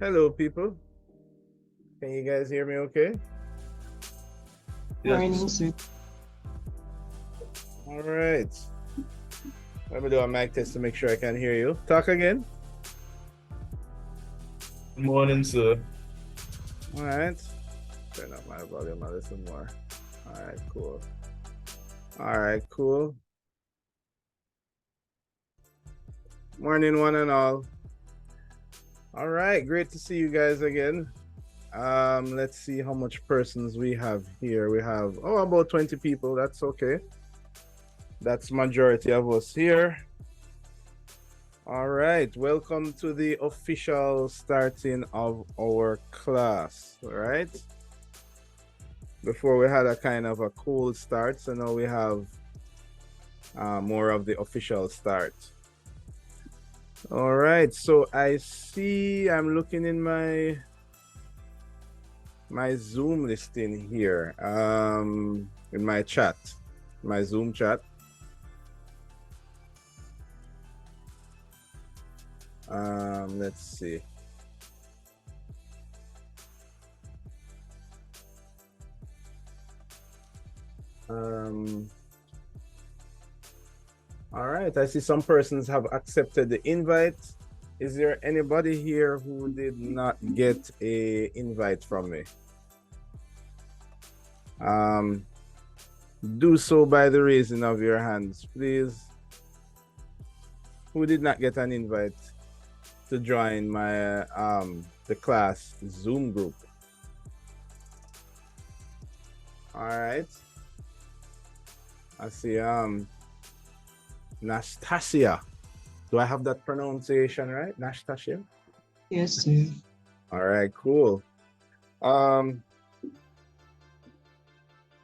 Hello, people. Can you guys hear me okay? Morning, Yes. sir. All right. Let me do a mic test to make sure I can hear you. Talk again. Good morning, sir. All right. Turn up my volume a little more. All right, cool. All right, cool. Morning, one and all. All right, great to see you guys again. Let's see how much persons we have here. We have about 20 people. That's okay. That's majority of us here. All right, welcome to the official starting of our class. All right. Before we had a kind of a cold start, so now we have more of the official start. All right, so I see I'm looking in my Zoom listing here, in my chat, my Zoom chat. Let's see. All right, I see some persons have accepted the invite. Is there anybody here who did not get a invite from me? Do so by the raising of your hands, please. Who did not get an invite to join my the class Zoom group? All right. I see Nastasia. Do I have that pronunciation right? Nastasia? Yes, sir. All right, cool. And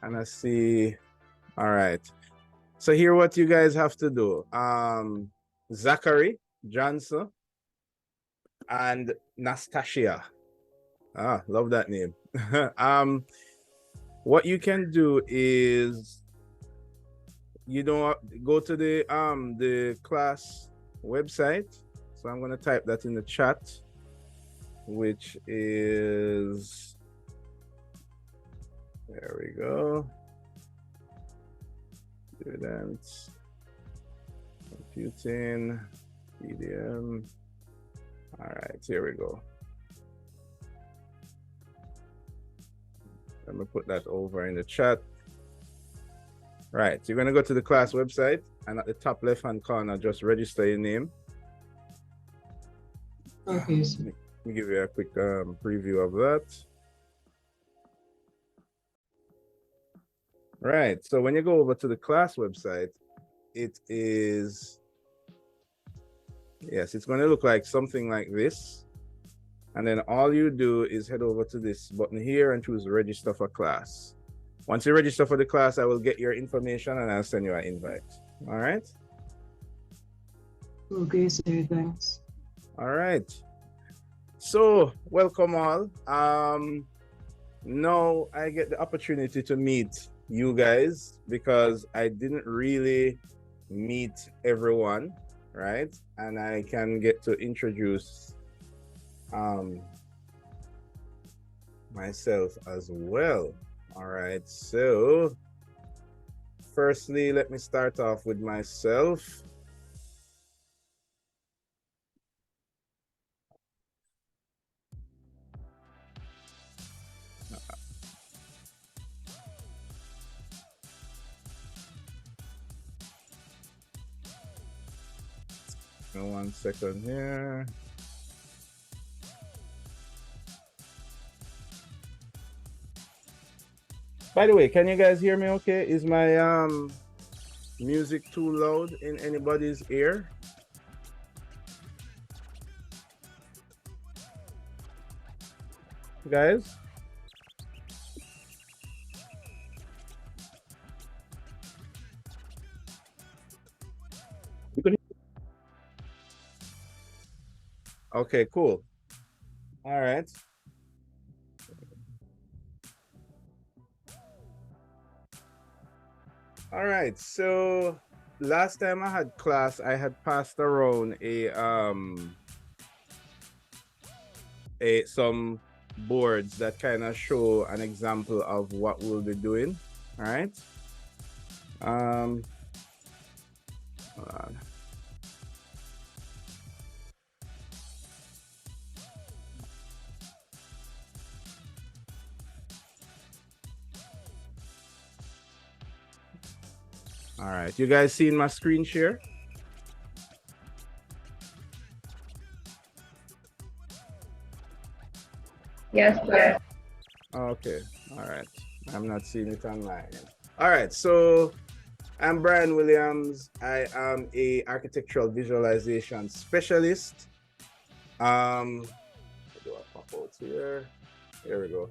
I see, all right. So here what you guys have to do. Zachary Johnson and Nastasia. Love that name. What you can do is go to the class website. So I'm gonna type that in the chat, which is, there we go. Students, computing, DDM. All right, here we go. Let me put that over in the chat. Right, so you're gonna go to the class website, and at the top left-hand corner, just register your name. Okay, sir. Let me give you a quick preview of that. Right, so when you go over to the class website, it is, yes, it's going to look like something like this. And then all you do is head over to this button here and choose register for class. Once you register for the class, I will get your information and I'll send you an invite. All right? Okay, sir. Thanks. All right. So welcome all. Now I get the opportunity to meet you guys because I didn't really meet everyone, right? And I can get to introduce myself as well. All right, so firstly, let me start off with myself. One second here. By the way, can you guys hear me okay? Is my music too loud in anybody's ear? Guys? Okay, cool. All right. All right, so last time I had class, I had passed around some boards that kind of show an example of what we'll be doing. All right. Hold on. All right, you guys seeing my screen share? Yes, sir. Okay, all right. I'm not seeing it online. All right, so I'm Brian Williams. I am a architectural visualization specialist. How do I pop out here? Here we go.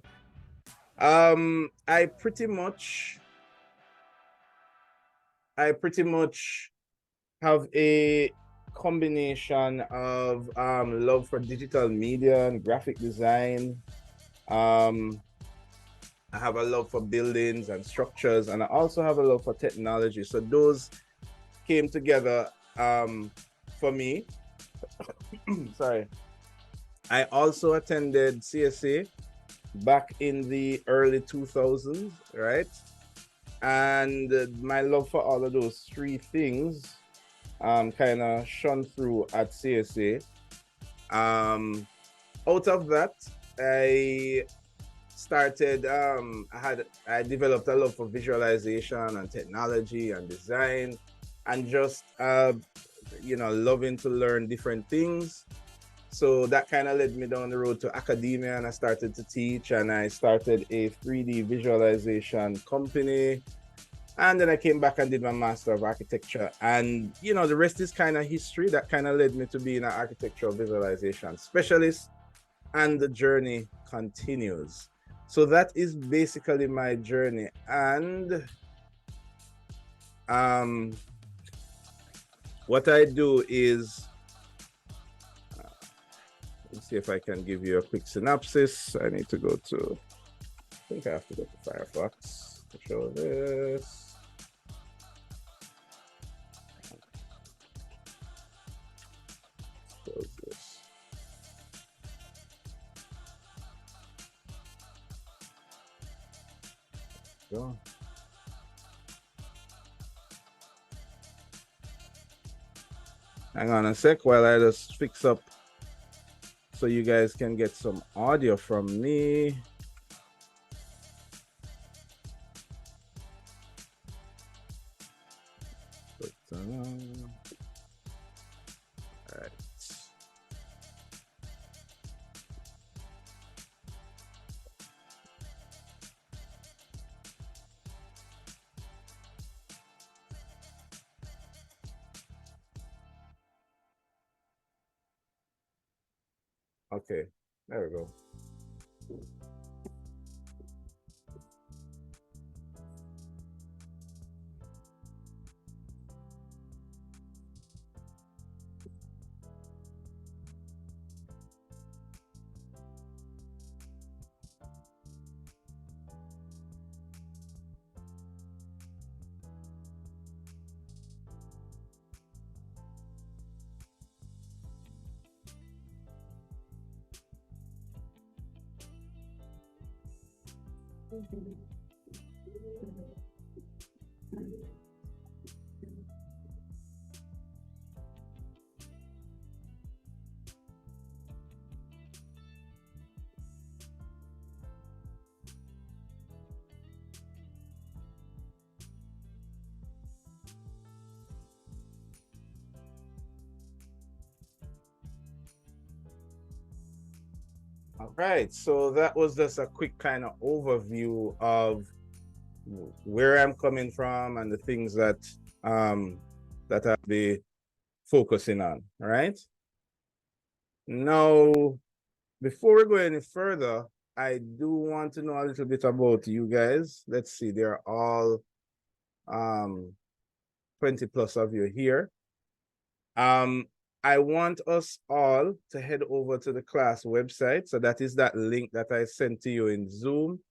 I pretty much have a combination of love for digital media and graphic design. I have a love for buildings and structures, and I also have a love for technology. So those came together for me. Sorry. I also attended CSA back in the early 2000s, right? And my love for all of those three things kind of shone through at CSA. Out of that, I started I developed a love for visualization and technology and design, and just loving to learn different things. So that kind of led me down the road to academia, and I started to teach, and I started a 3D visualization company. And then I came back and did my Master of Architecture. And, the rest is kind of history. That kind of led me to being an architectural visualization specialist. And the journey continues. So that is basically my journey. And what I do is, let's see if I can give you a quick synopsis. I need to go to, I think I have to go to Firefox to show this. Close this. Go. Hang on a sec while I just fix up so you guys can get some audio from me. All right. Okay, there we go. All right, so that was just a quick kind of overview of where I'm coming from and the things that that I'll be focusing on. All right. Now, before we go any further, I do want to know a little bit about you guys. Let's see, there are all 20 plus of you here. I want us all to head over to the class website. So that is that link that I sent to you in Zoom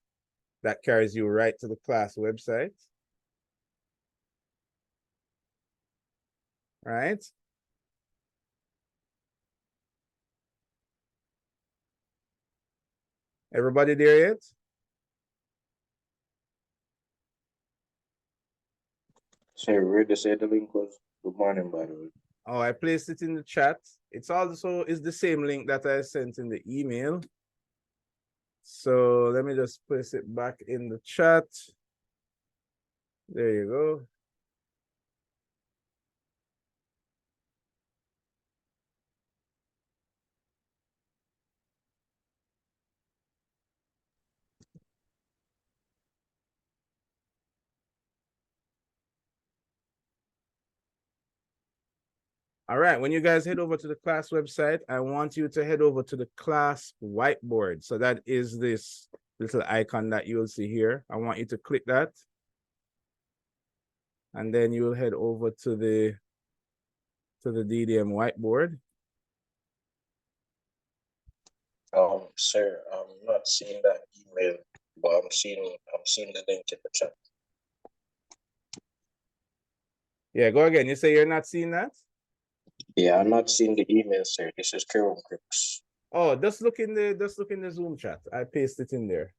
that carries you right to the class website. Right? Everybody there yet? Sir, where they say the link was? Good morning, by the way. Oh, I placed it in the chat. It's also is the same link that I sent in the email. So let me just place it back in the chat. There you go. All right, when you guys head over to the class website, I want you to head over to the class whiteboard. So that is this little icon that you'll see here. I want you to click that. And then you'll head over to the DDM whiteboard. Sir, I'm not seeing that email, but I'm seeing the link in the chat. Yeah, go again. You say you're not seeing that? Yeah, I'm not seeing the email, sir. This is Kieran Crooks. Oh, just look in the Zoom chat. I paste it in there.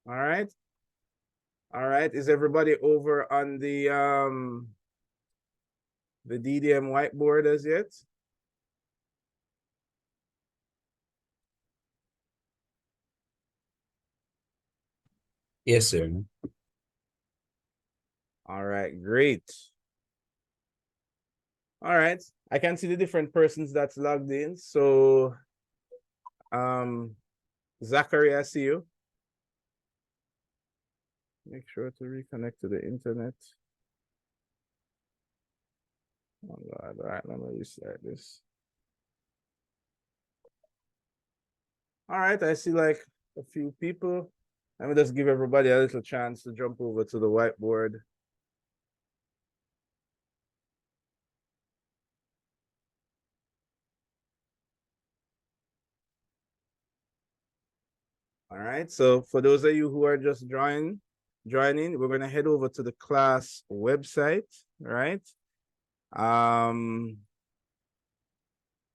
All right. All right. Is everybody over on the DDM whiteboard as yet? Yes, sir. All right, great. All right. I can see the different persons that's logged in. So Zachary, I see you. Make sure to reconnect to the internet. Oh God. All right, let me restart this. All right, I see like a few people. Let me just give everybody a little chance to jump over to the whiteboard. All right, so for those of you who are just joining, we're gonna head over to the class website, right? I'm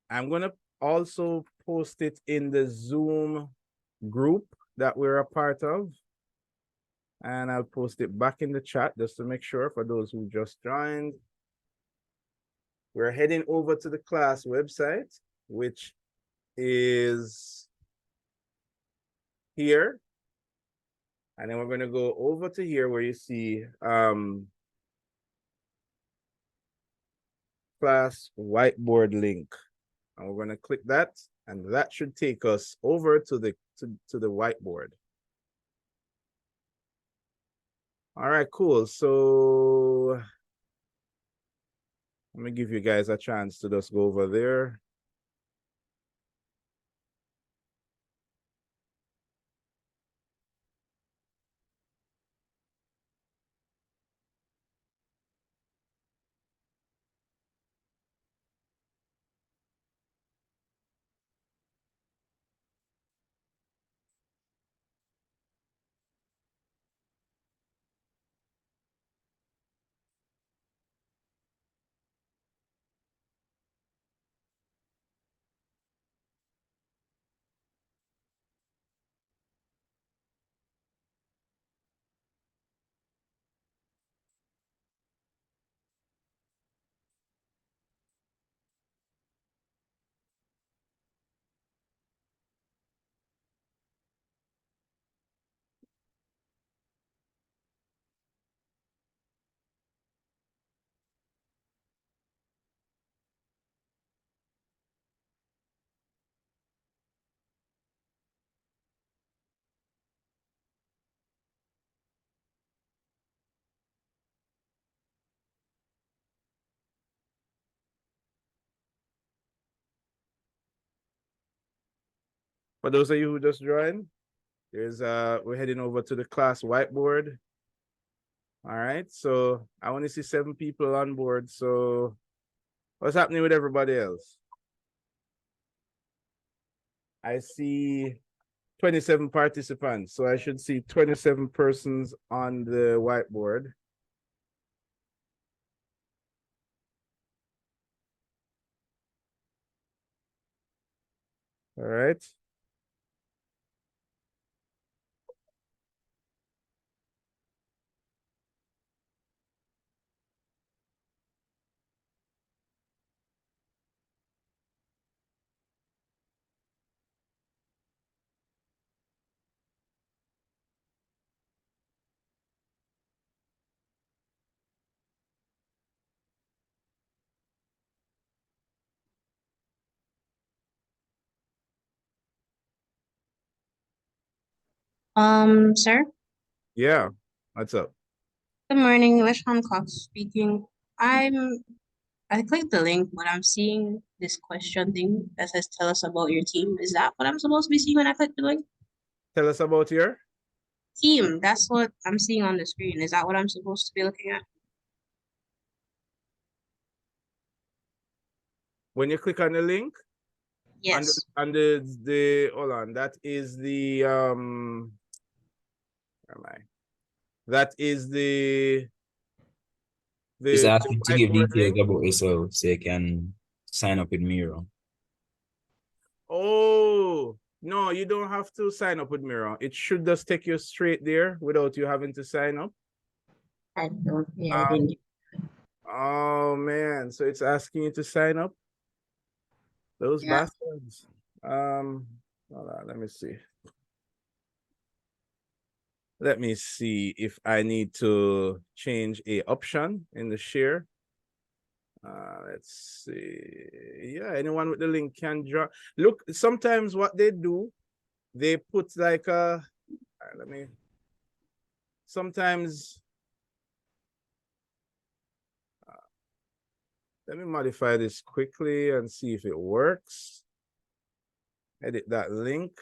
gonna also post it in the Zoom group that we're a part of. And I'll post it back in the chat just to make sure for those who just joined. We're heading over to the class website, which is here. And then we're going to go over to here where you see class whiteboard link. And we're going to click that, and that should take us over to the whiteboard. All right, cool. So let me give you guys a chance to just go over there. For those of you who just joined, we're heading over to the class whiteboard. All right, so I want to see 7 people on board. So What's happening with everybody else? I see 27 participants, so I should see 27 persons on the whiteboard. All right. Sir, Yeah. What's up? good morning. Wisham Cox speaking. I clicked the link, but I'm seeing this question thing that says tell us about your team. Is that what I'm supposed to be seeing when I click the link? Tell us about your Team, that's what I'm seeing on the screen. Is that what I'm supposed to be looking at? when you click on the link. Yes. Under the hold on, that is the where am I? That is It's the asking to give whiteboard details link. about yourself so you can sign up with Miro. Oh no, you don't have to sign up with Miro. It should just take you straight there without you having to sign up. I don't. Yeah, I Um, didn't. Oh man, so it's asking you to sign up? Those Yeah. bastards. Hold on, let me see. Let me see if I need to change a option in the share. Let's see. Yeah, anyone with the link can draw. Look, sometimes what they do, they put like a, let me, sometimes, let me modify this quickly and see if it works. Edit that link.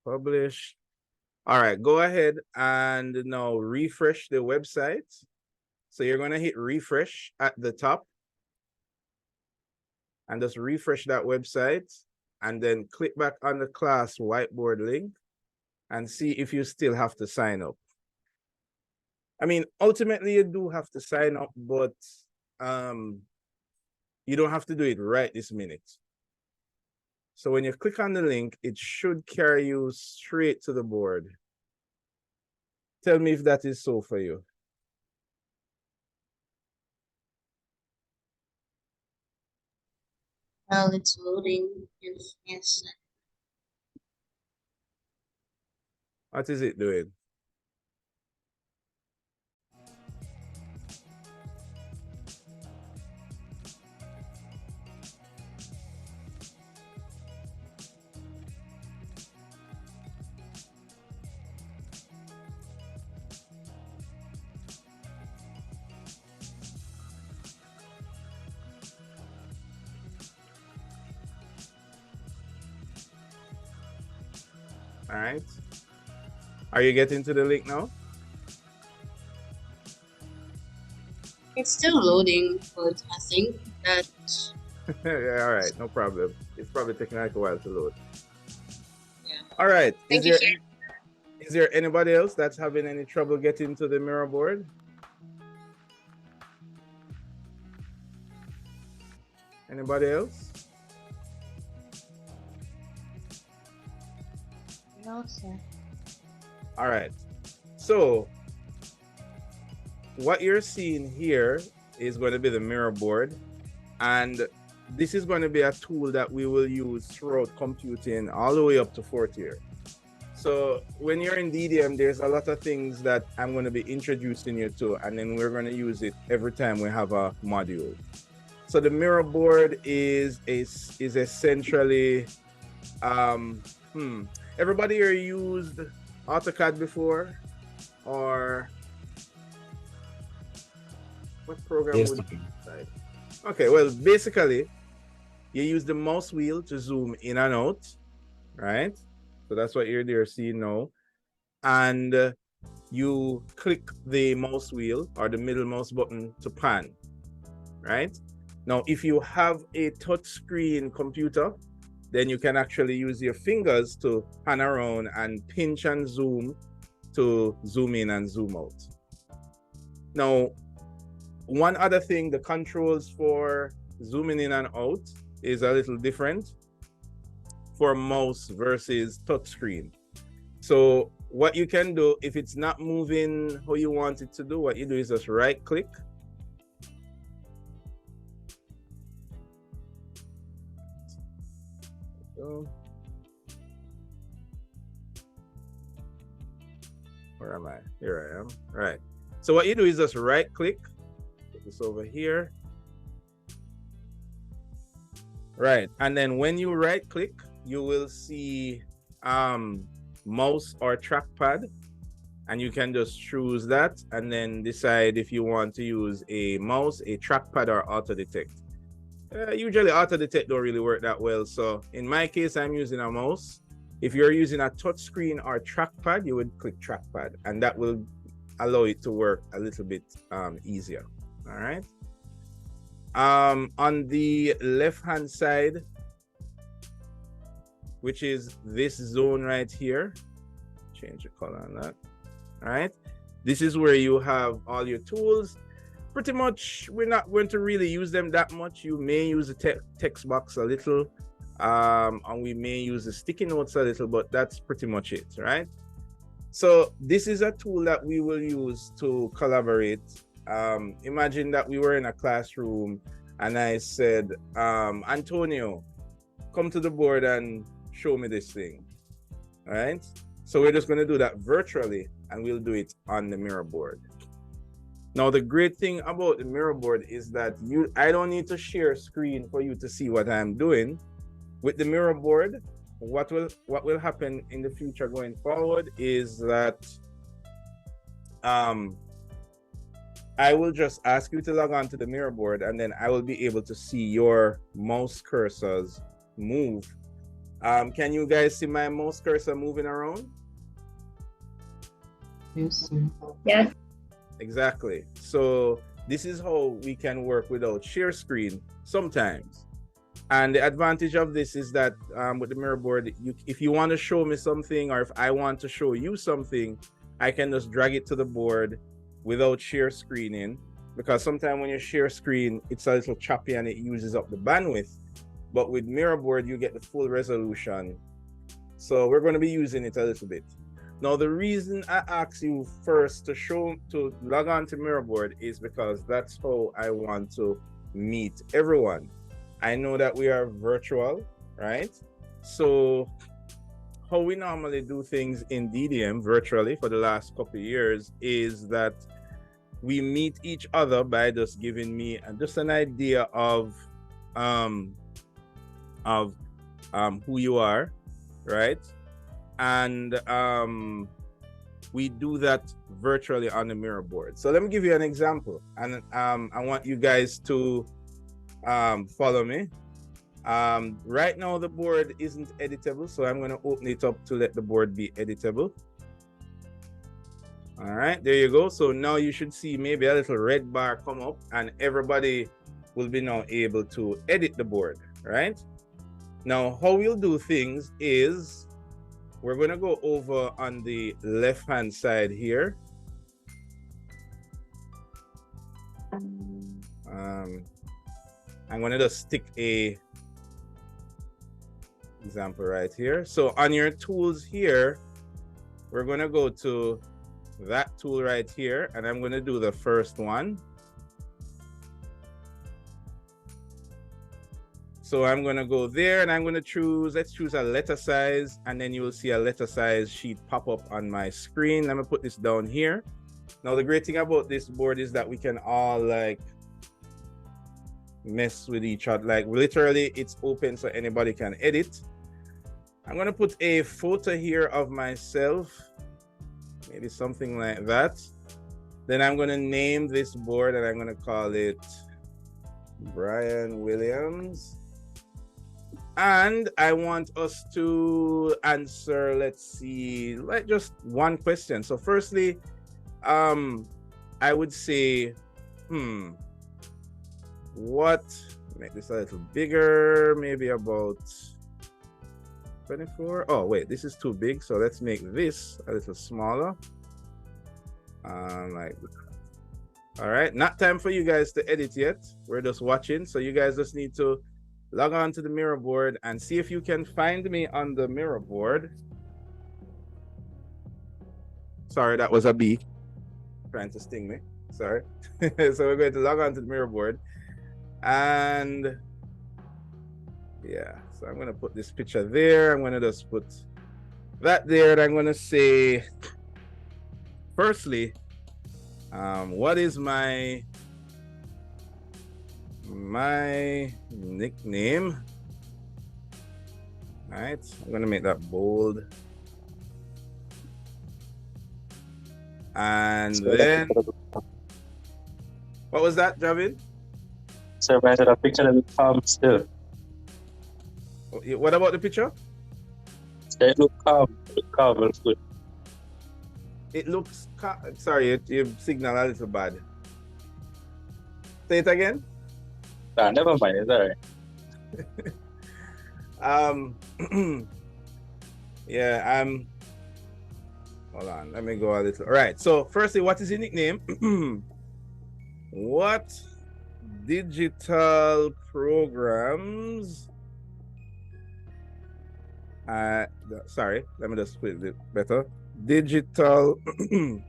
Publish. All right, go ahead and now refresh the website. So you're going to hit refresh at the top and just refresh that website and then click back on the class whiteboard link and see if you still have to sign up. I mean, ultimately you do have to sign up, but you don't have to do it right this minute. So when you click on the link, it should carry you straight to the board. Tell me if that is so for you. Well, it's loading. Yes. What is it doing? All right. Are you getting to the link now? It's still loading, but I think that Yeah, all right, no problem. It's probably taking like a while to load. yeah. All right. Thank you, sir. Is there anybody else that's having any trouble getting to the mirror board? Anybody else? No, sir. All right. So what you're seeing here is going to be the mirror board. And this is going to be a tool that we will use throughout computing all the way up to fourth year. So when you're in DDM, there's a lot of things that I'm going to be introducing you to, and then we're going to use it every time we have a module. So the mirror board is essentially, everybody here used AutoCAD before, or what program Yes, would you decide? Okay, well, basically, you use the mouse wheel to zoom in and out, right? So that's what you're there seeing now. And you click the mouse wheel or the middle mouse button to pan, right? Now, if you have a touchscreen computer, then you can actually use your fingers to pan around and pinch and zoom to zoom in and zoom out. Now, one other thing, the controls for zooming in and out is a little different for mouse versus touchscreen. So what you can do, if it's not moving how you want it to do, what you do is just right click. Where am I? Here I am. All right. So what you do is just right click. Put this over here. Right. And then when you right click, you will see mouse or trackpad, and you can just choose that and then decide if you want to use a mouse, a trackpad, or auto detect. Usually auto detect don't really work that well, so in my case I'm using a mouse. If you're using a touchscreen or trackpad, you would click trackpad, and that will allow it to work a little bit easier. All right. On the left hand side, which is this zone right here, change the color on that. All right, this is where you have all your tools. Pretty much we're not going to really use them that much. You may use the text box a little, and we may use the sticky notes a little, but that's pretty much it, right? So this is a tool that we will use to collaborate. Imagine that we were in a classroom and I said, Antonio, come to the board and show me this thing. All right, so we're just going to do that virtually, and we'll do it on the mirror board. Now, the great thing about the mirror board is that I don't need to share screen for you to see what I'm doing. With the mirror board, what will happen in the future going forward is that I will just ask you to log on to the mirror board, and then I will be able to see your mouse cursors move. Can you guys see my mouse cursor moving around? Yes, sir. Yes. Exactly. So this is how we can work without share screen sometimes. And the advantage of this is that with the mirror board, if you want to show me something, or if I want to show you something, I can just drag it to the board without share screening, because sometimes when you share screen, it's a little choppy and it uses up the bandwidth. But with mirror board, you get the full resolution. So we're going to be using it a little bit. Now, the reason I asked you first to log on to mirror board is because that's how I want to meet everyone. I know that we are virtual, right? So how we normally do things in DDM virtually for the last couple of years is that we meet each other by just giving me just an idea of who you are, right? And we do that virtually on the mirror board. So let me give you an example, and I want you guys to follow me. Right now the board isn't editable, so I'm going to open it up to let the board be editable. All right, there you go. So now you should see maybe a little red bar come up, and everybody will be now able to edit the board, right? Now, how we'll do things is we're going to go over on the left hand side here. I'm going to just stick a example right here. So on your tools here, we're going to go to that tool right here, and I'm going to do the first one. So I'm going to go there, and I'm going to choose, let's choose a letter size, and then you will see a letter size sheet pop up on my screen. Let me put this down here. Now, the great thing about this board is that we can all like mess with each other. Like literally it's open so anybody can edit. I'm going to put a photo here of myself, maybe something like that. Then I'm going to name this board, and I'm going to call it Brian Williams. And I want us to answer, let's see, like just one question. So firstly, I would say, what, make this a little bigger, maybe about 24. Oh, wait, this is too big. So let's make this a little smaller. Like, all right, not time for you guys to edit yet. We're just watching. So you guys just need to log on to the mirror board and see if you can find me on the mirror board. Sorry, that was a bee trying to sting me. Sorry. So we're going to log on to the mirror board. And yeah, so I'm going to put this picture there. I'm going to just put that there. And I'm going to say, firstly, what is my nickname? All right, I'm going to make that bold. And then, what was that, Javid? Sir, I said a picture of the calm still. What about the picture? They look calm. Look calm, looks good. It looks, sorry, your signal a little bad. Say it again. Nah, never mind, it's all right. Yeah, hold on, let me go a little. All right, so firstly, what is your nickname? What digital programs? Sorry, let me just put it better. Digital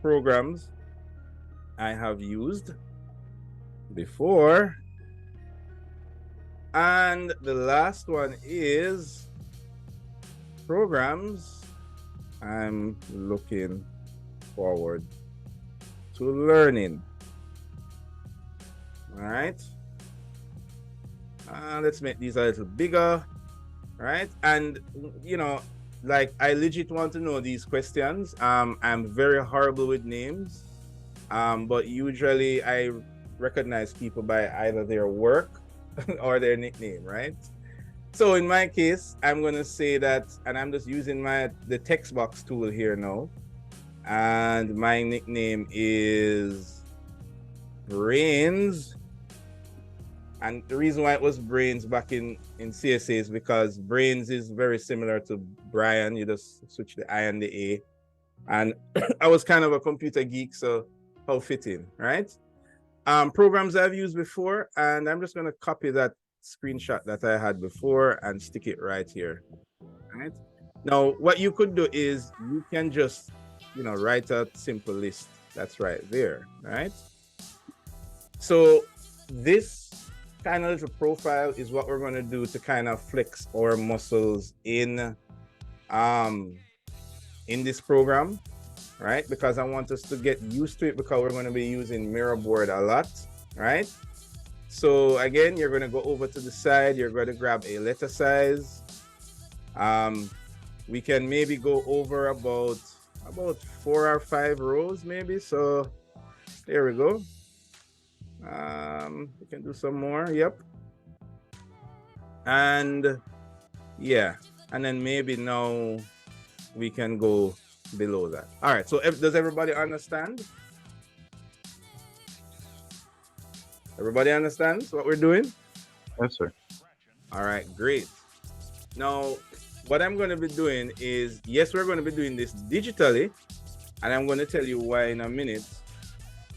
programs I have used before. And the last one is programs I'm looking forward to learning. All right. Let's make these a little bigger. Right. And, you know, like I legit want to know these questions. I'm very horrible with names. But usually I recognize people by either their work or their nickname, right? So in my case, I'm gonna say that, and I'm just using the text box tool here now. And my nickname is Brains. And the reason why it was Brains back in CSA is because Brains is very similar to Brian. You just switch the I and the A. And I was kind of a computer geek, so how fitting, right? Programs I've used before, and I'm just going to copy that screenshot that I had before and stick it right here. Right now, what you could do is you can just, you know, write a simple list that's right there, right? So this kind of little profile is what we're going to do to kind of flex our muscles in this program. Right? Because I want us to get used to it because we're going to be using mirror board a lot, right? So again, you're going to go over to the side. You're going to grab a letter size. We can maybe go over about 4 or 5 rows maybe. So there we go. We can do some more. Yep. And yeah, and then maybe now we can go below that. All right, so does everybody understand? Everybody understands what we're doing? Yes, sir. All right, great. Now, what I'm going to be doing is, yes, we're going to be doing this digitally, and I'm going to tell you why in a minute.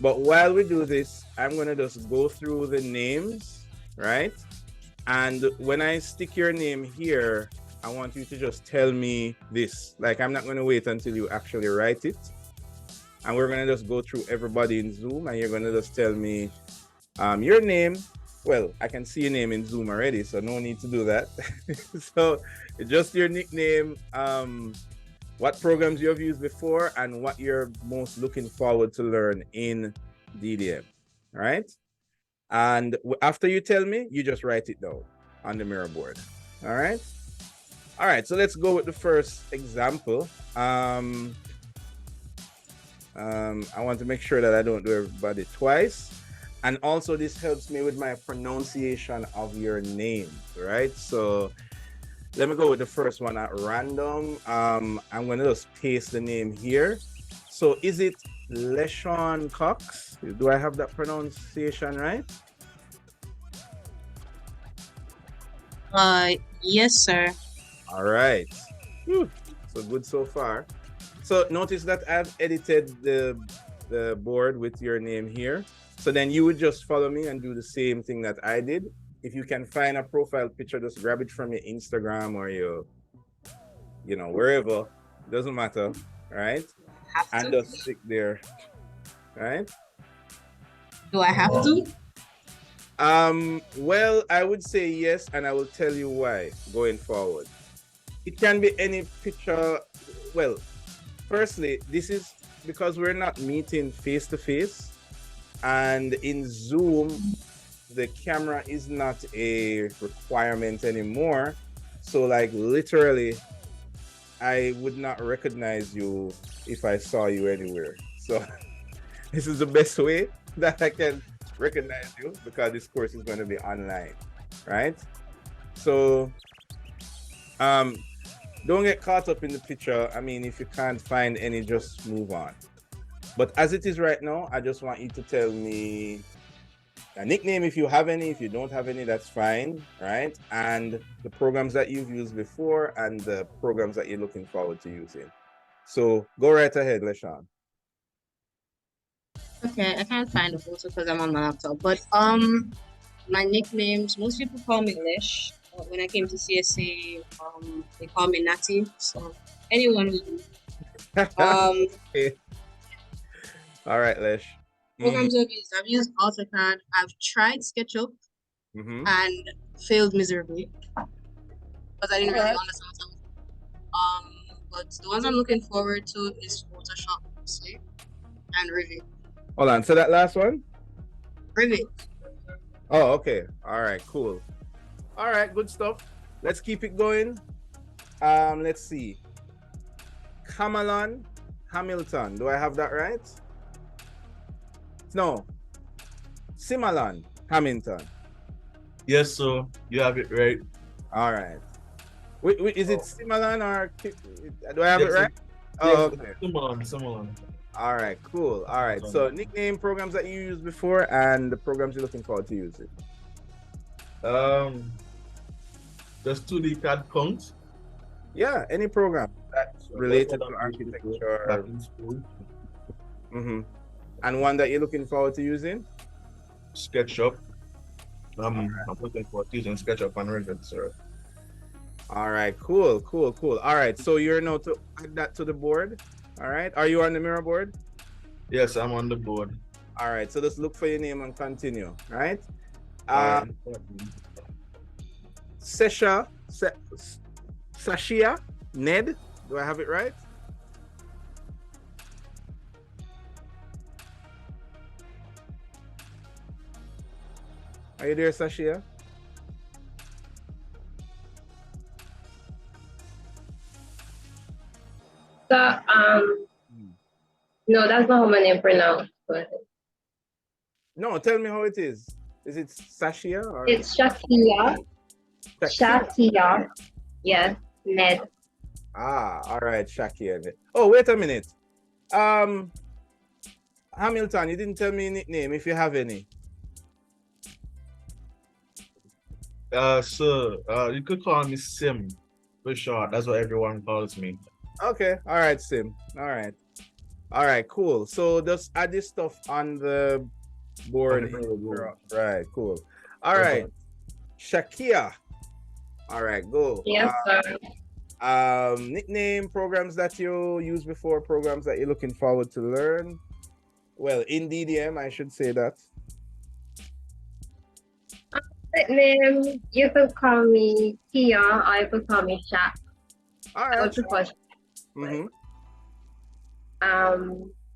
But while we do this, I'm going to just go through the names, right? And when I stick your name here, I want you to just tell me this. Like, I'm not going to wait until you actually write it. And we're going to just go through everybody in Zoom, and you're going to just tell me your name. Well, I can see your name in Zoom already, so no need to do that. So just your nickname, what programs you have used before, and what you're most looking forward to learn in DDM, right? And after you tell me, you just write it down on the mirror board, all right? All right, so let's go with the first example. I want to make sure that I don't do everybody twice. And also this helps me with my pronunciation of your name, right? So let me go with the first one at random. I'm gonna just paste the name here. So is it LeSean Cox? Do I have that pronunciation right? Yes, sir. All right. Whew. So good so far. So notice that I've edited the board with your name here. So then you would just follow me and do the same thing that I did. If you can find a profile picture, just grab it from your Instagram or your, wherever. Doesn't matter, right? Have And to? just stick there, right? Do I have to? Well, I would say yes, and I will tell you why going forward. It can be any picture. Well, firstly, this is because we're not meeting face to face, and in Zoom, the camera is not a requirement anymore. So, like, literally, I would not recognize you if I saw you anywhere. So, this is the best way that I can recognize you because this course is going to be online, right? So, don't get caught up in the picture. I mean, if you can't find any, just move on. But as it is right now, I just want you to tell me a nickname if you have any. If you don't have any, that's fine, right? And the programs that you've used before and the programs that you're looking forward to using. So go right ahead, LeSean. Okay, I can't find the photo because I'm on my laptop. But my nicknames, most people call me Lish. When I came to CSA, they call me Natty. So anyone will do. Okay. All right, Lesh. Programs I've used AutoCAD. I've tried SketchUp Mm-hmm. and failed miserably because I didn't really understand some. But the ones I'm looking forward to is Photoshop, mostly, and Revit. Hold on. So that last one? Revit. Oh, okay. All right, cool. All right, good stuff. Let's keep it going. Let's see. Kamalan Hamilton. Do I have that right? No. Simalan Hamilton. Yes, sir. You have it right. All right. Wait, is it Simalan or do I have Yes, it sir. right? Oh, Yes, okay. Someone. All right, cool. All right. So nickname programs that you used before and the programs you're looking forward to using. Does 2D CAD count? Yeah, any program that's related to architecture. Back in school. Mm-hmm. And one that you're looking forward to using? SketchUp. I'm looking forward to using SketchUp and Revit, sir. All right, cool. All right, so you're now to add that to the board. All right, are you on the mirror board? Yes, I'm on the board. All right, so just look for your name and continue. All right. Sashia Ned. Do I have it right? Are you there, Sashia? So, no, that's not how my name pronounced. But No, tell me how it is. Is it Sashia or it's Shakia. Shakia. Yes, Ned. All right, Shakia. Oh, wait a minute. Hamilton, you didn't tell me your nickname if you have any. Sir, you could call me Sim for short. That's what everyone calls me. Okay, all right, Sim. All right, cool. So just add this stuff on the board. Right, cool. All right, Shakia. All right, go. Yes, sir. Nickname, programs that you used before, programs that you're looking forward to learn. Well, in DDM, I should say that. Nickname, you could call me Tia, or you could call me Shaq. All I right. would prefer Shaq. Mm-hmm.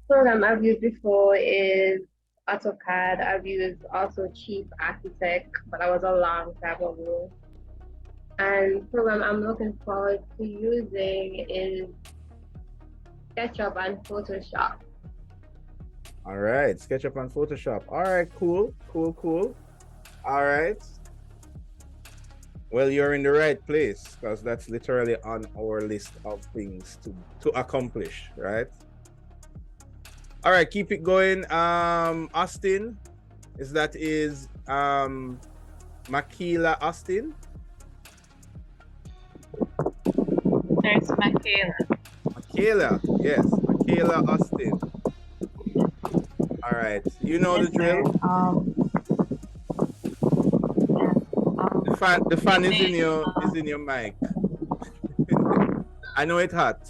Program I've used before is AutoCAD. I've used also Chief Architect, but that was a long time ago. And program I'm looking forward to using is SketchUp and Photoshop. All right, SketchUp and Photoshop. All right, cool. All right. Well, you're in the right place because that's literally on our list of things to accomplish, right? All right, keep it going. Austin, is Makila Austin? There's Michaela. Michaela, yes, Michaela Austin. All right, you know the Yes, sir. drill. The fan is in your mic. I know it's hot.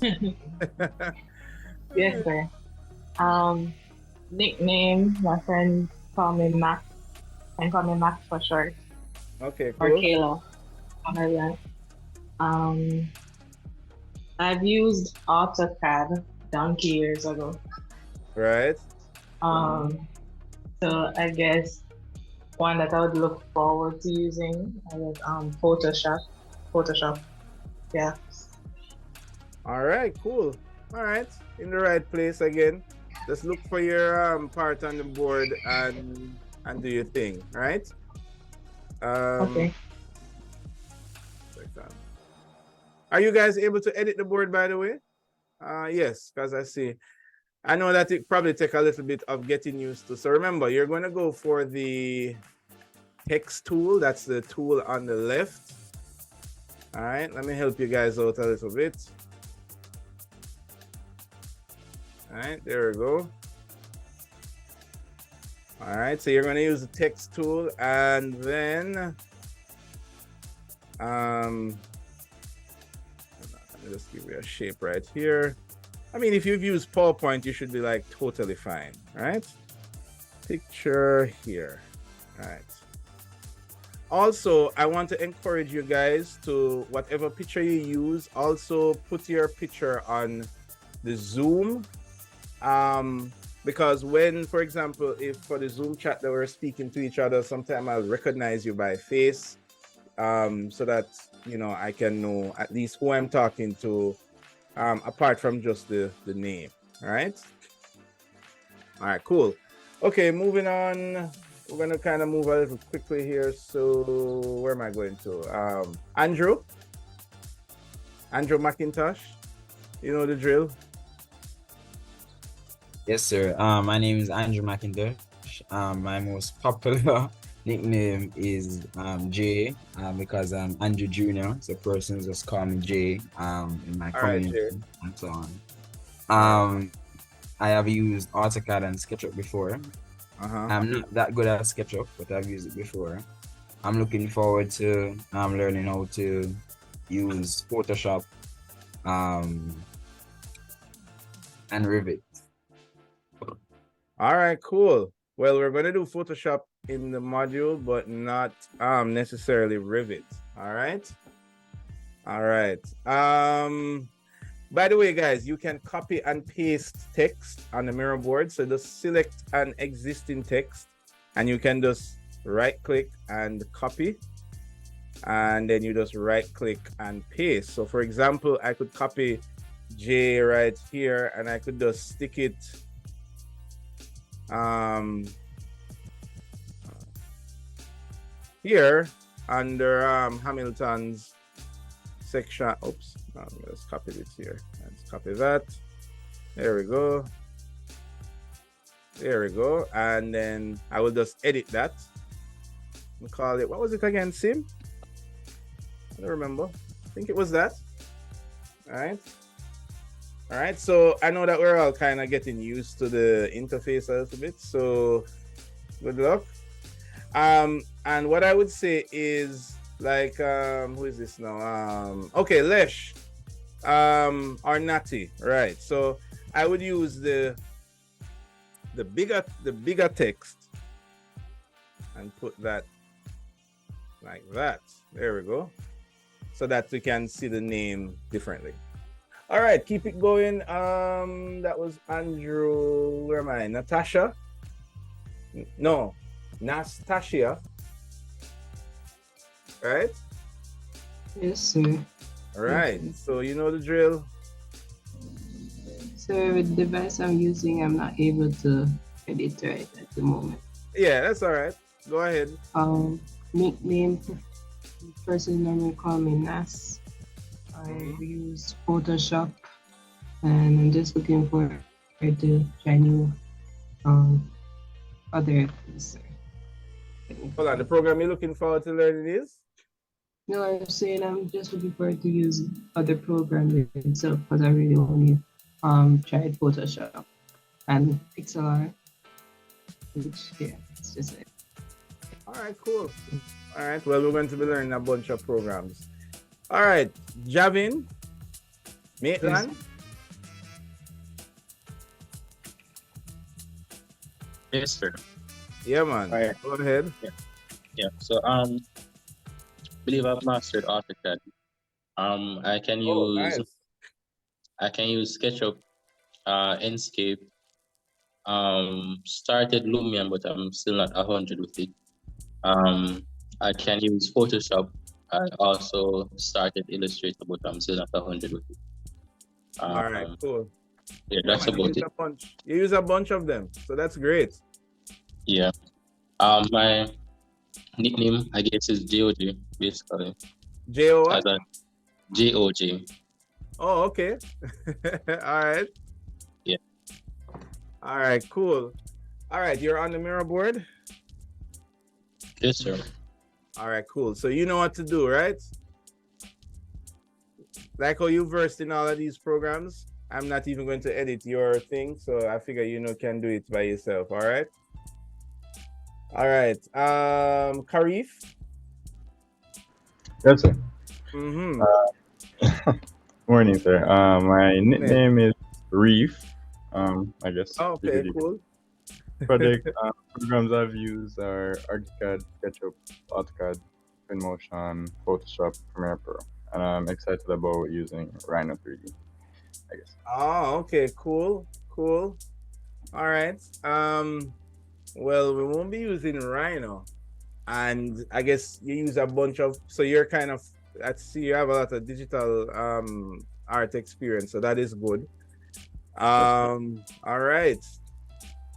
Yes, sir. Nickname, my friends call me Max. And call me Max for short. Okay, Or cool. Kayla. Something like that. I've used AutoCAD donkey years ago. Right. So I guess one that I would look forward to using is Photoshop. Photoshop. Yeah. All right, cool. All right, in the right place again. Just look for your part on the board and do your thing, right? Okay. Are you guys able to edit the board, by the way? Yes, because I know that it probably take a little bit of getting used to. So remember, you're going to go for the text tool. That's the tool on the left. All right, let me help you guys out a little bit. All right, there we go. All right, so you're going to use the text tool and then let me just give you a shape right here. I mean, if you've used PowerPoint, you should be like totally fine, right? Picture here. All right. Also, I want to encourage you guys to, whatever picture you use, also put your picture on the Zoom. Because when, for example, if for the Zoom chat that we're speaking to each other, sometimes I'll recognize you by face, so that, you know, I can know at least who I'm talking to, apart from just the name. All right. All right, cool. Okay, moving on. We're gonna kind of move a little quickly here. So where am I going to? Andrew McIntosh. You know the drill. Yes, sir. My name is Andrew McIntosh. My most popular nickname is Jay, because I'm Andrew Jr. So persons just call me Jay in my community and so on. I have used AutoCAD and SketchUp before. I'm not that good at SketchUp, but I've used it before. I'm looking forward to learning how to use Photoshop and Revit. All right, cool. Well, we're gonna do Photoshop in the module, but not necessarily Revit. All right. All right. By the way, guys, you can copy and paste text on the mirror board. So just select an existing text and you can just right click and copy. And then you just right click and paste. So for example, I could copy J right here and I could just stick it here under Hamilton's section. Oops, let's copy this here. Let's copy that. There we go. There we go. And then I will just edit that and call it, what was it again, Sim? I don't remember. I think it was that. All right. All right. So I know that we're all kind of getting used to the interface a little bit. So good luck. And what I would say is, like, who is this now? Okay, Lesh, or Natty, right? So I would use the bigger text and put that like that. There we go, so that we can see the name differently. All right, keep it going. That was Andrew. Where am I? Natasha? No, Nastasia. Right? Yes, sir. All right. So you know the drill. So with the device I'm using, I'm not able to edit right at the moment. Yeah, that's all right. Go ahead. Nickname person normally call me Nas. I've used Photoshop, and I'm just looking forward to try new other things. Hold on, the program you're looking forward to learning is? No, I'm saying I'm just looking forward to use other programs itself because I really only tried Photoshop and pixel art, which it's just it. All right, cool. All right, well, we're going to be learning a bunch of programs. All right, Javin, Maitland. Yes, sir. Yeah, man. All right. Go ahead. Yeah. So believe I've mastered AutoCAD. I can use Nice. SketchUp, Enscape. Started Lumion, but I'm still not 100 with it. I can use Photoshop. I also started Illustrator, but I'm still not 100 with it. All right, cool. Yeah, that's man, about it. You use a bunch of them, so that's great. Yeah. My nickname, I guess, is JOJ, basically. J-O what? JOJ. Oh, okay. All right. Yeah. All right, cool. All right, you're on the mirror board? Yes, sir. All right, cool. So you know what to do, right? Like how you versed in all of these programs, I'm not even going to edit your thing, so I figure can do it by yourself, all right? All right, Karif? Yes, sir. Morning, sir. My nickname is Reef. I guess. Okay, cool. Project programs I've used are ArchiCAD, SketchUp, AutoCAD, InMotion, Photoshop, Premiere Pro, and I'm excited about using Rhino 3D. I guess. Oh, okay, cool. All right. Well, we won't be using Rhino, and I guess you use a bunch of. So you're kind of. I see you have a lot of digital art experience, so that is good. All right.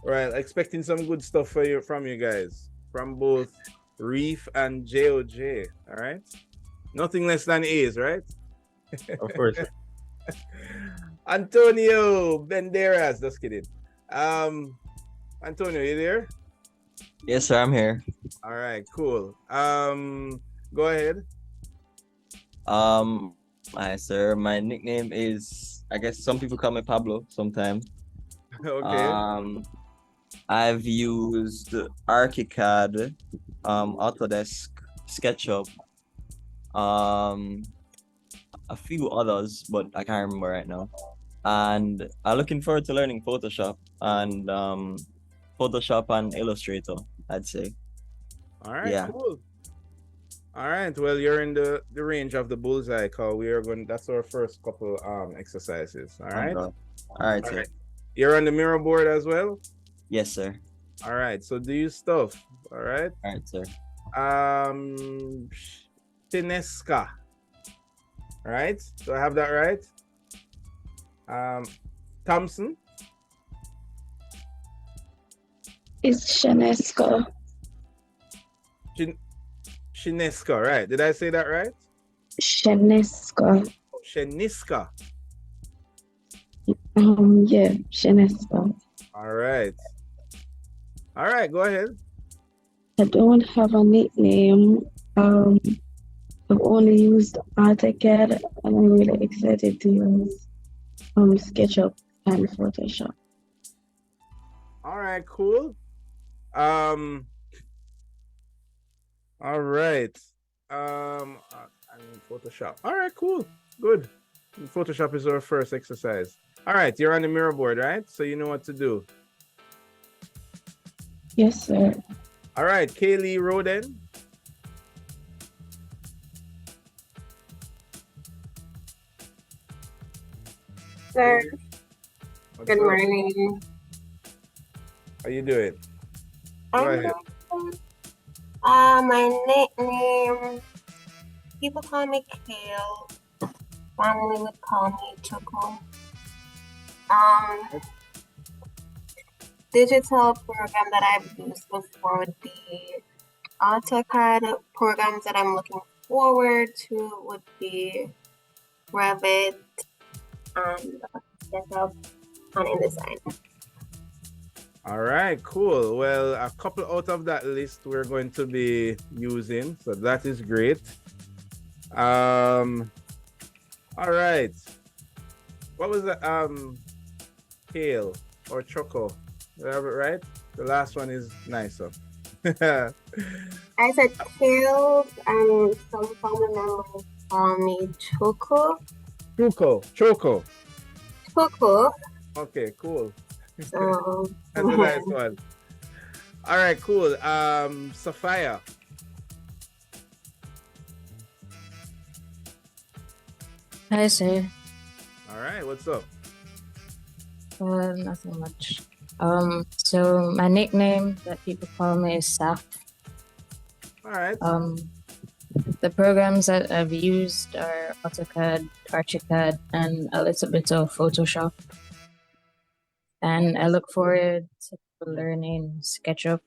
Right, expecting some good stuff from you guys, from both Reef and JOJ. All right, nothing less than A's, right? Of course. Antonio Banderas, just kidding. Antonio, you there? Yes, sir, I'm here. All right, cool. Go ahead. Hi, sir. My nickname is, I guess some people call me Pablo sometimes. Okay. I've used ArchiCAD, Autodesk, SketchUp, a few others, but I can't remember right now. And I'm looking forward to learning Photoshop and Illustrator, I'd say. All right, Yeah. cool. All right, well, you're in the range of the bullseye call. That's our first couple exercises. All right. All right, sir. You're on the mirror board as well? Yes, sir. All right, so do your stuff. All right. All right, sir. Tinesca. All right. Do I have that right? Thompson. It's Shanesco. Shineska, right? Did I say that right? Shanesco. Sheniska. Yeah, Shanesco. All right. All right, go ahead. I don't have a nickname. I've only used AutoCAD, and I'm really excited to use SketchUp and Photoshop. All right, cool. All right. I mean Photoshop. All right, cool. Good. Photoshop is our first exercise. All right, you're on the mirror board, right? So you know what to do. Yes, sir. All right, Kaylee Roden. Sir, What's good up? morning. How you doing? Go I'm ahead. good. My nickname, people call me Kale. Family would call me Choco. Digital program that I've used before would be AutoCAD programs that I'm looking forward to would be Revit and SketchUp and InDesign. All right, cool. Well, a couple out of that list we're going to be using, so that is great. All right. What was that? Kale or choco? Did I have it right? The last one is nicer. I said kale, and some family members call me Choco. Choco. Choco. Okay, cool. So, That's a nice one. All right, cool. Sophia. Hi, sir. All right, what's up? Nothing much. So my nickname that people call me is Saf. All right. The programs that I've used are AutoCAD, ArchiCAD, and a little bit of Photoshop. And I look forward to learning SketchUp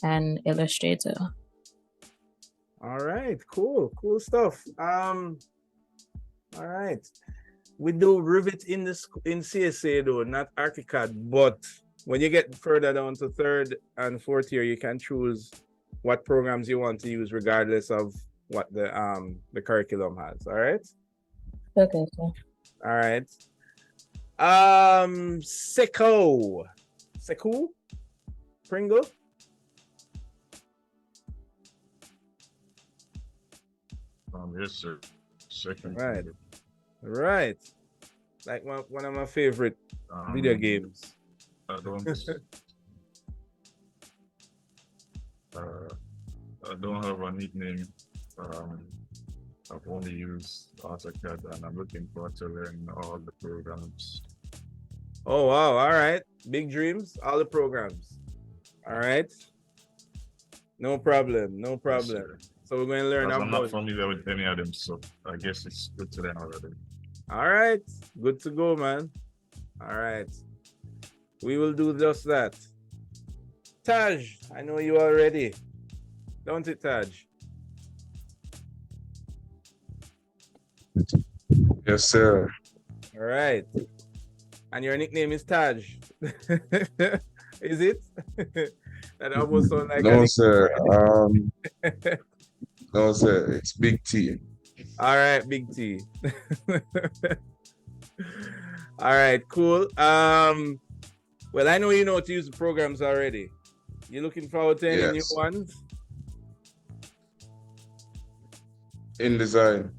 and Illustrator. All right, cool stuff. All right. We do Rivet in CSA though, not ArchiCAD, but when you get further down to third and fourth year, you can choose what programs you want to use regardless of what the curriculum has. All right. Okay, sir. All right. Sekou Pringle. Yes, sir. Second. Right. Like one of my favorite video games. I don't have a nickname. I've only used AutoCAD, and I'm looking forward to learn all the programs. Oh wow! All right, big dreams, all the programs. All right, no problem. Yes, So we're going to learn. I'm not familiar with any of them, so I guess it's good to learn already. All right, good to go, man. All right, we will do just that. Taj, I know you are ready, don't it, Taj? Yes, sir. All right. And your nickname is Taj. Is it? That almost sounds like No, sir. No, sir. It's Big T. All right, Big T. All right, cool. Well, I know you know how to use the programs already. You looking forward to any new ones? InDesign.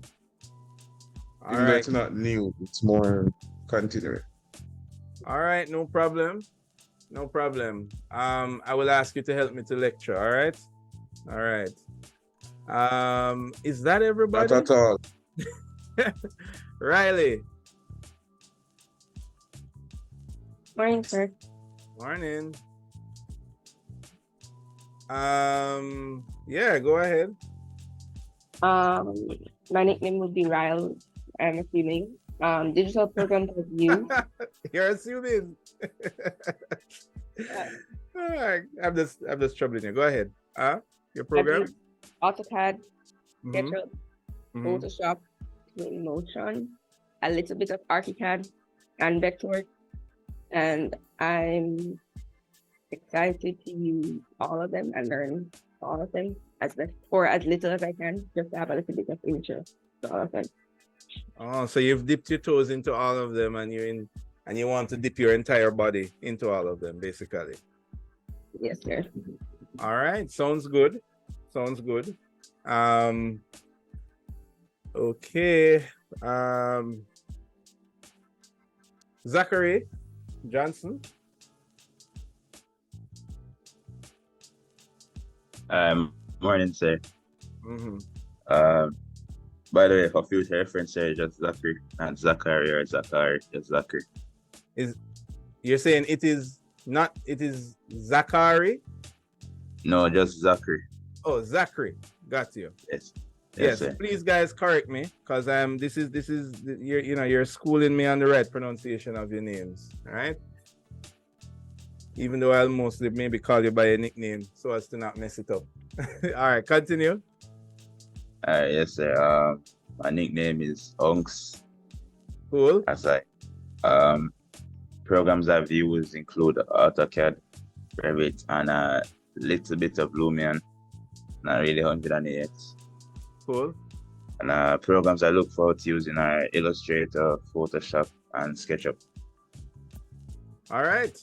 All Even though right. it's not new, it's more continuing. All right, no problem. No problem. I will ask you to help me to lecture, all right? All right. Is that everybody? Not at all. Riley. Morning, sir. Morning. Yeah, go ahead. My nickname would be Ryle, I'm assuming. Digital programs I've used. You're assuming. All right. I'm just troubling you. Go ahead. Your program? I've used AutoCAD, Mhm. SketchUp, Photoshop, Motion, a little bit of ArchiCAD and Vector. And I'm excited to use all of them and learn all of them as little as I can, just to have a little bit of interest to all of them. Oh, so you've dipped your toes into all of them, and you want to dip your entire body into all of them, basically. Yes, sir. All right, sounds good. Sounds good. Okay. Zachary Johnson. Morning, sir. Mm-hmm. By the way, for future reference, say just Zachary, not Zachary or Zachary, just Zachary. You're saying it is Zachary? No, just Zachary. Oh, Zachary. Got you. Yes. Yes, sir. please guys correct me, because this is you're schooling me on the right pronunciation of your names. All right. Even though I'll mostly maybe call you by a nickname so as to not mess it up. All right, continue. Yes, sir. My nickname is Unks. Cool. As programs I've used include AutoCAD, Revit, and a little bit of Lumion. Not really 108. Cool. And programs I look forward to using are Illustrator, Photoshop, and SketchUp. All right.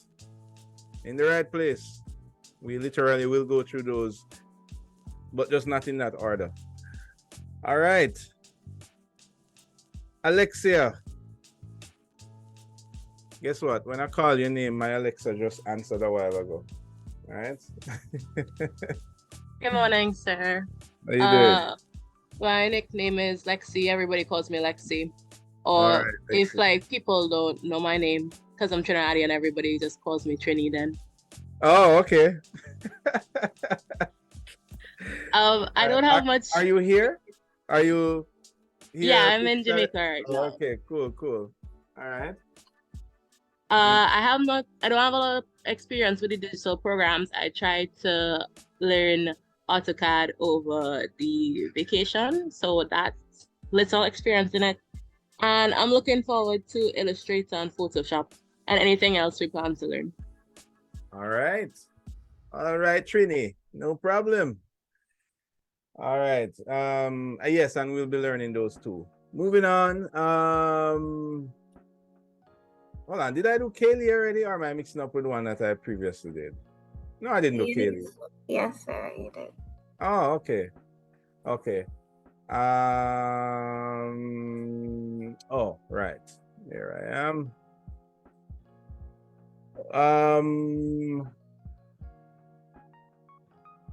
In the right place. We literally will go through those, but just not in that order. All right. Alexia. Guess what? When I call your name, my Alexa just answered a while ago. All right. Good morning, sir. How you doing? My nickname is Lexi. Everybody calls me Lexi. All Or right, if Lexi. like people don't know my name, because I'm Trinidadian, everybody just calls me Trini then. Oh, okay. I don't have much. Are you here? Are you here? Yeah, I'm in Jamaica right now. Okay, cool. All right. I don't have a lot of experience with the digital programs. I tried to learn AutoCAD over the vacation, so that's little experience in it. And I'm looking forward to Illustrator and Photoshop and anything else we plan to learn. All right, Trini, no problem. All right. Yes, and we'll be learning those too. Moving on. Hold on. Did I do Kaylee already, or am I mixing up with one that I previously did? No, I didn't do Kaylee. Yes, sir, you did. Oh, okay. Oh, right. Here I am.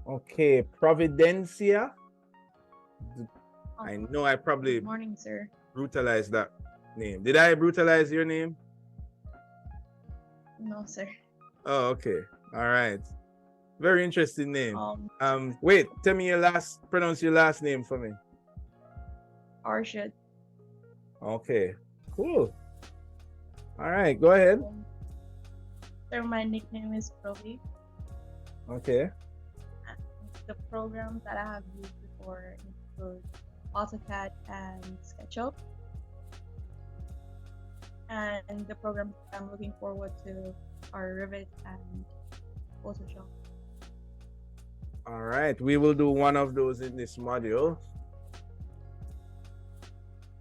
Okay, Providencia. I know I probably Good morning, sir. brutalized that name. Did I brutalize your name? No, sir. Oh, okay. All right. Very interesting name. Wait, pronounce your last name for me. Arshad. Okay, cool. All right, go ahead. Sir, my nickname is Provi. Okay. The programs that I have used before include AutoCAD and SketchUp. And the programs I'm looking forward to are Revit and Photoshop. All right, we will do one of those in this module.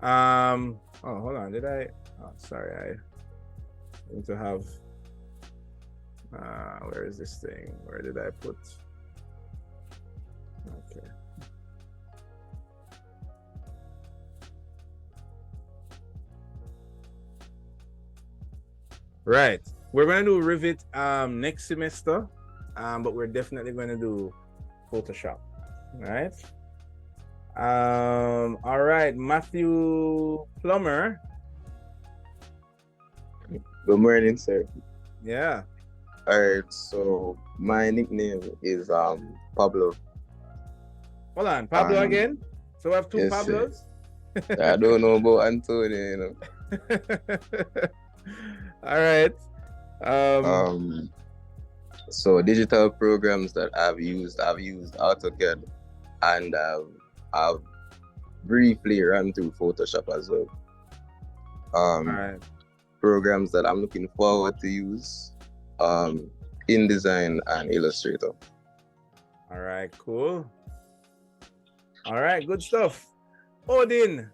Oh, hold on. Did I? Oh, sorry. I need to have. Where is this thing? Where did I put? Okay. Right. We're gonna do Revit next semester, but we're definitely gonna do Photoshop. All right. All right, Matthew Plummer. Good morning, sir. Yeah. All right, so my nickname is Pablo. Hold on, Pablo again. So we have two yes, Pablos. I don't know about Antonio, you know. All right. So digital programs that I've used AutoCAD, and I've briefly run through Photoshop as well. Right. Programs that I'm looking forward to use, InDesign and Illustrator. All right, cool. All right, good stuff. Odin.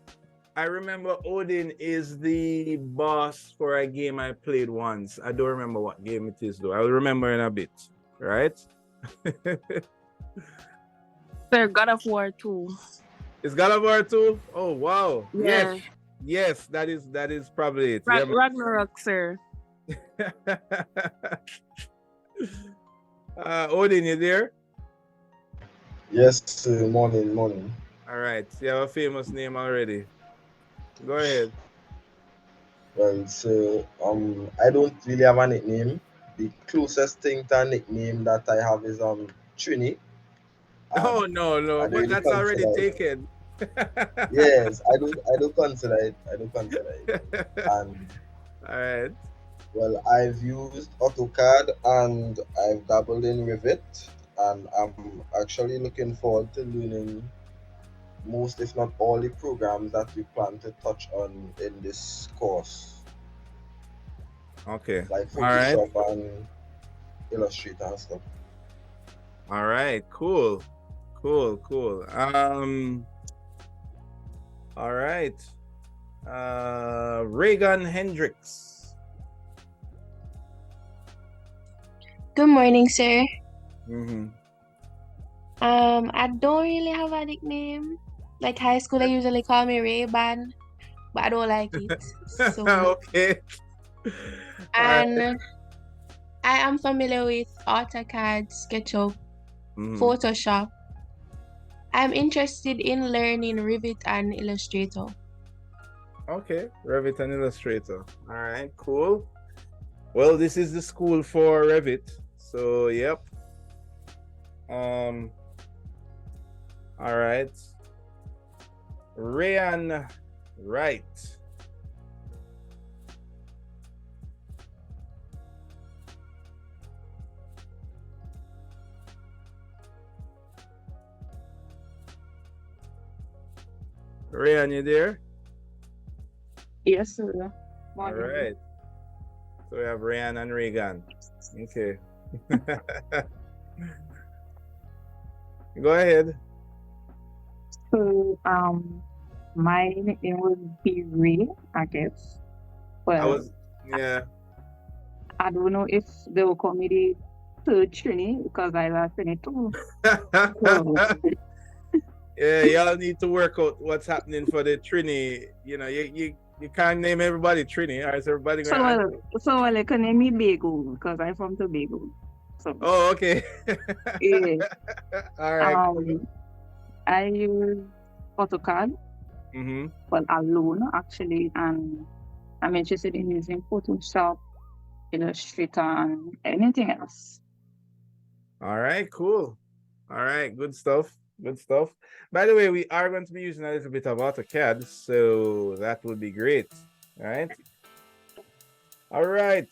I remember Odin is the boss for a game I played once. I don't remember what game it is though. I'll remember in a bit, right? Sir, God of War 2. It's God of War 2? Oh wow. Yeah. Yes, that is probably it. Ragnarok, sir. Odin, you there? Yes, morning. All right, you have a famous name already. Go ahead. Right, so I don't really have a nickname. The closest thing to a nickname that I have is Trini. Oh no, I but really that's already consider it. taken. Yes, I do consider it. And all right. well, I've used AutoCAD and I've dabbled in Revit, and I'm actually looking forward to learning most, if not all, the programs that we plan to touch on in this course, Okay. like All right. Photoshop and Illustrator and stuff. All right. Cool. Cool. All right. Reagan Hendricks. Good morning, sir. Mm-hmm. I don't really have a nickname. Like high school, they usually call me Ray-Ban, but I don't like it. So, Okay. and I am familiar with AutoCAD, SketchUp, Photoshop. I'm interested in learning Revit and Illustrator. Okay, Revit and Illustrator. All right, cool. Well, this is the school for Revit. So, yep. All right. Rayan Wright. Rayan, you there? Yes, sir. All right. So we have Rayan and Reagan. Okay. Go ahead. So, my nickname would be Ray, I guess. Well, yeah. I don't know if they will call me the third Trini because I love Trini too. Yeah, y'all need to work out what's happening for the Trini. You know, you can't name everybody Trini, or is everybody going So they can name me Bagel because I'm from Tobago. So. Oh, okay. Yeah. All right. I use AutoCAD, but alone actually, and I'm interested in using Photoshop, Illustrator, and anything else. All right, cool. All right, good stuff. Good stuff. By the way, we are going to be using a little bit of AutoCAD, so that would be great. All right. All right,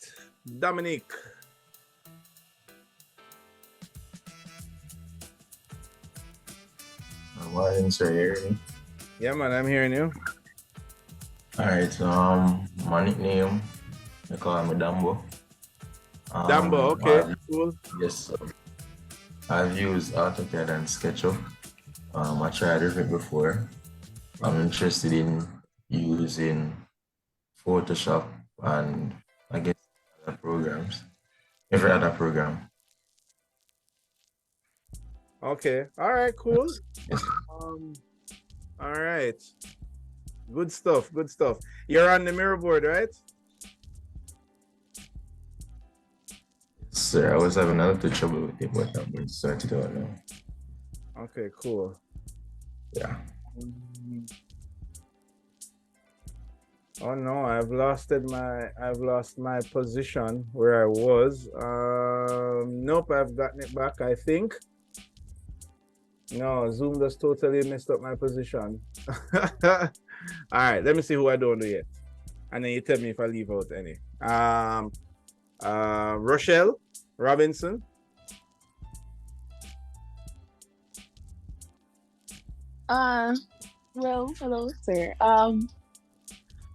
Dominique. Morning, sir. You hear me? Yeah, man, I'm hearing you. All right. My nickname, they call me Dambo. Dambo, okay, cool. Yes, sir. I've used AutoCAD and SketchUp. I tried Revit before. I'm interested in using Photoshop and I guess other programs. Every other program. Okay. All right, cool. All right. Good stuff. Good stuff. You're on the mirror board, right? Sir, I was having a little trouble with it, but I'm going to start it out now. Okay, cool. Yeah. Oh no, I've lost my position where I was. Nope, I've gotten it back, I think. No, Zoom just totally messed up my position. All right, let me see who I don't do yet. And then you tell me if I leave out any. Rochelle Robinson. Well, hello, sir. Hello,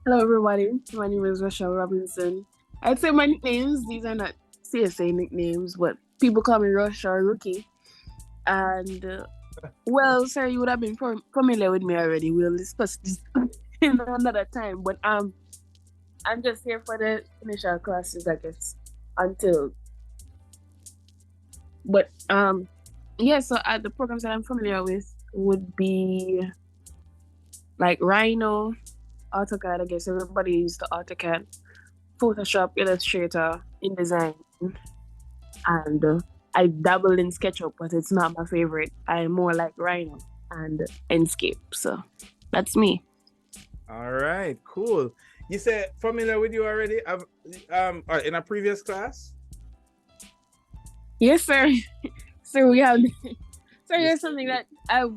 everybody. My name is Rochelle Robinson. I'd say my nicknames, these are not CSA nicknames, but people call me Rush or Rookie. And, well, sir, you would have been familiar with me already. We'll discuss this in another time. But I'm just here for the initial classes, I guess, until. But, yeah, so the programs that I'm familiar with would be like Rhino, AutoCAD. I guess everybody uses the AutoCAD, Photoshop, Illustrator, InDesign, and I dabble in SketchUp, but it's not my favorite. I'm more like Rhino and Enscape. So that's me. All right, cool. You said familiar with you already? In a previous class? Yes, sir. So we have. So here's something that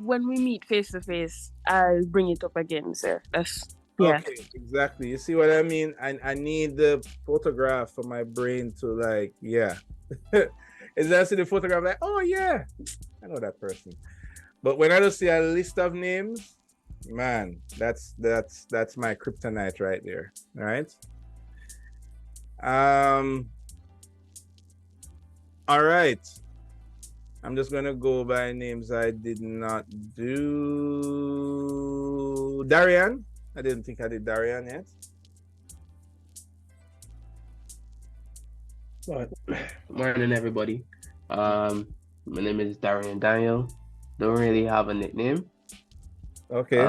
when we meet face to face, I'll bring it up again, sir. That's yeah. Okay, exactly. You see what I mean? I need the photograph for my brain to like, yeah. Is that see the photograph like, oh yeah, I know that person. But when I just see a list of names, man, that's my kryptonite right there. All right. All right. I'm just gonna go by names I did not do. Darian. I didn't think I did Darian yet. Right. Morning, everybody. My name is Darian Daniel. Don't really have a nickname. Okay.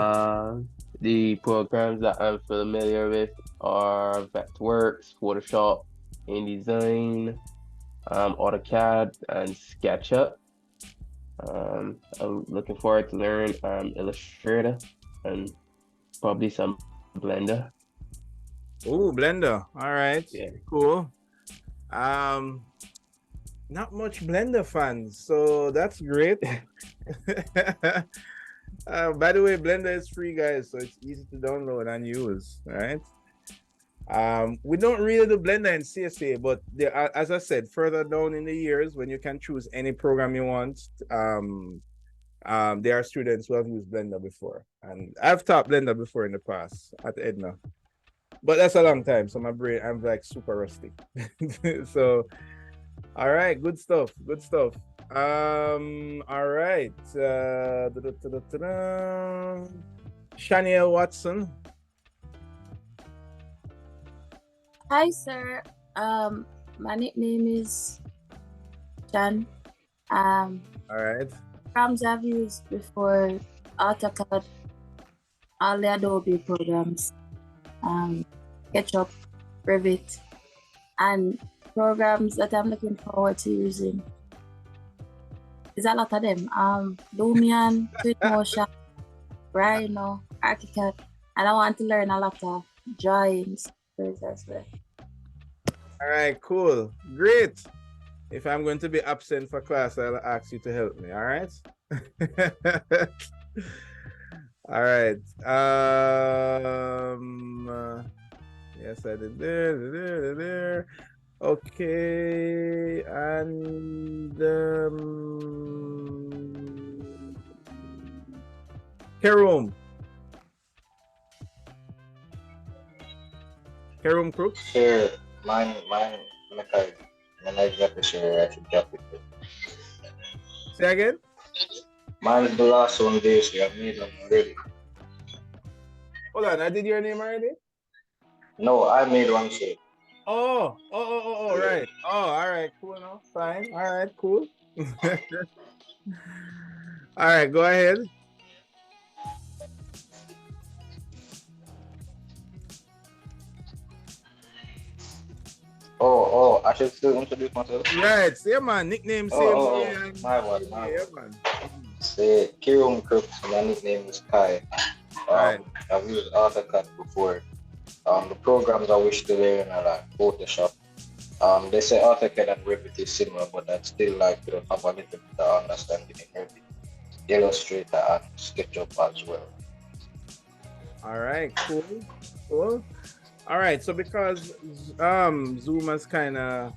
The programs that I'm familiar with are Vectorworks, Photoshop, InDesign, AutoCAD, and SketchUp. I'm looking forward to learn Illustrator and probably some Blender. Ooh, Blender. All right. Yeah. Cool. Not much Blender fans, so that's great. By the way, Blender is free, guys, so it's easy to download and use. All right. We don't really do Blender and CSA, but there are, as I said, further down in the years when you can choose any program you want, there are students who have used Blender before, and I've taught Blender before in the past at Edna, but that's a long time, so my brain, I'm like super rusty. So, all right, good stuff, good stuff. All right, Shaniel Watson. Hi, sir. My nickname is Jan. All right. Programs I've used before: AutoCAD, all the Adobe programs, SketchUp, Revit, and programs that I'm looking forward to using. There's a lot of them. Lumion, Twitmotion, Rhino, ArchiCAD, and I want to learn a lot of drawings as well. All right, cool, great. If I'm going to be absent for class, I'll ask you to help me. All right. All right. Yes, I did there. Okay, and Kerum. Kerum Crooks. Sure, mine, I'm not exactly sure I should drop it. Say again? Mine is the last one there, so I made them already. Hold on, I did your name already? No, I made one, sir. Oh, right. Oh, all right, cool enough, fine. All right, cool. All right, go ahead. Oh, I should still introduce myself. Right, yeah, man. Nickname, same. My one. Yeah, man. Say, Kirum Crooks, my nickname is Kai. Right. I've used AutoCAD before. The programs I wish to learn are like Photoshop. They say AutoCAD and Revit is similar, but I'd still like to have a little bit of understanding in Revit, Illustrator, and SketchUp as well. All right, cool. All right, so because Zoom has kind of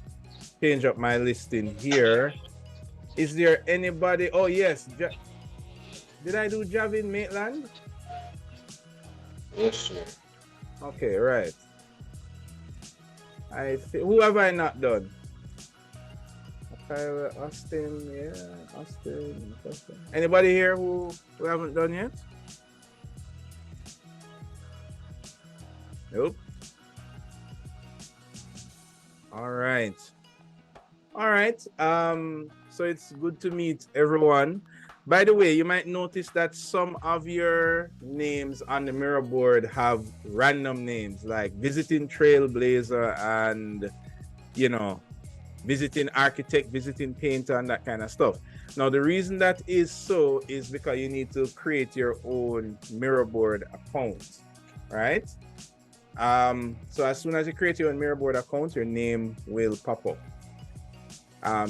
changed up my listing here, is there anybody? Oh yes, did I do Javin Maitland? Yes, sir. Okay, right. Who have I not done? Austin, yeah, Austin. Anybody here who haven't done yet? Nope. All right. So it's good to meet everyone. By the way, you might notice that some of your names on the mirror board have random names like visiting trailblazer and, visiting architect, visiting painter, and that kind of stuff. Now, the reason that is so is because you need to create your own mirror board account, right? So as soon as you create your own mirror board account, your name will pop up.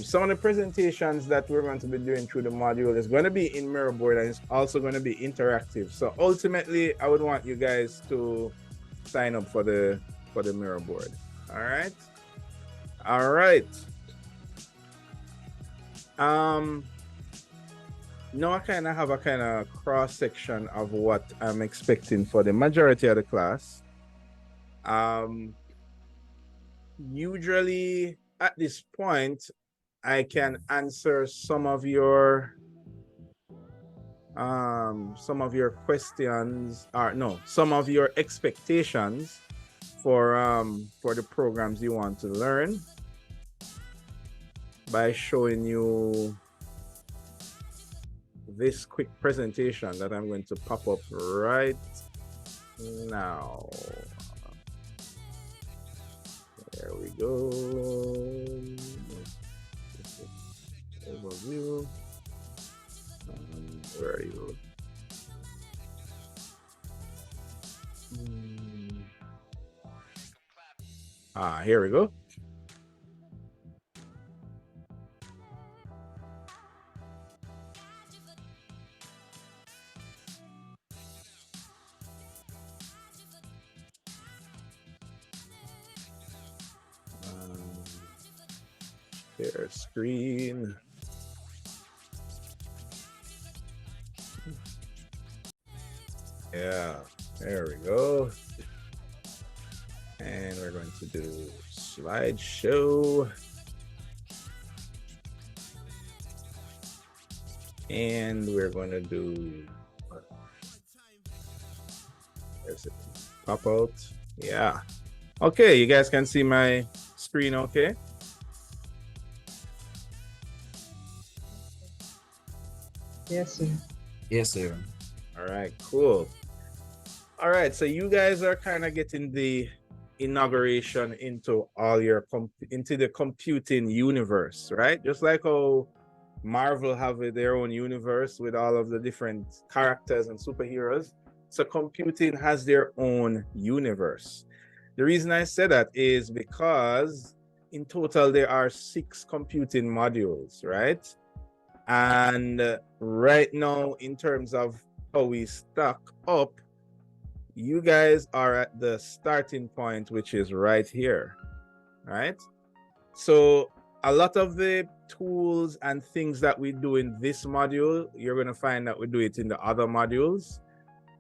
Some of the presentations that we're going to be doing through the module is going to be in Mirrorboard, and it's also going to be interactive. So ultimately, I would want you guys to sign up for the Mirrorboard. All right. now I kind of have a kind of cross section of what I'm expecting for the majority of the class. Usually at this point, I can answer some of your questions, or no, some of your expectations for the programs you want to learn by showing you this quick presentation that I'm going to pop up right now. There we go. Overview. Where are you? Here we go. Share screen. Yeah, there we go. And we're going to do slideshow. And we're going to do, there's it, pop out. Yeah. Okay, you guys can see my screen okay? Yes, sir. Yes, sir. All right, cool. All right, so you guys are kind of getting the inauguration into all your into the computing universe, right? Just like how Marvel have their own universe with all of the different characters and superheroes. So computing has their own universe. The reason I say that is because in total there are 6 computing modules, right? And right now, in terms of how we stack up, you guys are at the starting point, which is right here, right? So a lot of the tools and things that we do in this module, you're going to find that we do it in the other modules.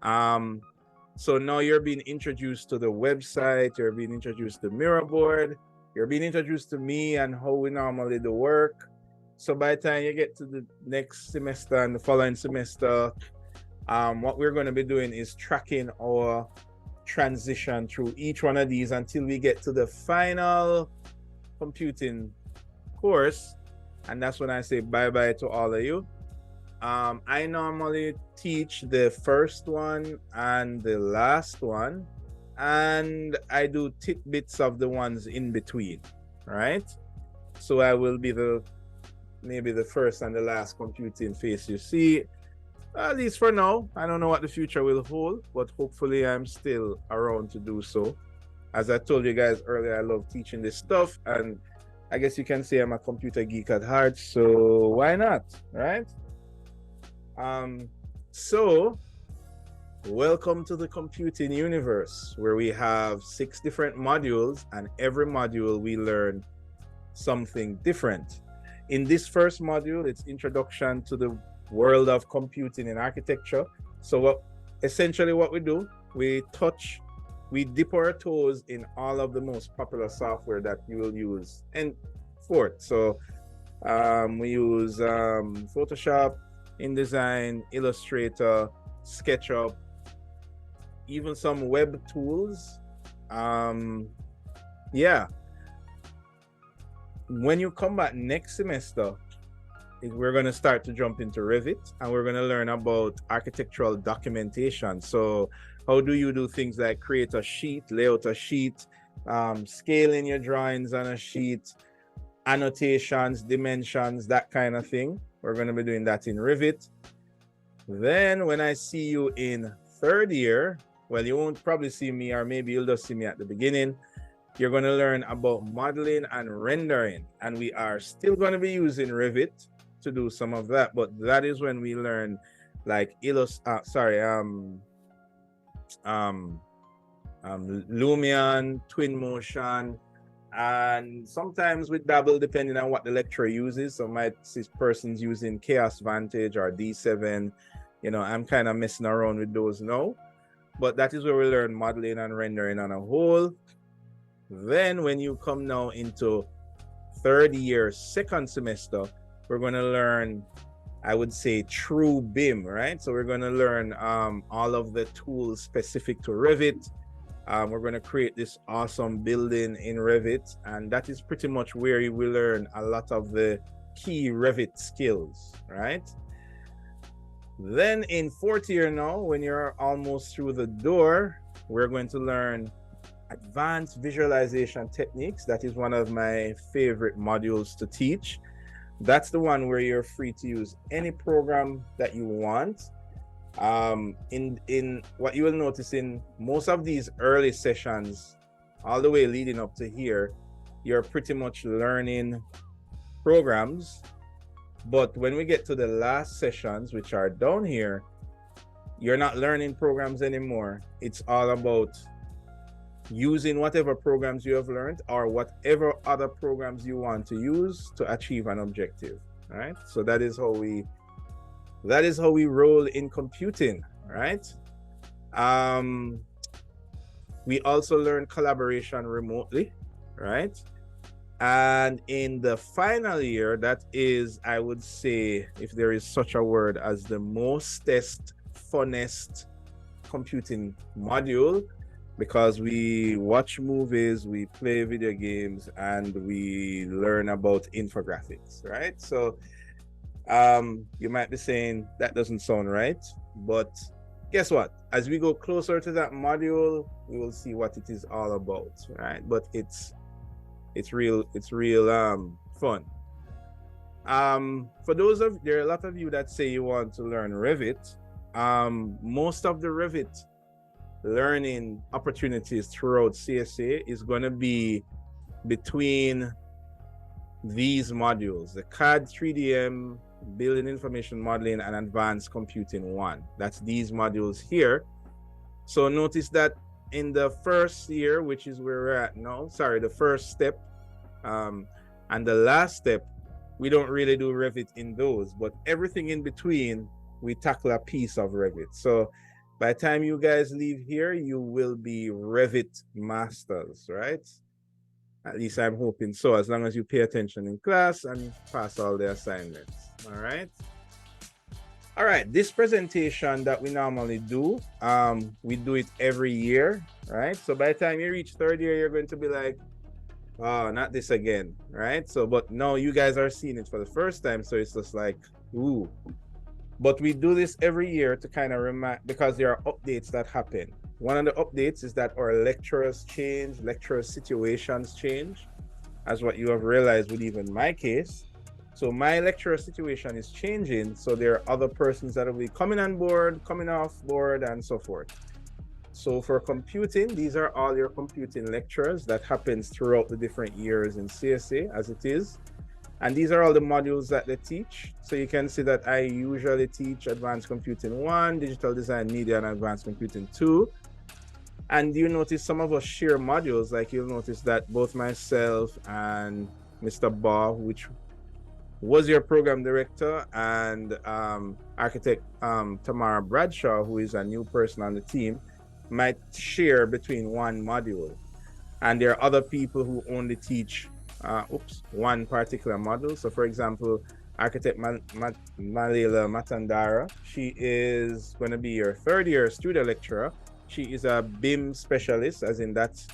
So now you're being introduced to the website, you're being introduced to Mirrorboard, you're being introduced to me and how we normally do work. So by the time you get to the next semester and the following semester, what we're going to be doing is tracking our transition through each one of these until we get to the final computing course. And that's when I say bye-bye to all of you. I normally teach the first one and the last one, and I do tidbits of the ones in between, right? So I will be maybe the first and the last computing face you see, at least for now. I don't know what the future will hold, but hopefully I'm still around to do so. As I told you guys earlier, I love teaching this stuff, and I guess you can say I'm a computer geek at heart, so why not, right? So welcome to the computing universe, where we have 6 different modules, and every module we learn something different. In this first module, it's introduction to the world of computing and architecture. So essentially what we do, we dip our toes in all of the most popular software that you will use and forth. So we use Photoshop, InDesign, Illustrator, SketchUp, even some web tools. Yeah. When you come back next semester, we're going to start to jump into Revit, and we're going to learn about architectural documentation. So how do you do things like create a sheet, lay out a sheet, scaling your drawings on a sheet, annotations, dimensions, that kind of thing. We're going to be doing that in Revit. Then when I see you in 3rd year, well, you won't probably see me, or maybe you'll just see me at the beginning. You're going to learn about modeling and rendering, and we are still going to be using Revit to do some of that, but that is when we learn like Lumion, Twinmotion, And sometimes we dabble depending on what the lecturer uses. So might see persons using Chaos Vantage or D7. You know, I'm kind of messing around with those now. But that is where we learn modeling and rendering on a whole. Then when you come now into third year, second semester, we're going to learn, I would say, true BIM, right? So we're going to learn all of the tools specific to Revit. We're going to create this awesome building in Revit, and that is pretty much where you will learn a lot of the key Revit skills, right? Then in fourth year now, when you're almost through the door, we're going to learn advanced visualization techniques. That is one of my favorite modules to teach. That's the one where you're free to use any program that you want. In what you will notice in most of these early sessions, all the way leading up to here, you're pretty much learning programs. But when we get to the last sessions, which are down here, you're not learning programs anymore. It's all about using whatever programs you have learned or whatever other programs you want to use to achieve an objective, right? So that is how we roll in computing, right? We also learn collaboration remotely, right? And in the final year, that is, I would say, if there is such a word, as the mostest, funnest computing module, because we watch movies, we play video games, and we learn about infographics, right? So you might be saying that doesn't sound right, but guess what? As we go closer to that module, we will see what it is all about, right? But it's real fun. For those of there are a lot of you that say you want to learn Revit. Most of the Revit learning opportunities throughout CSA is going to be between these modules: the CAD 3DM, Building Information Modeling, and Advanced Computing 1. That's these modules here. So notice that in the first year, which is where we're at now, the first step and the last step, we don't really do Revit in those, but everything in between, we tackle a piece of Revit. So by the time you guys leave here, you will be Revit masters, right? At least I'm hoping so, as long as you pay attention in class and pass all the assignments, all right? All right, this presentation that we normally do, we do it every year, right? So by the time you reach third year, you're going to be like, oh, not this again, right? So, but now you guys are seeing it for the first time, so it's just like, ooh. But we do this every year to kind of remind, because there are updates that happen. One of the updates is that our lecturers change, lecturer situations change, as what you have realized with even my case. So my lecturer situation is changing, so there are other persons that will be coming on board, coming off board, and so forth. So for computing, these are all your computing lectures that happens throughout the different years in CSA as it is. And these are all the modules that they teach. So you can see that I usually teach Advanced Computing 1, Digital Design, Media, and Advanced Computing 2. And you notice some of us share modules, like you'll notice that both myself and Mr. Baugh, which was your program director, and architect Tamara Bradshaw, who is a new person on the team, might share between one module. And there are other people who only teach one particular module. So for example, architect Malela Matandara, she is going to be your third year studio lecturer. She is a BIM specialist, as in that's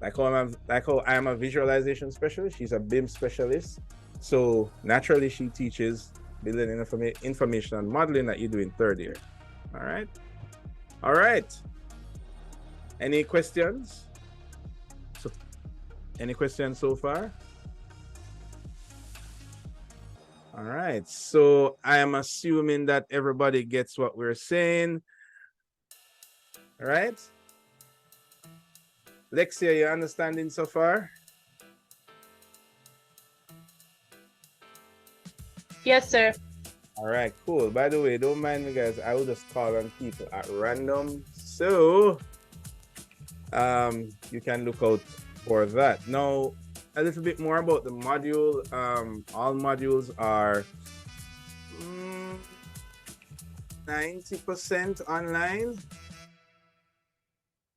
like how I am a visualization specialist. She's a BIM specialist. So naturally she teaches building information and modeling that you do in third year. All right. Any questions? Any questions so far? All right, so I am assuming that everybody gets what we're saying. All right. Lexia, you understanding so far? Yes, sir. All right, cool. By the way, don't mind me, guys. I will just call on people at random. So you can look out for that. Now, a little bit more about the module. All modules are 90% online.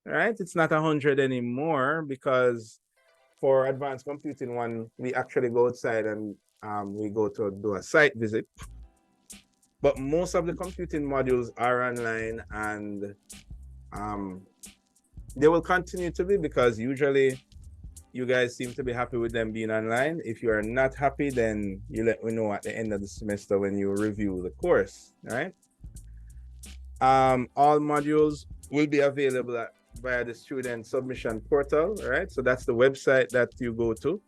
Right? It's not 100 anymore because for advanced computing one, we actually go outside and we go to do a site visit. But most of the computing modules are online, and they will continue to be because usually you guys seem to be happy with them being online. If you are not happy, then you let me know at the end of the semester when you review the course, right? All modules will be available via the student submission portal, right? So that's the website that you go to.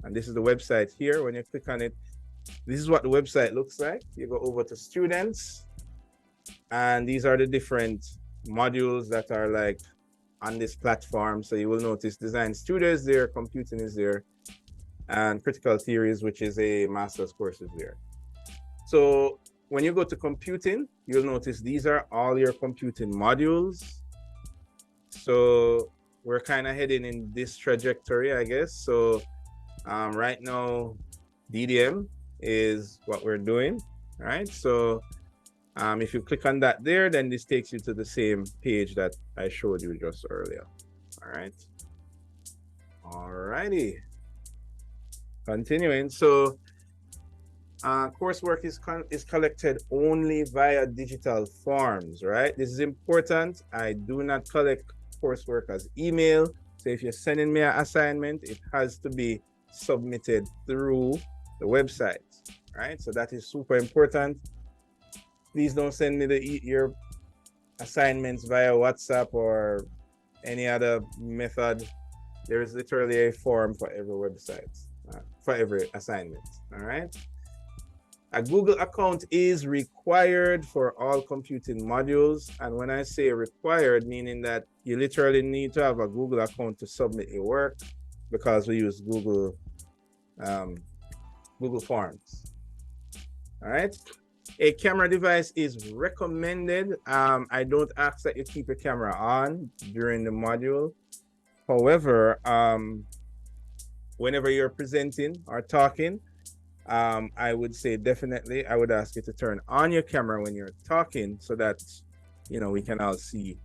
And this is the website here. When you click on it, this is what the website looks like. You go over to students, and these are the different modules that are like on this platform. So you will notice design studio is there, computing is there, and critical theories, which is a master's course, is there. So when you go to computing, you'll notice these are all your computing modules. So we're kind of heading in this trajectory, I guess. So right now, DDM is what we're doing, right? So if you click on that there, then this takes you to the same page that I showed you just earlier. All right. All righty. Continuing. So coursework is collected only via digital forms, right? This is important. I do not collect coursework as email. So if you're sending me an assignment, it has to be submitted through the website, right? So that is super important. Please don't send me your assignments via WhatsApp or any other method. There is literally a form for every website, for every assignment, all right? A Google account is required for all computing modules. And when I say required, meaning that you literally need to have a Google account to submit your work, because we use Google Forms. All right. A camera device is recommended. I don't ask that you keep your camera on during the module. However, whenever you're presenting or talking, I would say definitely I would ask you to turn on your camera when you're talking so that, you know, we can all see.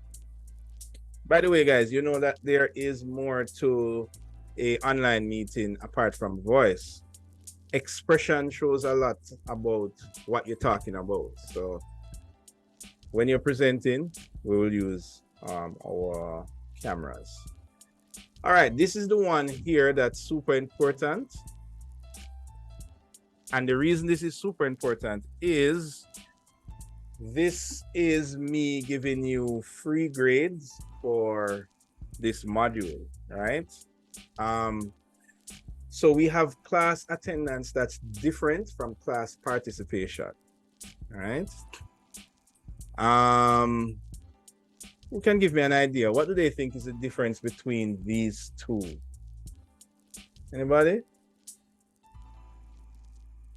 By the way, guys, you know that there is more to a online meeting apart from voice. Expression shows a lot about what you're talking about. So when you're presenting, we will use our cameras. All right, this is the one here that's super important. And the reason this is super important is this is me giving you free grades for this module, right? So we have class attendance that's different from class participation, right? Who can give me an idea? What do they think is the difference between these two? Anybody?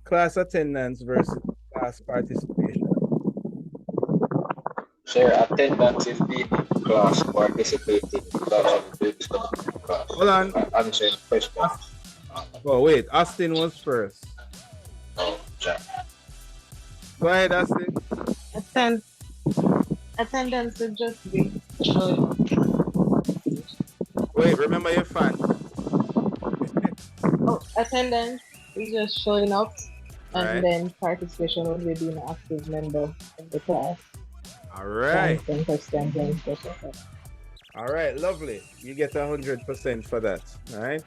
Class attendance versus class participation. Sir, attendance is being in class, participating is actually doing stuff in class. Hold on. Answering questions. Oh, wait. Austin was first. Oh, yeah. Go ahead, Austin. Attendance would just be. Wait, remember your fan. Attendance is just showing up, and Right. then participation would be being an active member of the class. All right. Consistent. All right, lovely. You get 100% for that. All right.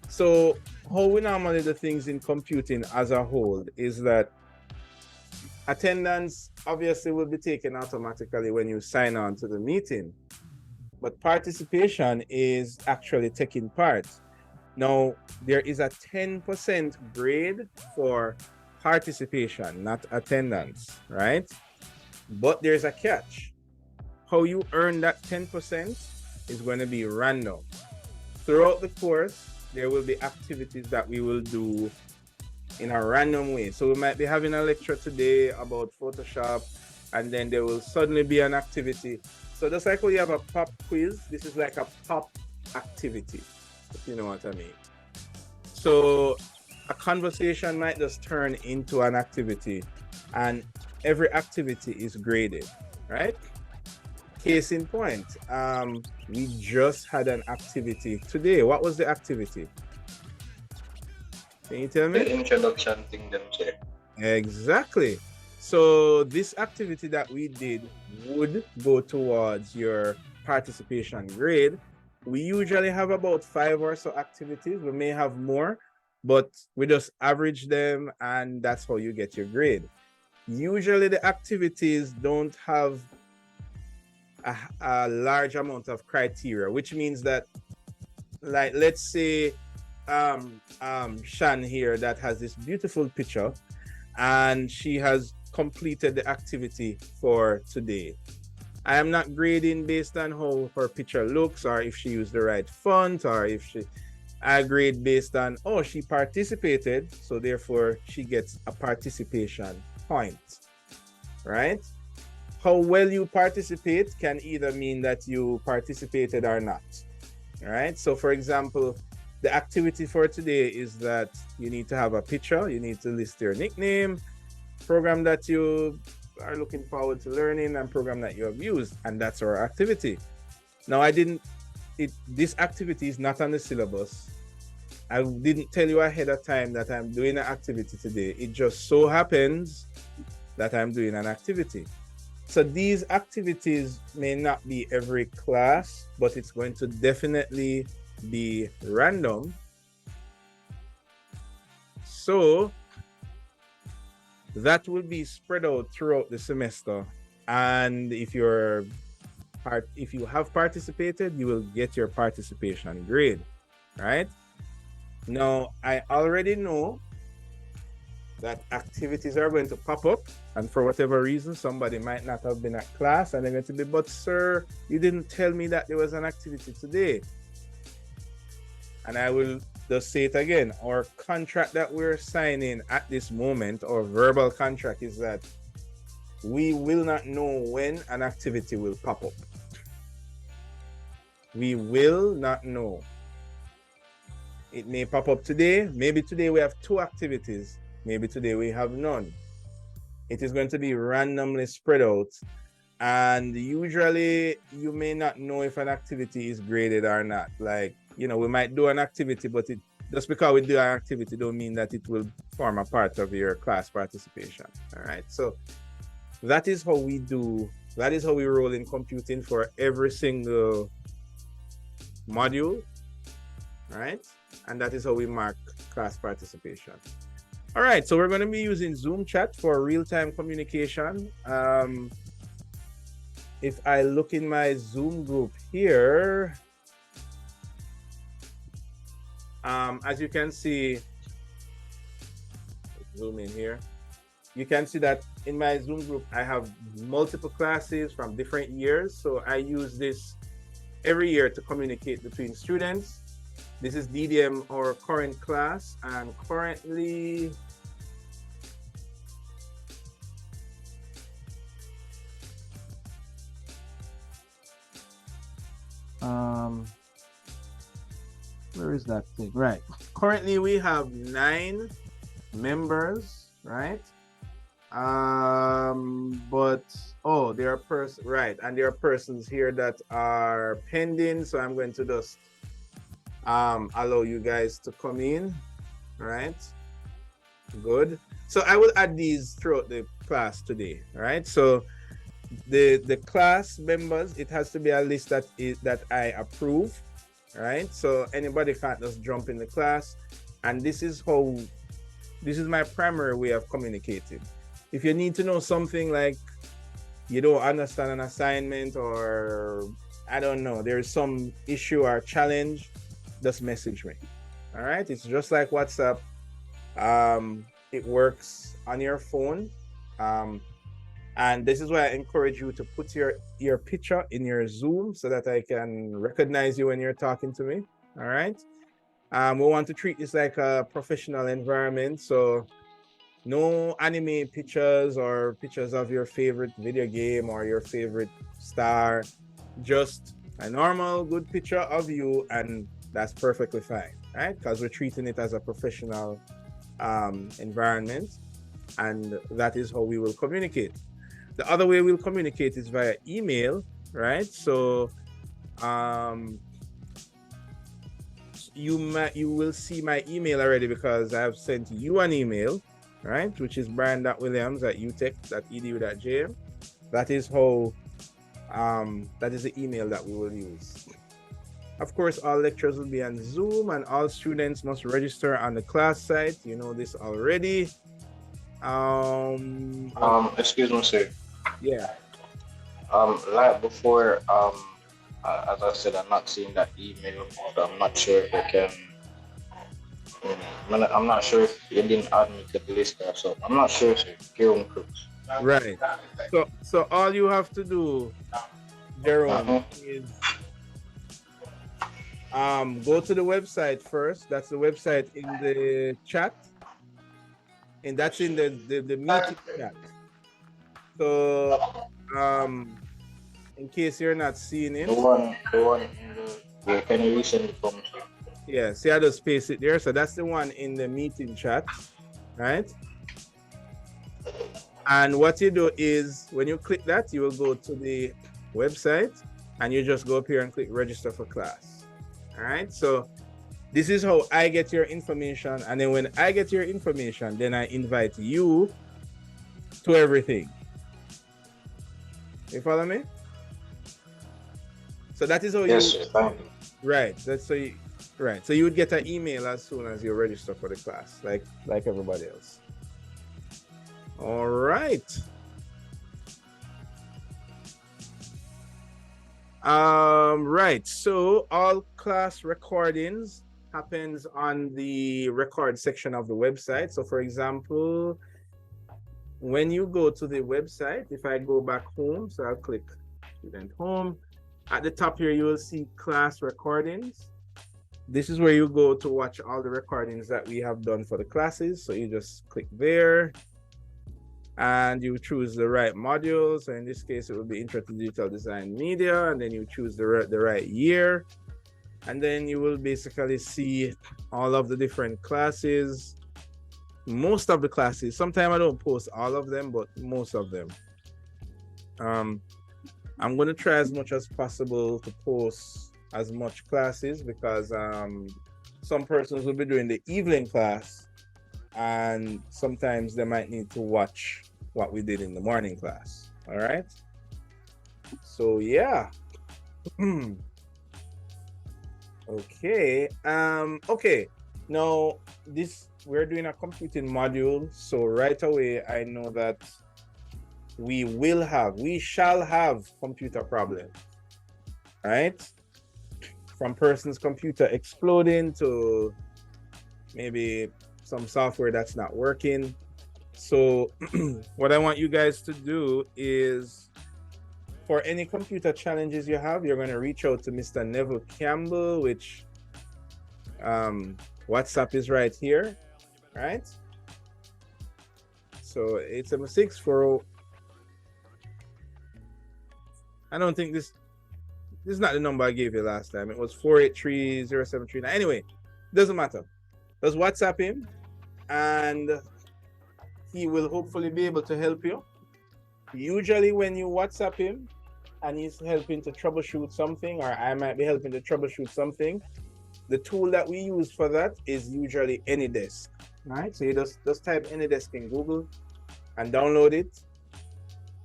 So how we normally do things in computing as a whole is that attendance obviously will be taken automatically when you sign on to the meeting, but participation is actually taking part. Now, there is a 10% grade for participation, not attendance, right? But there's a catch. How you earn that 10% is going to be random. Throughout the course, there will be activities that we will do in a random way. So we might be having a lecture today about Photoshop, and then there will suddenly be an activity. So just like when you have a pop quiz, this is like a pop activity. if you know what I mean. So a conversation might just turn into an activity, and every activity is graded, right? Case in point, we just had an activity today. What was the activity? Can you tell me? The introduction thing them say. Exactly. So this activity that we did would go towards your participation grade. We usually have about 5 or so activities. We may have more, but we just average them, and that's how you get your grade. Usually the activities don't have a large amount of criteria, which means that, like, let's say Shan here that has this beautiful picture, and she has completed the activity for today. I am not grading based on how her picture looks, or if she used the right font, or I grade based on, oh, she participated, so therefore she gets a participation point, right? How well you participate can either mean that you participated or not, right? So for example, the activity for today is that you need to have a picture, you need to list your nickname, program that you are looking forward to learning, and program that you have used, and that's our activity. Now, this activity is not on the syllabus. I didn't tell you ahead of time that I'm doing an activity today. It just so happens that I'm doing an activity. So these activities may not be every class, but it's going to definitely be random. So that will be spread out throughout the semester. And if you have participated, you will get your participation grade, right? Now, I already know that activities are going to pop up, and for whatever reason, somebody might not have been at class, and they're going to be, but sir, you didn't tell me that there was an activity today. And I will just say it again, our contract that we're signing at this moment, our verbal contract, is that we will not know when an activity will pop up. We will not know. It may pop up today. Maybe today we have 2 activities. Maybe today we have none. It is going to be randomly spread out. And usually you may not know if an activity is graded or not. Like, we might do an activity, but just because we do an activity don't mean that it will form a part of your class participation. All right. So that is how we roll in computing for every single module. All right. And that is how we mark class participation. All right, so we're going to be using Zoom chat for real-time communication. If I look in my Zoom group here, as you can see, zoom in here, you can see that in my Zoom group, I have multiple classes from different years. So I use this every year to communicate between students. This is DDM, our current class, and currently where is that thing? Right. Currently we have 9 members, right? But there are and there are persons here that are pending, so I'm going to just allow you guys to come in, right? Good. So I will add these throughout the class today, right? So the class members, it has to be a list that I approve, right? So anybody can't just jump in the class, and this is my primary way of communicating. If you need to know something, like you don't understand an assignment, or I don't know, there's some issue or challenge, just message me. All right, it's just like WhatsApp. It works on your phone, and this is why I encourage you to put your picture in your Zoom so that I can recognize you when you're talking to me. All right. We want to treat this like a professional environment, so no anime pictures or pictures of your favorite video game or your favorite star. Just a normal good picture of you, and that's perfectly fine, right? Because we're treating it as a professional environment, and that is how we will communicate. The other way we'll communicate is via email, right? So you will see my email already because I've sent you an email, right? Which is brian.williams@utech.edu.jm. That is how that is the email that we will use. Of course, all lectures will be on Zoom and all students must register on the class site. You know this already. Excuse me, sir. Yeah. Like before, as I said, I'm not seeing that email, so I'm not sure if I can. I'm not sure if you didn't add me to the list or so. I'm not sure, sir. Kieran Crooks. Right. So all you have to do, Jerome, is go to the website first. That's the website in the chat, and that's in the meeting chat. So in case you're not seeing it, The one in the. Yeah, can you resend it from? yeah, see I just paste it there. So that's the one in the meeting chat, right? And what you do is when you click that, you will go to the website and you just go up here and click register for class. All right. So this is how I get your information. And then when I get your information, then I invite you to everything. You follow me? So that is how yes, sir, thank you. Right. That's so you, right. So you would get an email as soon as you register for the class, like everybody else. All right. Right. So all class recordings happens on the record section of the website. So for example, when you go to the website, if I go back home, so I'll click student home. At the top here, you will see class recordings. This is where you go to watch all the recordings that we have done for the classes. So you just click there and you choose the right module. So in this case, it will be Intro to Digital Design Media, and then you choose the right year. And then you will basically see all of the different classes, most of the classes. Sometimes I don't post all of them, but most of them. I'm going to try as much as possible to post as much classes because some persons will be doing the evening class and sometimes they might need to watch what we did in the morning class. All right. So yeah. Okay. Okay. Now we're doing a computing module. So right away, I know that we shall have computer problems, right? From person's computer exploding to maybe some software that's not working. So what I want you guys to do is for any computer challenges you have, you're going to reach out to Mr. Neville Campbell, which WhatsApp is right here, right? So 87640. I don't think this is not the number I gave you last time. It was 4830739. Anyway, doesn't matter. Just WhatsApp him and he will hopefully be able to help you. Usually when you WhatsApp him and he's helping to troubleshoot something, or I might be helping to troubleshoot something, the tool that we use for that is usually AnyDesk, right? So you just type AnyDesk in Google and download it.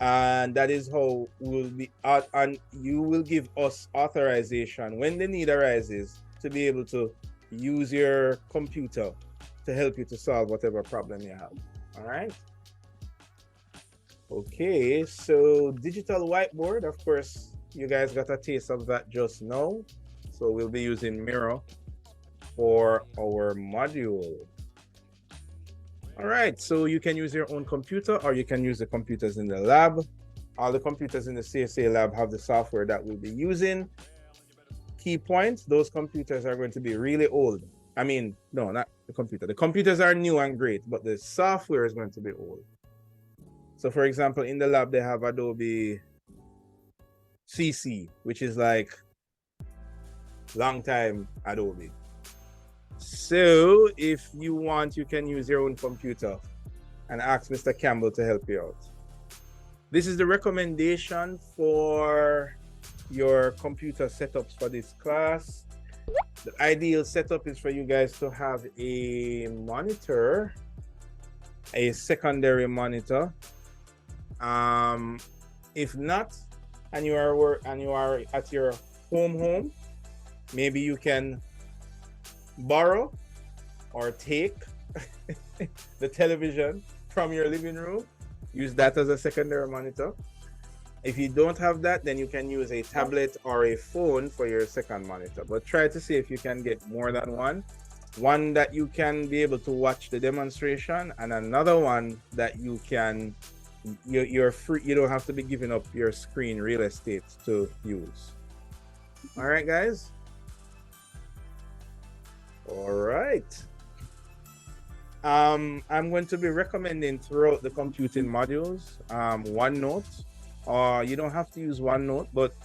And that is how we'll be out, and you will give us authorization when the need arises to be able to use your computer to help you to solve whatever problem you have. All right. Okay, so digital whiteboard, of course, you guys got a taste of that just now. So we'll be using Miro for our module. All right, so you can use your own computer or you can use the computers in the lab. All the computers in the CSA lab have the software that we'll be using. Key points, those computers are going to be really old. I mean, no, not the computer. The computers are new and great, but the software is going to be old. So for example, in the lab, they have Adobe CC, which is like long time Adobe. So if you want, you can use your own computer and ask Mr. Campbell to help you out. This is the recommendation for your computer setups for this class. The ideal setup is for you guys to have a monitor, a secondary monitor. If not, and you are at your home, maybe you can borrow or take the television from your living room, use that as a secondary monitor. If you don't have that, then you can use a tablet or a phone for your second monitor. But try to see if you can get more than one. One that you can be able to watch the demonstration, and another one that you can, you're free, you don't have to be giving up your screen real estate to use. All right, guys? All right. I'm going to be recommending throughout the computing modules, OneNote. You don't have to use OneNote, but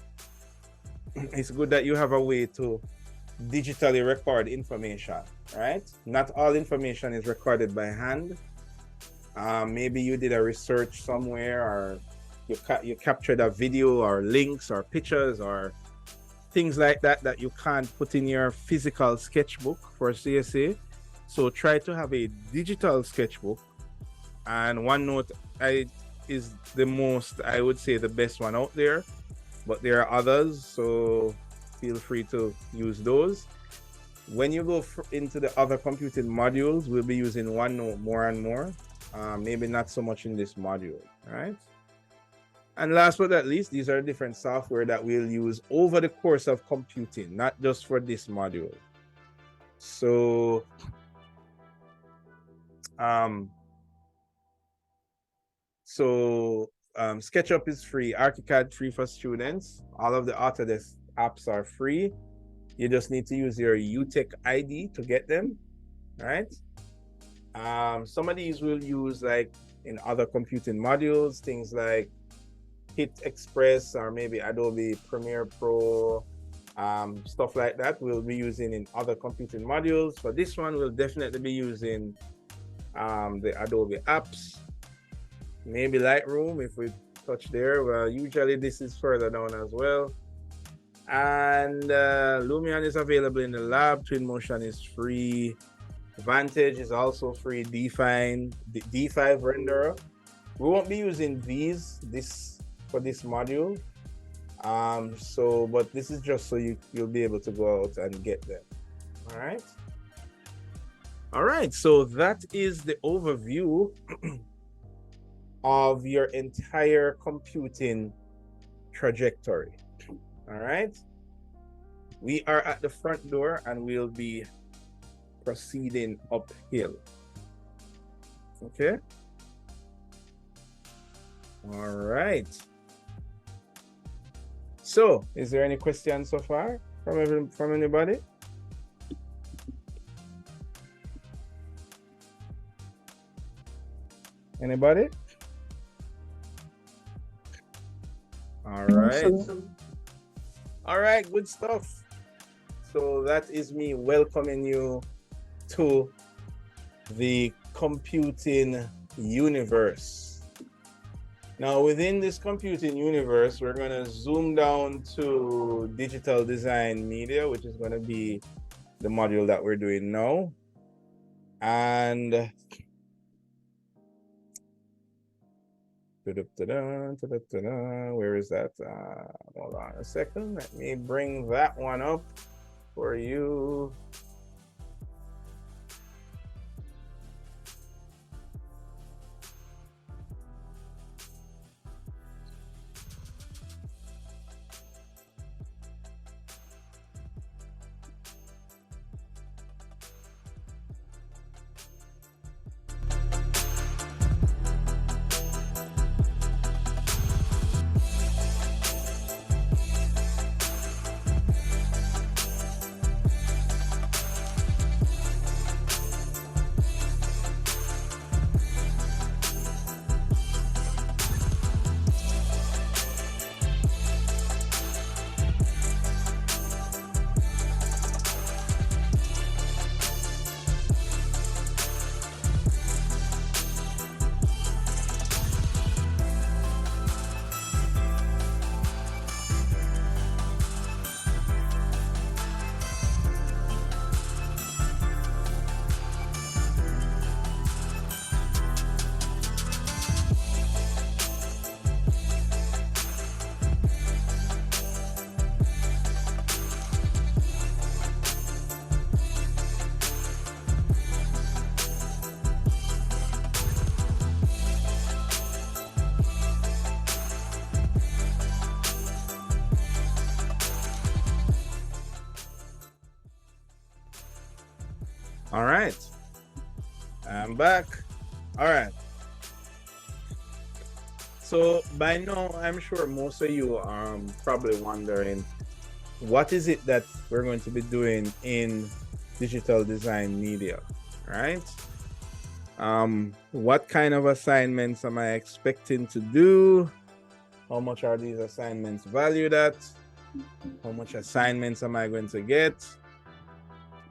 it's good that you have a way to digitally record information, right? Not all information is recorded by hand. Maybe you did a research somewhere, or you captured a video or links or pictures or things like that that you can't put in your physical sketchbook for CSA. So try to have a digital sketchbook, and OneNote is the most, I would say, the best one out there, but there are others, so feel free to use those. When you go into the other computing modules, we'll be using OneNote more and more. Maybe not so much in this module, right? And last but not least, these are different software that we'll use over the course of computing, not just for this module. So, SketchUp is free, ArchiCAD free for students. All of the Autodesk apps are free. You just need to use your UTech ID to get them, right? Some of these we'll use like in other computing modules, things like Hit Express or maybe Adobe Premiere Pro, stuff like that we'll be using in other computing modules. For this one, we'll definitely be using the Adobe apps, maybe Lightroom if we touch there. Well, usually this is further down as well. And Lumion is available in the lab. Twinmotion is free. Vantage is also free. Define, the D5 renderer. We won't be using this for this module. But this is just so you'll be able to go out and get them. All right. All right. So that is the overview of your entire computing trajectory. All right. We are at the front door and we'll be proceeding uphill. Okay. All right. So, is there any questions so far from anybody? Anybody? All right. All right, good stuff. So that is me welcoming you to the computing universe. Now, within this computing universe, we're going to zoom down to digital design media, which is going to be the module that we're doing now. And where is that? Hold on a second. Let me bring that one up for you. All right. I'm back. All right. So by now, I'm sure most of you are probably wondering, what is it that we're going to be doing in digital design media, right? What kind of assignments am I expecting to do? How much are these assignments valued at? How much assignments am I going to get?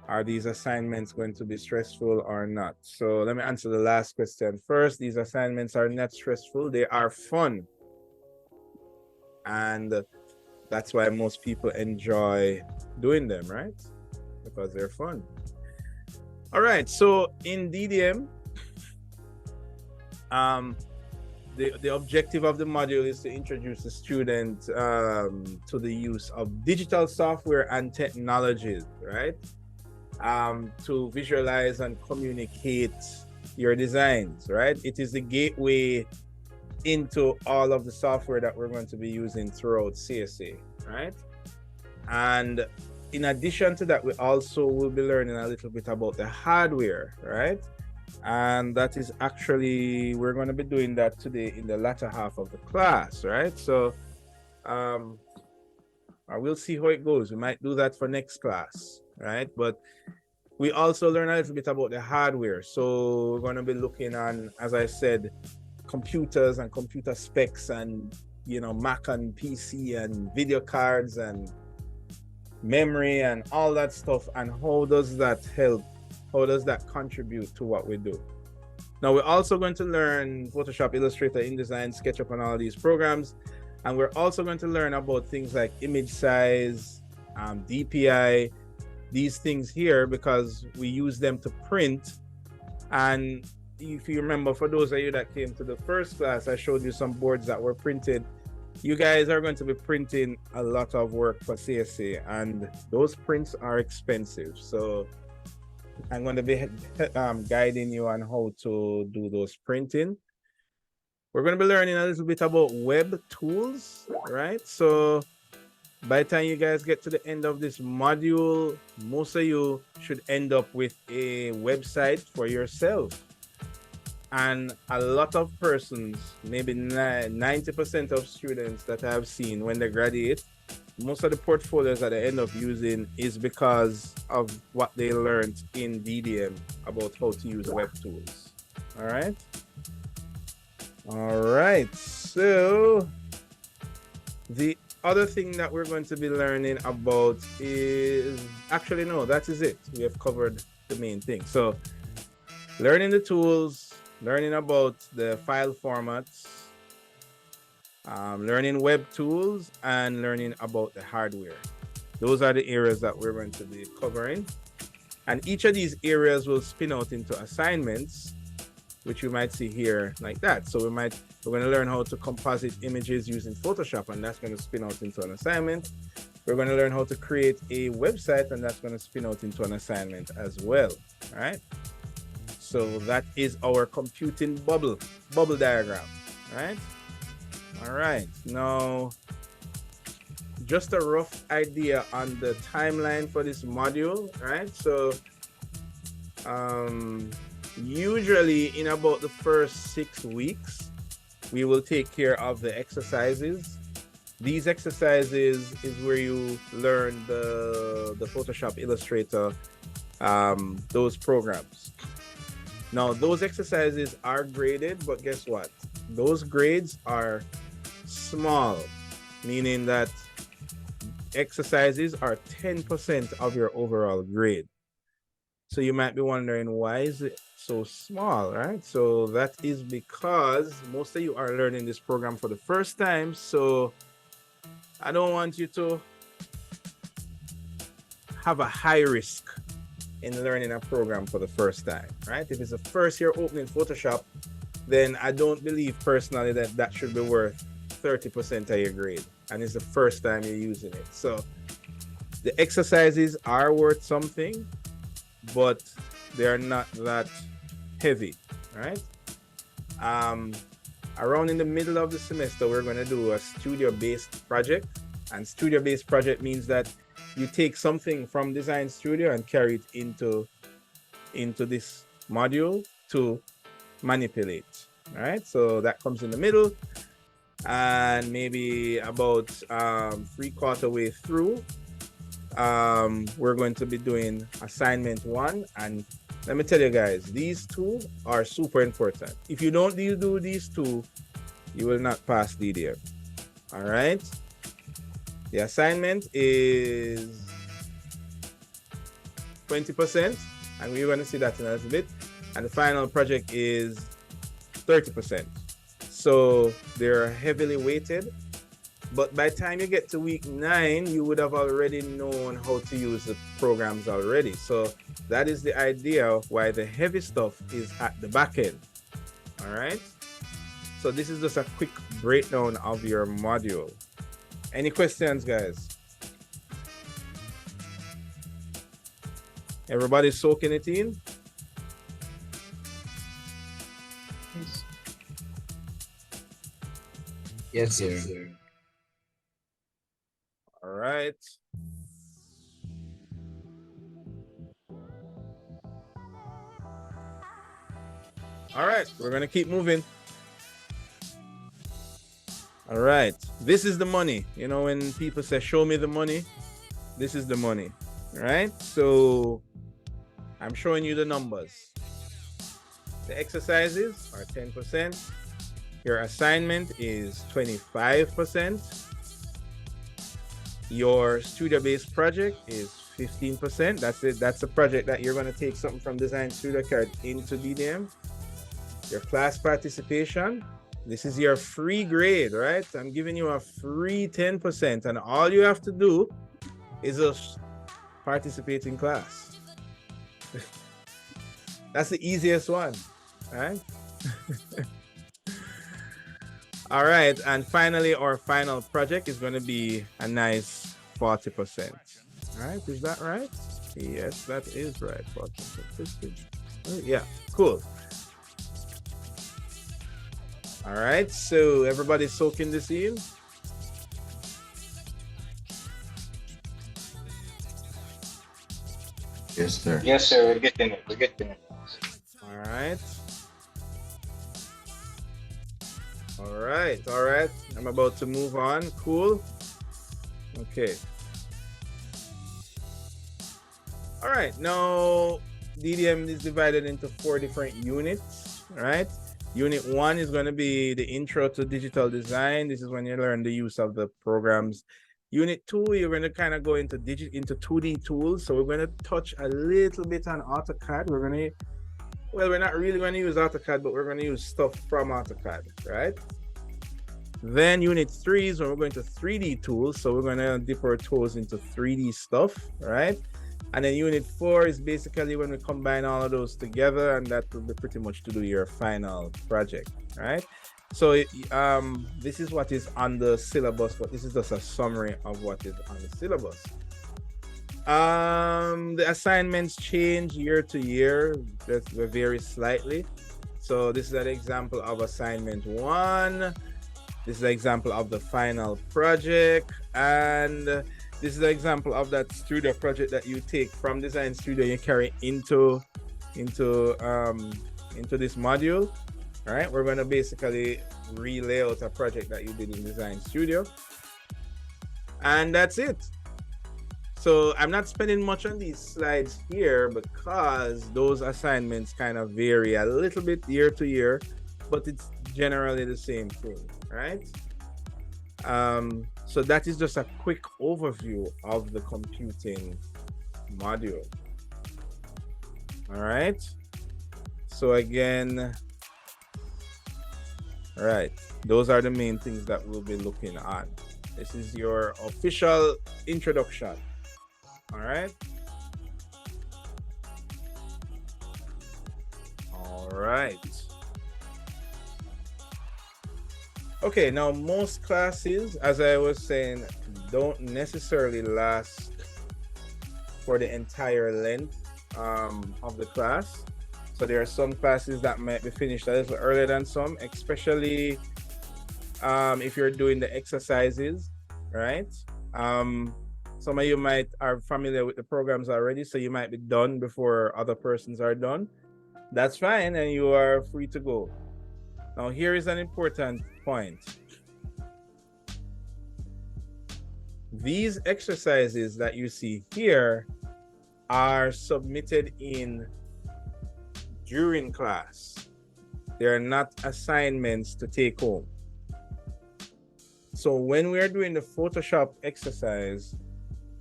Are these assignments going to be stressful or not? So let me answer the last question first. These assignments are not stressful, they are fun. And that's why most people enjoy doing them, right? Because they're fun. All right, so in DDM, the objective of the module is to introduce the student to the use of digital software and technologies, right? To visualize and communicate your designs, right? It is the gateway into all of the software that we're going to be using throughout CSA, right? And in addition to that, we also will be learning a little bit about the hardware, right? And that is actually, we're going to be doing that today in the latter half of the class, right? So I will see how it goes. We might do that for next class, right? But we also learn a little bit about the hardware. So we're going to be looking on, as I said, computers and computer specs and, you know, Mac and PC and video cards and memory and all that stuff. And how does that help? How does that contribute to what we do? Now, we're also going to learn Photoshop, Illustrator, InDesign, SketchUp, and all these programs. And we're also going to learn about things like image size, DPI, these things here, because we use them to print. And if you remember, for those of you that came to the first class, I showed you some boards that were printed. You guys are going to be printing a lot of work for CSA, and those prints are expensive. So I'm going to be guiding you on how to do those printing. We're going to be learning a little bit about web tools, right? So by the time you guys get to the end of this module, most of you should end up with a website for yourself. And a lot of persons, maybe 90% of students that I've seen when they graduate, most of the portfolios that they end up using is because of what they learned in DDM about how to use web tools. All right. All right. So the other thing that we're going to be learning about is, actually, no, that is it. We have covered the main thing. So learning the tools, learning about the file formats, learning web tools, and learning about the hardware. Those are the areas that we're going to be covering. And each of these areas will spin out into assignments, which you might see here like that. So we're going to learn how to composite images using Photoshop, and that's going to spin out into an assignment. We're going to learn how to create a website, and that's going to spin out into an assignment as well. All right. So that is our computing bubble diagram. Right. All right. Now, just a rough idea on the timeline for this module. Right. So usually in about the first 6 weeks, we will take care of the exercises. These exercises is where you learn the Photoshop, Illustrator, those programs. Now, those exercises are graded, but guess what? Those grades are small, meaning that exercises are 10% of your overall grade. So you might be wondering, why is it so small, right? So that is because most of you are learning this program for the first time. So I don't want you to have a high risk in learning a program for the first time, right? If it's the first year opening Photoshop, then I don't believe personally that that should be worth 30% of your grade. And it's the first time you're using it. So the exercises are worth something, but they're not that heavy, right? Around in the middle of the semester, we're going to do a studio-based project. And studio-based project means that you take something from Design Studio and carry it into into this module to manipulate. All right, so that comes in the middle, and maybe about 3/4 way through, we're going to be doing assignment 1. And let me tell you guys, these two are super important. If you don't do these two, you will not pass DDM. All right, the assignment is 20%, and we're going to see that in a little bit, and the final project is 30%. So they're heavily weighted, but by the time you get to week 9, you would have already known how to use the programs already. So that is the idea of why the heavy stuff is at the back end. All right, so this is just a quick breakdown of your module. Any questions, guys? Everybody soaking it in? Yes, sir. All right. All right, we're gonna keep moving. All right, this is the money. You know, when people say, show me the money, this is the money. All right, so I'm showing you the numbers. The exercises are 10%. Your assignment is 25%. Your studio-based project is 15%. That's it. That's a project that you're going to take something from Design Studio Card into DDM. Your class participation, this is your free grade, right? I'm giving you a free 10%, and all you have to do is just participate in class. That's the easiest one, right? All right, and finally, our final project is going to be a nice 40%. All right, is that right? Yes, that is right. 40%. Yeah, cool. All right, so everybody soaking this in? Yes, sir. Yes, sir. We're getting it. We're getting it. All right. All right, all right. I'm about to move on. Cool. Okay. All right, now DDM is divided into 4 different units, all right? Unit 1 is going to be the intro to digital design. This is when you learn the use of the programs. Unit 2, you're going to kind of go into 2D tools. So we're going to touch a little bit on AutoCAD. We're not really going to use AutoCAD, but we're going to use stuff from AutoCAD, right? Then unit 3 is when we're going to 3D tools. So we're going to dip our toes into 3D stuff, right? And then unit 4 is basically when we combine all of those together, and that will be pretty much to do your final project, right? So this is what is on the syllabus, but this is just a summary of what is on the syllabus. The assignments change year to year. They vary slightly. So this is an example of assignment 1. This is an example of the final project, and this is an example of that studio project that you take from Design Studio, you carry into this module. All right, we're going to basically relay out a project that you did in Design Studio, and that's it. So I'm not spending much on these slides here because those assignments kind of vary a little bit year to year, but it's generally the same thing, right? So that is just a quick overview of the computing module. All right. So again, all right, those are the main things that we'll be looking at. This is your official introduction. All right. All right. Okay, now most classes, as I was saying, don't necessarily last for the entire length of the class. So there are some classes that might be finished a little earlier than some, especially if you're doing the exercises, right? Some of you might are familiar with the programs already, so you might be done before other persons are done. That's fine, and you are free to go. Now, here is an important point. These exercises that you see here are submitted during class. They are not assignments to take home. So when we are doing the Photoshop exercise,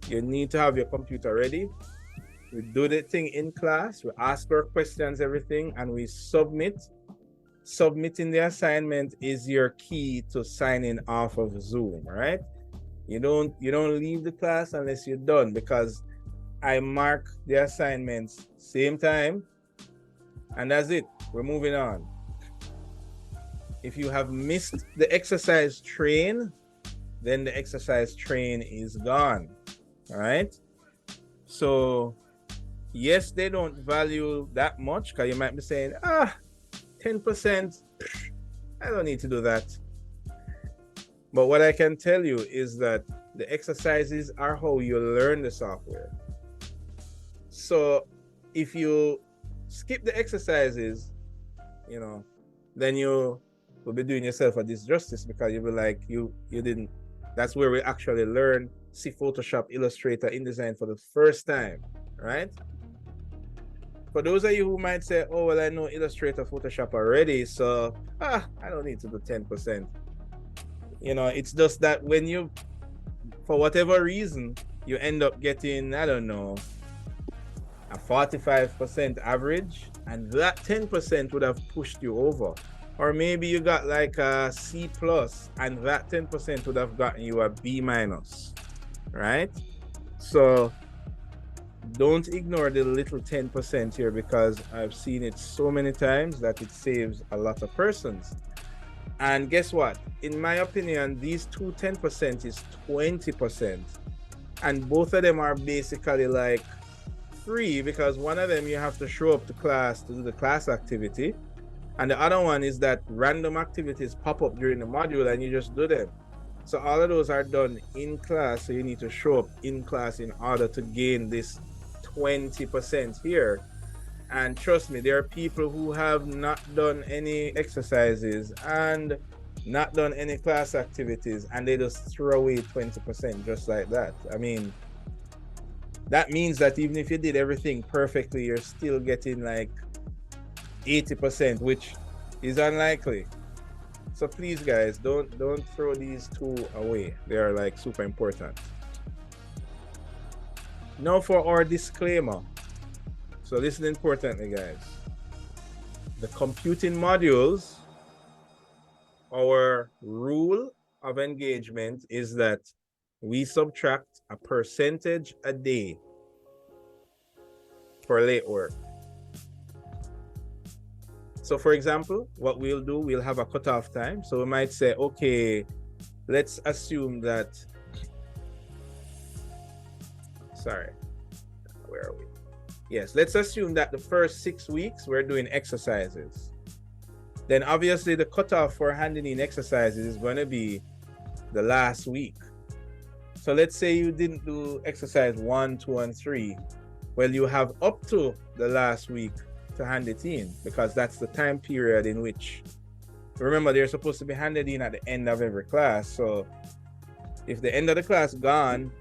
you need to have your computer ready. We do the thing in class, we ask our questions, everything, and we submit. Submitting the assignment is your key to signing off of Zoom, right? You don't leave the class unless you're done, because I mark the assignments same time, and that's it. We're moving on. If you have missed the exercise train, then the exercise train is gone. All right? So, yes, they don't value that much, because you might be saying, 10%, I don't need to do that. But what I can tell you is that the exercises are how you learn the software. So if you skip the exercises, then you will be doing yourself a disjustice, because you'll be like, you didn't. That's where we actually learn, see Photoshop, Illustrator, InDesign for the first time, right? For those of you who might say, oh, well, I know Illustrator, Photoshop already, so I don't need to do 10%. It's just that when you, for whatever reason, you end up getting, I don't know, a 45% average, and that 10% would have pushed you over. Or maybe you got like a C+, and that 10% would have gotten you a B-, right? So don't ignore the little 10% here, because I've seen it so many times that it saves a lot of persons. And guess what? In my opinion, these two 10% is 20%. And both of them are basically like free, because one of them you have to show up to class to do the class activity. And the other one is that random activities pop up during the module and you just do them. So all of those are done in class. So you need to show up in class in order to gain this 20% here. And trust me, there are people who have not done any exercises and not done any class activities, and they just throw away 20% just like that. I mean, that means that even if you did everything perfectly, you're still getting like 80%, which is unlikely. So please, guys, don't throw these two away. They are like super important. Now for our disclaimer. So listen importantly, guys. The computing modules, our rule of engagement is that we subtract a percentage a day for late work. So for example, what we'll do, we'll have a cutoff time. So we might say, okay, let's assume that, where are we? Yes, let's assume that the first 6 weeks we're doing exercises. Then obviously the cutoff for handing in exercises is going to be the last week. So let's say you didn't do exercise 1, 2, and 3. Well, you have up to the last week to hand it in, because that's the time period in which, remember, they're supposed to be handed in at the end of every class. So if the end of the class gone,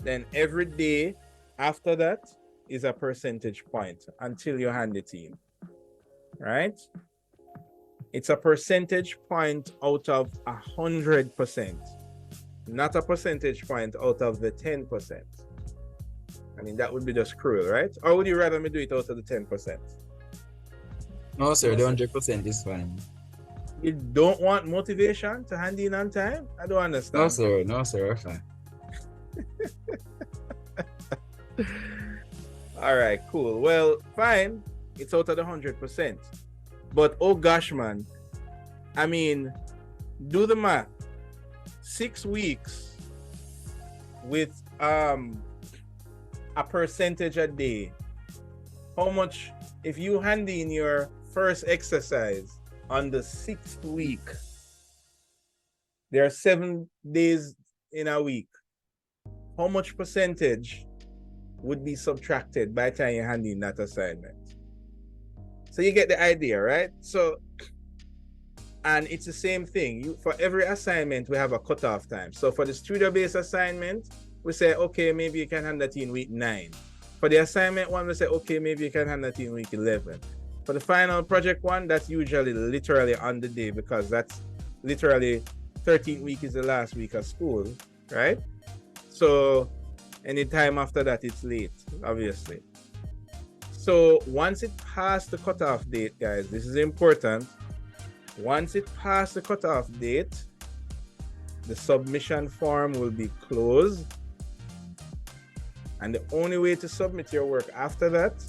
then every day after that is a percentage point until you hand it in, right? It's a percentage point out of 100%, not a percentage point out of the 10%. I mean, that would be just cruel, right? Or would you rather me do it out of the 10%? No, sir, the 100% is fine. You don't want motivation to hand in on time? I don't understand. No, sir, we're fine. All right, cool. Well, fine. It's out of the 100%. But oh gosh, man. I mean, do the math. 6 weeks with a percentage a day. How much, if you hand in your first exercise on the 6th week, there are 7 days in a week. how much percentage would be subtracted by the time you hand in that assignment. So you get the idea, right? So, and it's the same thing. For every assignment, we have a cutoff time. So for the studio-based assignment, we say, okay, maybe you can hand that in week 9. For the assignment one, we say, okay, maybe you can hand that in week 11. For the final project one, that's usually literally on the day, because that's literally 13th week is the last week of school, right? So any time after that, it's late, obviously. So once it passed the cutoff date, guys, this is important. Once it passed the cutoff date, the submission form will be closed. And the only way to submit your work after that,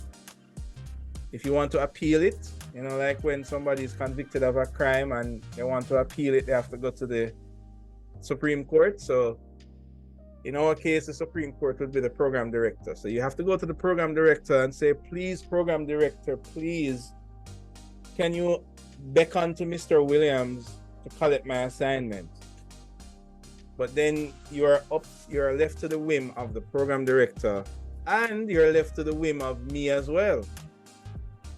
if you want to appeal it, you know, like when somebody is convicted of a crime and they want to appeal it, they have to go to the Supreme Court. So in our case, the Supreme Court would be the program director. So you have to go to the program director and say, please, program director, please, can you beckon to Mr. Williams to collect my assignment? But then you're left to the whim of the program director, and you're left to the whim of me as well.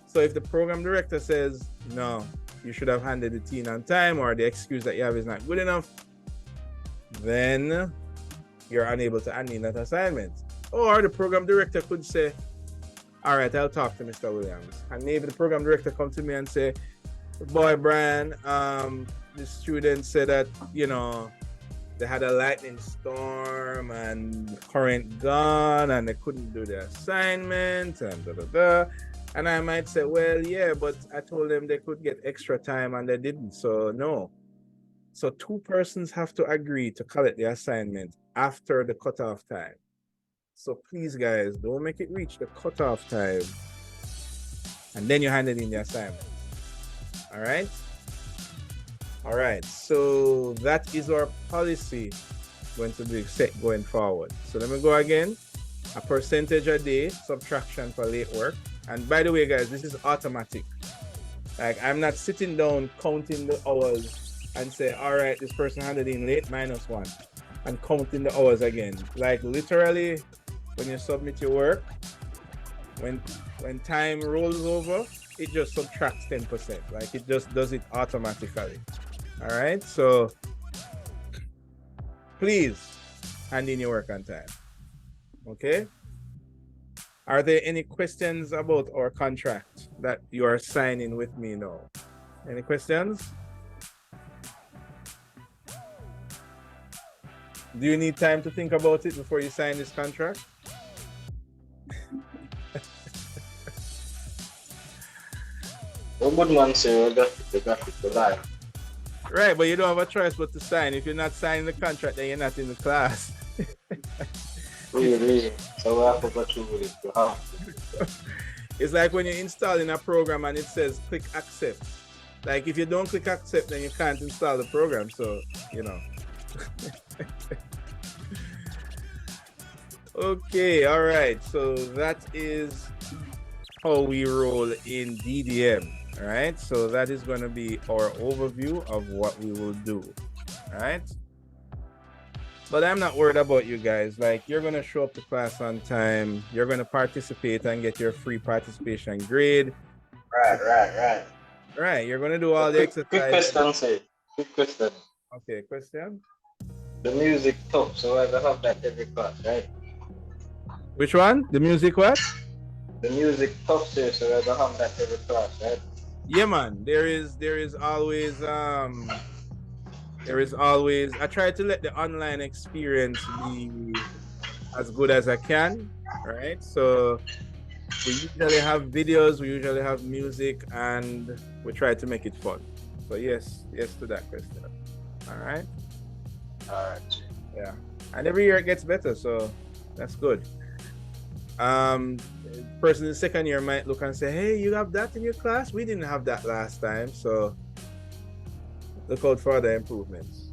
So if the program director says, no, you should have handed it in on time, or the excuse that you have is not good enough, then you're unable to hand in that assignment. Or the program director could say, all right, I'll talk to Mr. Williams. And maybe the program director come to me and say, boy, Brian, the student said that, you know, they had a lightning storm and current gone and they couldn't do the assignment and da da da. And I might say, well, yeah, but I told them they could get extra time and they didn't, so no. So 2 persons have to agree to collect the assignment after the cutoff time. So please, guys, don't make it reach the cutoff time and then you hand it in the assignment. All right? All right, so that is our policy going to be set going forward. So let me go again. A percentage a day, subtraction for late work. And by the way, guys, this is automatic. Like, I'm not sitting down counting the hours and say, all right, this person handed in late -1 and counting the hours again. Like, literally, when you submit your work, when time rolls over, it just subtracts 10%. Like, it just does it automatically. All right, so please hand in your work on time. Okay? Are there any questions about our contract that you are signing with me now? Any questions? Do you need time to think about it before you sign this contract? Well, good man, sir. You got it live. Right, but you don't have a choice but to sign. If you're not signing the contract, then you're not in the class. Really. So I forgot to read it. You have to. It's like when you're installing a program and it says click accept. Like if you don't click accept, then you can't install the program. So, you know. Okay, all right. So that is how we roll in DDM. All right, so that is going to be our overview of what we will do. All right, but I'm not worried about you guys. Like, you're going to show up to class on time, you're going to participate and get your free participation grade. Right, you're going to do all the exercises. Quick question, sir. Quick question. Okay, question. The music top, so I have that every class, right? Which one? The music what? The music top, sir, so I have that every class, right? Yeah, man. There is always I try to let the online experience be as good as I can, right? So we usually have videos, we usually have music, and we try to make it fun. So yes to that question. All right. Yeah, and every year it gets better, so that's good. Person in second year might look and say, hey, you have that in your class? We didn't have that last time, so look out for other improvements.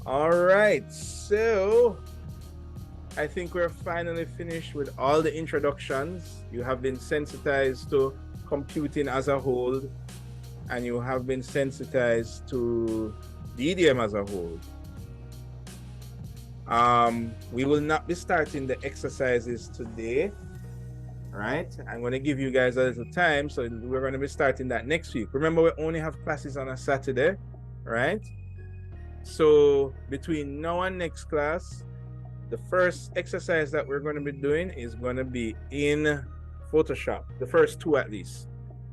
All right, so I think we're finally finished with all the introductions. You have been sensitized to computing as a whole, and you have been sensitized to DDM as a whole. We will not be starting the exercises today. Right? I'm going to give you guys a little time. So we're going to be starting that next week. Remember, we only have classes on a Saturday, right? So between now and next class, the first exercise that we're going to be doing is going to be in Photoshop, the first two at least.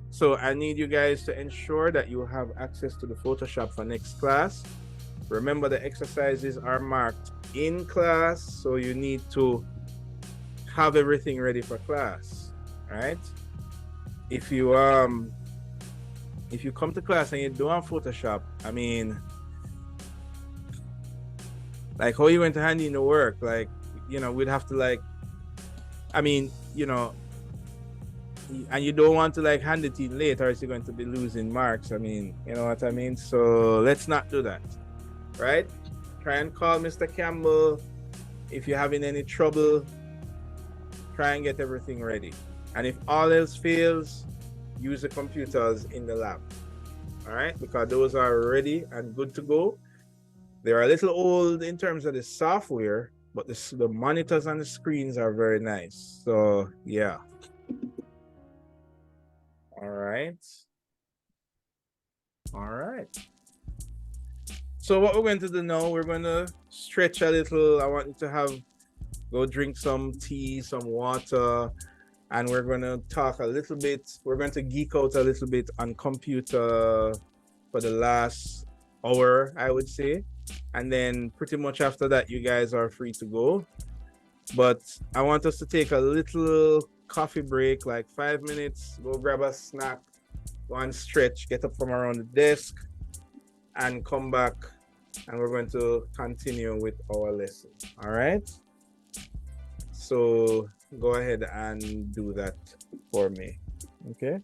So I need you guys to ensure that you have access to the Photoshop for next class. Remember, the exercises are marked in class, so you need to have everything ready for class, right? If you come to class and you don't have Photoshop, I mean, like, how you going to hand in the work? Like, you know, we'd have to, like, I mean, you know, and you don't want to like hand it in late, or else you're going to be losing marks. I mean, you know what I mean? So let's not do that, right? Try and call Mr. Campbell if you're having any trouble. Try and get everything ready. And if all else fails, use the computers in the lab. All right, because those are ready and good to go. They are a little old in terms of the software, but the monitors and the screens are very nice. So yeah. All right. All right. So what we're going to do now, we're going to stretch a little. I want you to go drink some tea, some water, and we're going to talk a little bit. We're going to geek out a little bit on computer for the last hour, I would say. And then pretty much after that, you guys are free to go. But I want us to take a little coffee break, like 5 minutes, go grab a snack, go and stretch, get up from around the desk, and come back. And we're going to continue with our lesson. All right? So go ahead and do that for me. Okay?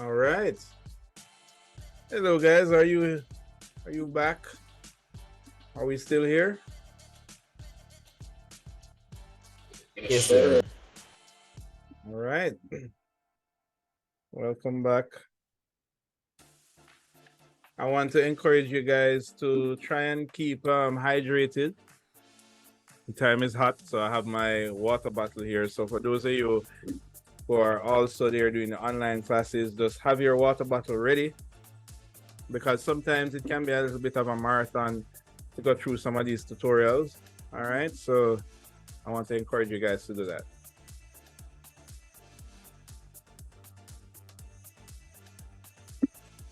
All right. Hello, guys. Are you back? Are we still here? Yes, sir. All right. Welcome back. I want to encourage you guys to try and keep hydrated. The time is hot, so I have my water bottle here. So for those of you who are also there doing the online classes, just have your water bottle ready, because sometimes it can be a little bit of a marathon to go through some of these tutorials. All right, so I want to encourage you guys to do that.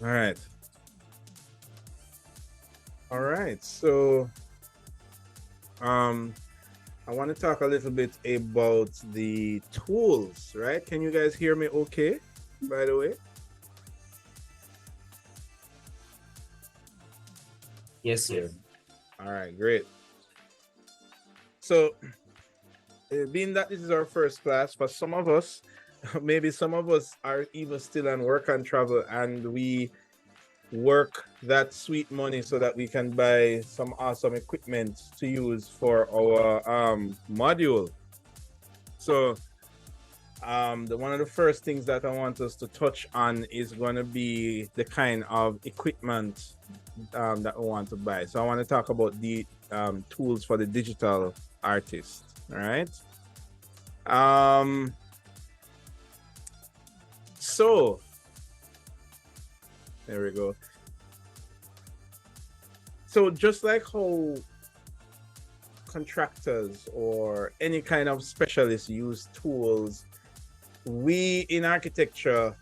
All right. All right, so I want to talk a little bit about the tools, right? Can you guys hear me okay, by the way? Yes, sir. All right, great. So, being that this is our first class, for some of us, maybe some of us are even still on work and travel, and we work that sweet money so that we can buy some awesome equipment to use for our module. So one of the first things that I want us to touch on is going to be the kind of equipment that we want to buy. So I want to talk about the tools for the digital artist. All right. So there we go. So just like how contractors or any kind of specialists use tools, we in architecture,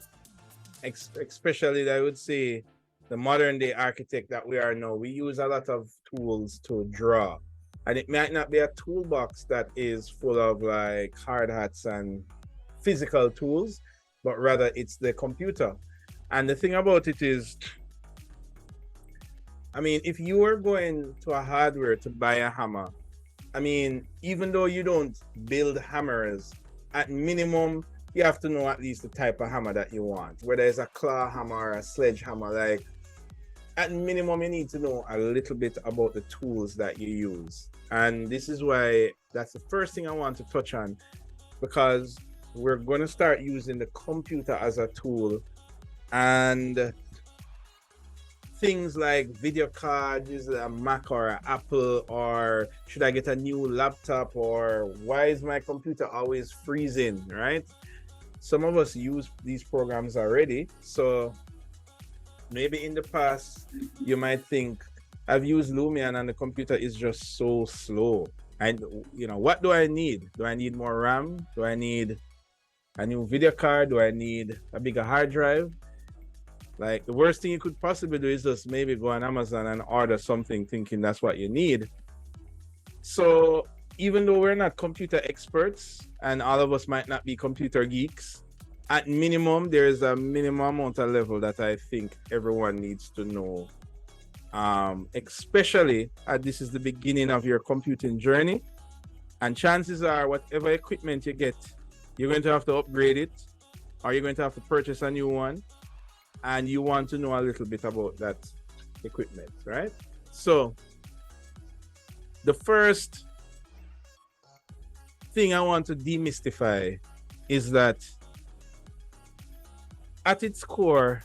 especially I would say the modern day architect that we are now, we use a lot of tools to draw. And it might not be a toolbox that is full of like hard hats and physical tools, but rather it's the computer. And the thing about it is, I mean, if you are going to a hardware to buy a hammer, I mean, even though you don't build hammers, at minimum, you have to know at least the type of hammer that you want, whether it's a claw hammer or a sledgehammer. Like, at minimum, you need to know a little bit about the tools that you use. And this is why that's the first thing I want to touch on, because we're going to start using the computer as a tool. And things like video card, is it a Mac or an Apple, or should I get a new laptop, or why is my computer always freezing, right? Some of us use these programs already. So maybe in the past, you might think, I've used Lumion and the computer is just so slow. And, you know, what do I need? Do I need more RAM? Do I need a new video card? Do I need a bigger hard drive? Like, the worst thing you could possibly do is just maybe go on Amazon and order something thinking that's what you need. So even though we're not computer experts and all of us might not be computer geeks, at minimum, there's a minimum amount of level that I think everyone needs to know. Especially as this is the beginning of your computing journey. And chances are whatever equipment you get, you're going to have to upgrade it, or you're going to have to purchase a new one. And you want to know a little bit about that equipment, right? So the first thing I want to demystify is that at its core,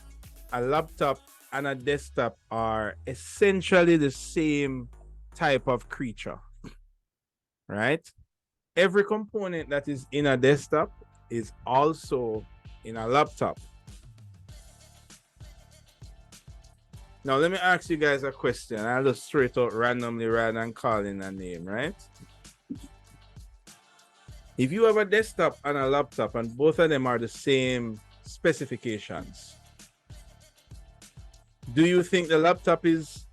a laptop and a desktop are essentially the same type of creature, right? Every component that is in a desktop is also in a laptop. Now, let me ask you guys a question. I'll just straight out randomly rather than calling a name, right? If you have a desktop and a laptop and both of them are the same specifications, do you think the laptop is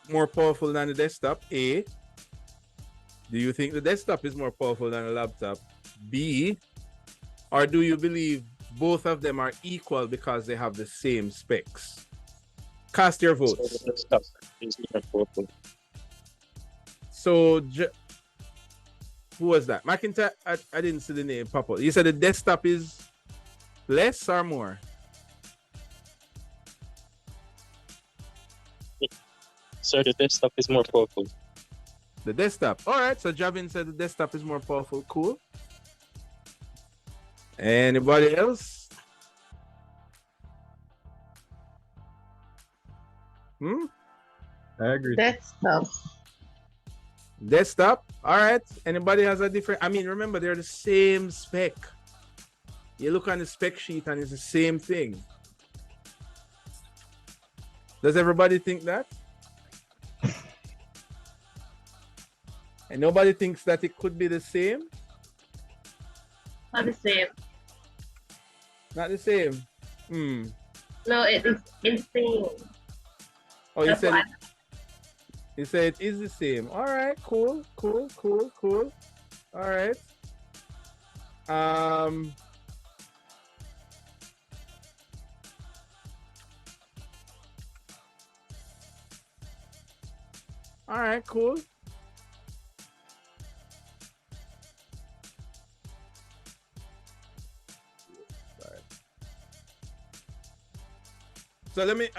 more powerful than the desktop? A. Do you think the desktop is more powerful than the laptop? B. Or do you believe both of them are equal because they have the same specs? Cast your votes. So, who was that? McIntyre? I didn't see the name pop up. You said the desktop is less or more? Sir, the desktop is more powerful. The desktop. All right. So Javin said the desktop is more powerful. Cool. Anybody else? I agree. Desktop. Desktop. All right. Anybody has a different? I mean, remember they're the same spec. You look on the spec sheet and it's the same thing. Does everybody think that? And nobody thinks that it could be the same? Not the same. Not the same. No, it is insane. Oh, you That's said why. you said it is the same. All right, cool. All right. All right, cool. So let me,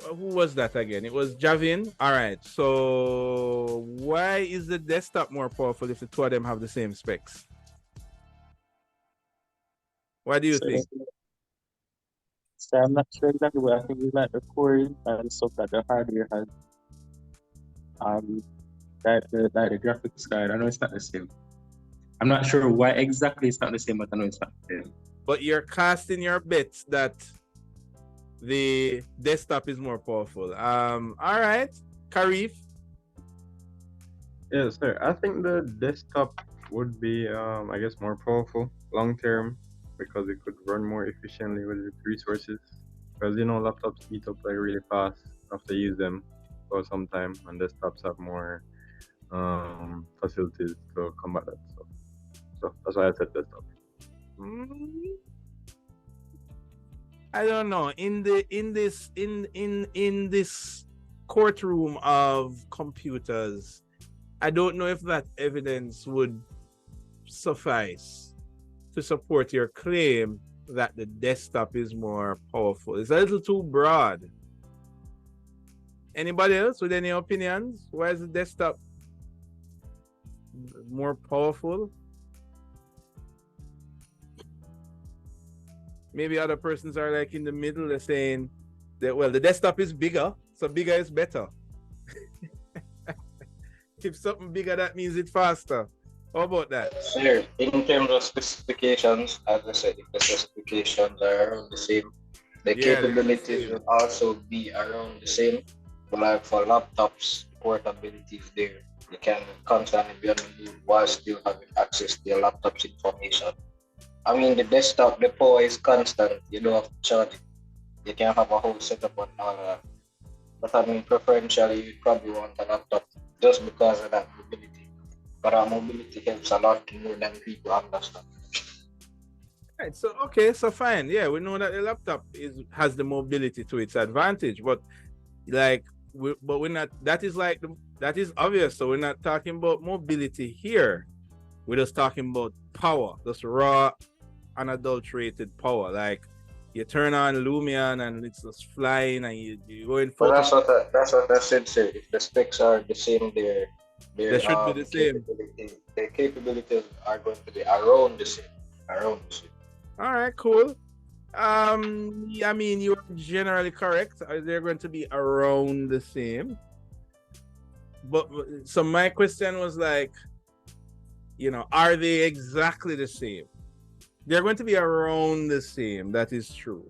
who was that again? It was Javin. All right. So why is the desktop more powerful if the two of them have the same specs? What do you think? So I'm not sure exactly what I think is like the core and stuff that the hardware has. Like the graphics card. I know it's not the same. I'm not sure why exactly it's not the same, but I know it's not the same. But you're casting your bets that the desktop is more powerful. All right, Karif. Yes, sir. I think the desktop would be, I guess, more powerful long term because it could run more efficiently with its resources. Because laptops eat up like really fast after you use them for some time, and desktops have more facilities to combat that stuff. So that's why I said desktop. I don't know. In this courtroom of computers, I don't know if that evidence would suffice to support your claim that the desktop is more powerful. It's a little too broad. Anybody else with any opinions? Why is the desktop more powerful? Maybe other persons are like in the middle. They're saying that, well, the desktop is bigger, so bigger is better. If something bigger, that means it's faster. How about that? Sir, in terms of specifications, as I said, if the specifications are around the same, the capabilities will also be around the same. But like for laptops, portability is there. You can constantly be on the move while still having access to your laptop's information. I mean, the desktop, the power is constant. You don't have to charge it. You can have a whole setup and all that. But I mean, preferentially, you probably want a laptop just because of that mobility. But our mobility helps a lot more than people understand. Right. So okay. So fine. Yeah, we know that the laptop has the mobility to its advantage, but like, we're not. That is obvious. So we're not talking about mobility here. We're just talking about power, just raw, unadulterated power. Like you turn on Lumion and it's just flying, and you go in. But that's what I said, sir. If the specs are the same, they should be the same. The capabilities are going to be around the same. All right, cool. I mean, you're generally correct. They're going to be around the same. But so my question was like, are they exactly the same? They're going to be around the same. That is true.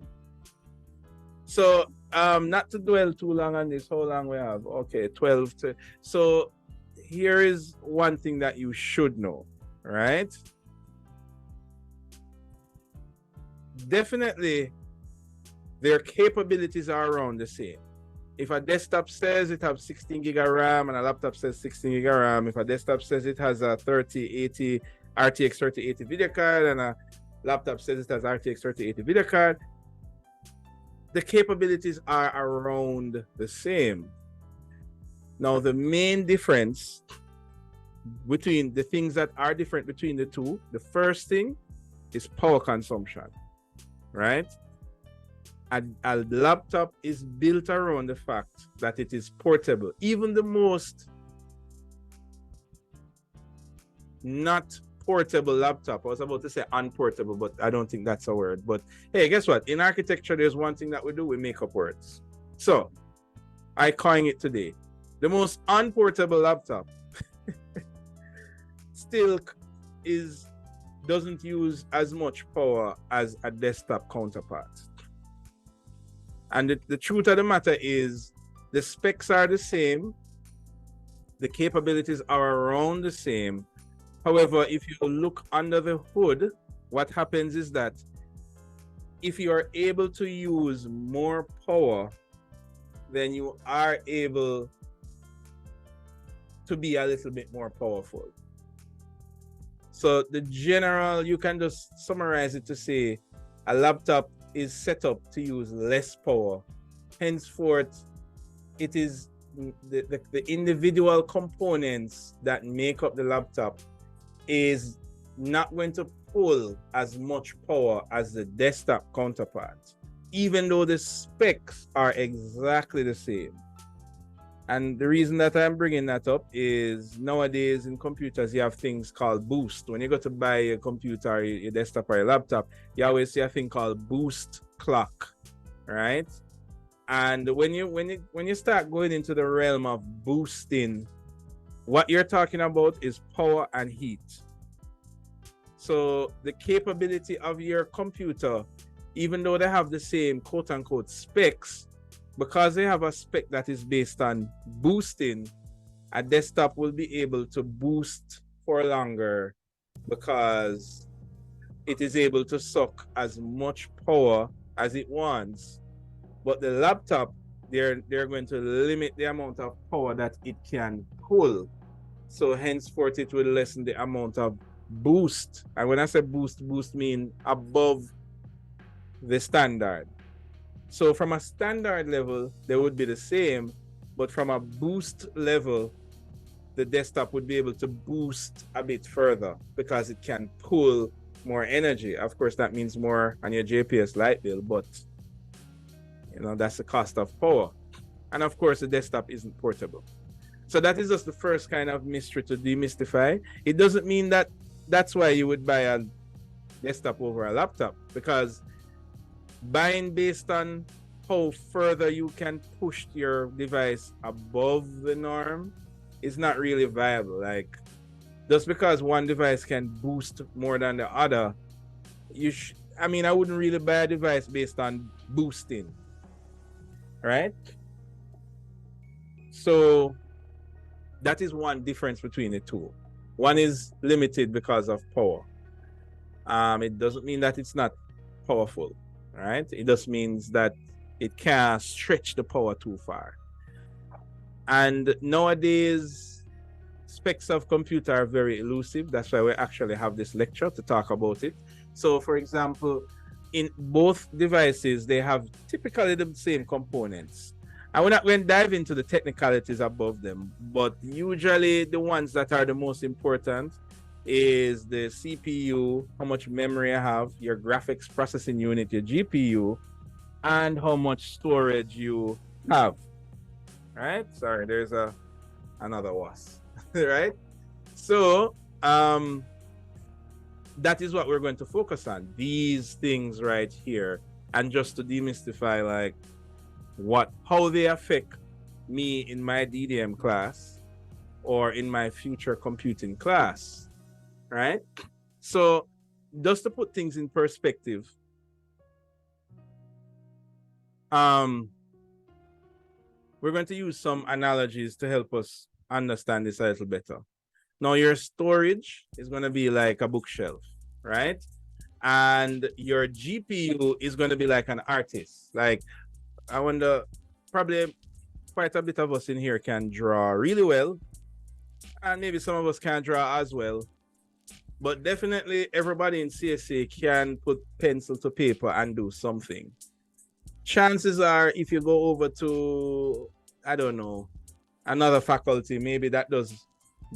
So, not to dwell too long on this, how long we have? Okay, 12 to. So, here is one thing that you should know, right? Definitely, their capabilities are around the same. If a desktop says it has 16 gig of RAM and a laptop says 16 gig of RAM, if a desktop says it has a 3080 RTX 3080 video card and a laptop says it has RTX 3080 video card, the capabilities are around the same. Now, the main difference between the things that are different between the two, the first thing is power consumption, right? a laptop is built around the fact that it is portable. Even the most not portable laptop, I was about to say unportable, but I don't think that's a word. But hey, guess what? In architecture, there's one thing that we do, we make up words. So I coin it today. The most unportable laptop still doesn't use as much power as a desktop counterpart. And the truth of the matter is the specs are the same, the capabilities are around the same. However, if you look under the hood, what happens is that if you are able to use more power, then you are able to be a little bit more powerful. So the general, you can just summarize it to say a laptop is set up to use less power. Henceforth, it is the individual components that make up the laptop is not going to pull as much power as the desktop counterpart, even though the specs are exactly the same. And the reason that I'm bringing that up is nowadays in computers, you have things called boost. When you go to buy a computer, your desktop or your laptop, you always see a thing called boost clock, right? And when you start going into the realm of boosting, what you're talking about is power and heat. So the capability of your computer, even though they have the same quote unquote specs, because they have a spec that is based on boosting, a desktop will be able to boost for longer because it is able to suck as much power as it wants. But the laptop, they're going to limit the amount of power that it can pull. So henceforth, it will lessen the amount of boost. And when I say boost mean above the standard. So from a standard level, they would be the same, but from a boost level, the desktop would be able to boost a bit further because it can pull more energy. Of course, that means more on your JPS light bill, but that's the cost of power. And of course, the desktop isn't portable. So that is just the first kind of mystery to demystify. It doesn't mean that that's why you would buy a desktop over a laptop, because buying based on how further you can push your device above the norm is not really viable. Like, just because one device can boost more than the other, I wouldn't really buy a device based on boosting, right? So that is one difference between the two. One is limited because of power. It doesn't mean that it's not powerful, right? It just means that it can't stretch the power too far. And nowadays, specs of computer are very elusive. That's why we actually have this lecture to talk about it. So for example, in both devices, they have typically the same components. And we're not going to dive into the technicalities above them, but usually the ones that are the most important is the CPU, how much memory you have, your graphics processing unit, your GPU, and how much storage you have. Right? Sorry, there's another wasp. Right? So that is what we're going to focus on, these things right here, and just to demystify like how they affect me in my DDM class or in my future computing class, right? So just to put things in perspective, we're going to use some analogies to help us understand this a little better. Now, your storage is going to be like a bookshelf, right? And your GPU is going to be like an artist. Like, I wonder, probably quite a bit of us in here can draw really well, and maybe some of us can't draw as well. But definitely everybody in CSA can put pencil to paper and do something. Chances are, if you go over to, I don't know, another faculty, maybe that does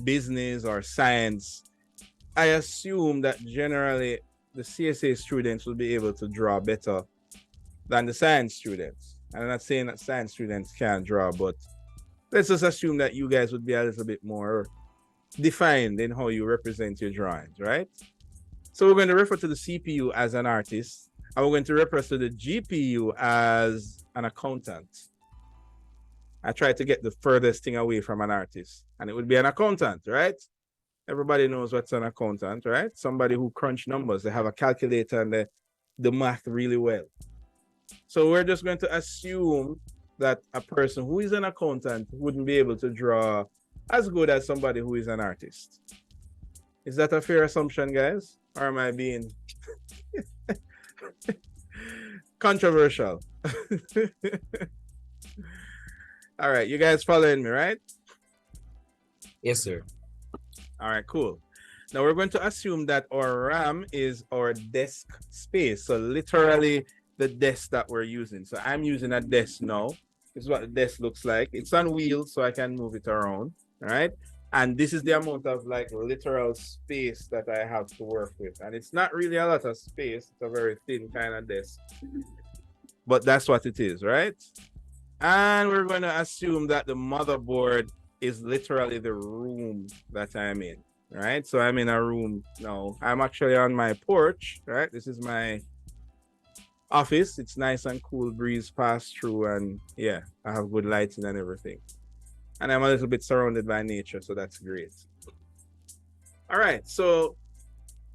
business or science, I assume that generally the CSA students will be able to draw better than the science students. And I'm not saying that science students can't draw, but let's just assume that you guys would be a little bit more defined in how you represent your drawings, right? So we're going to refer to the CPU as an artist, and we're going to refer to the GPU as an accountant. I tried to get the furthest thing away from an artist, and it would be an accountant, right? Everybody knows what's an accountant, right? Somebody who crunch numbers. They have a calculator and the math really well. So we're just going to assume that a person who is an accountant wouldn't be able to draw as good as somebody who is an artist. Is that a fair assumption, guys? Or am I being controversial? All right, you guys following me, right? Yes, sir. All right, cool. Now we're going to assume that our RAM is our desk space. So literally the desk that we're using. So I'm using a desk now. This is what the desk looks like. It's on wheels, so I can move it around, all right? And this is the amount of like literal space that I have to work with. And it's not really a lot of space. It's a very thin kind of desk. But that's what it is, right? And we're going to assume that the motherboard is literally the room that I'm in, right? So I'm in a room now. I'm actually on my porch, right? This is my office. It's nice and cool, breeze pass through, and yeah, I have good lighting and everything. And I'm a little bit surrounded by nature, so that's great. All right, so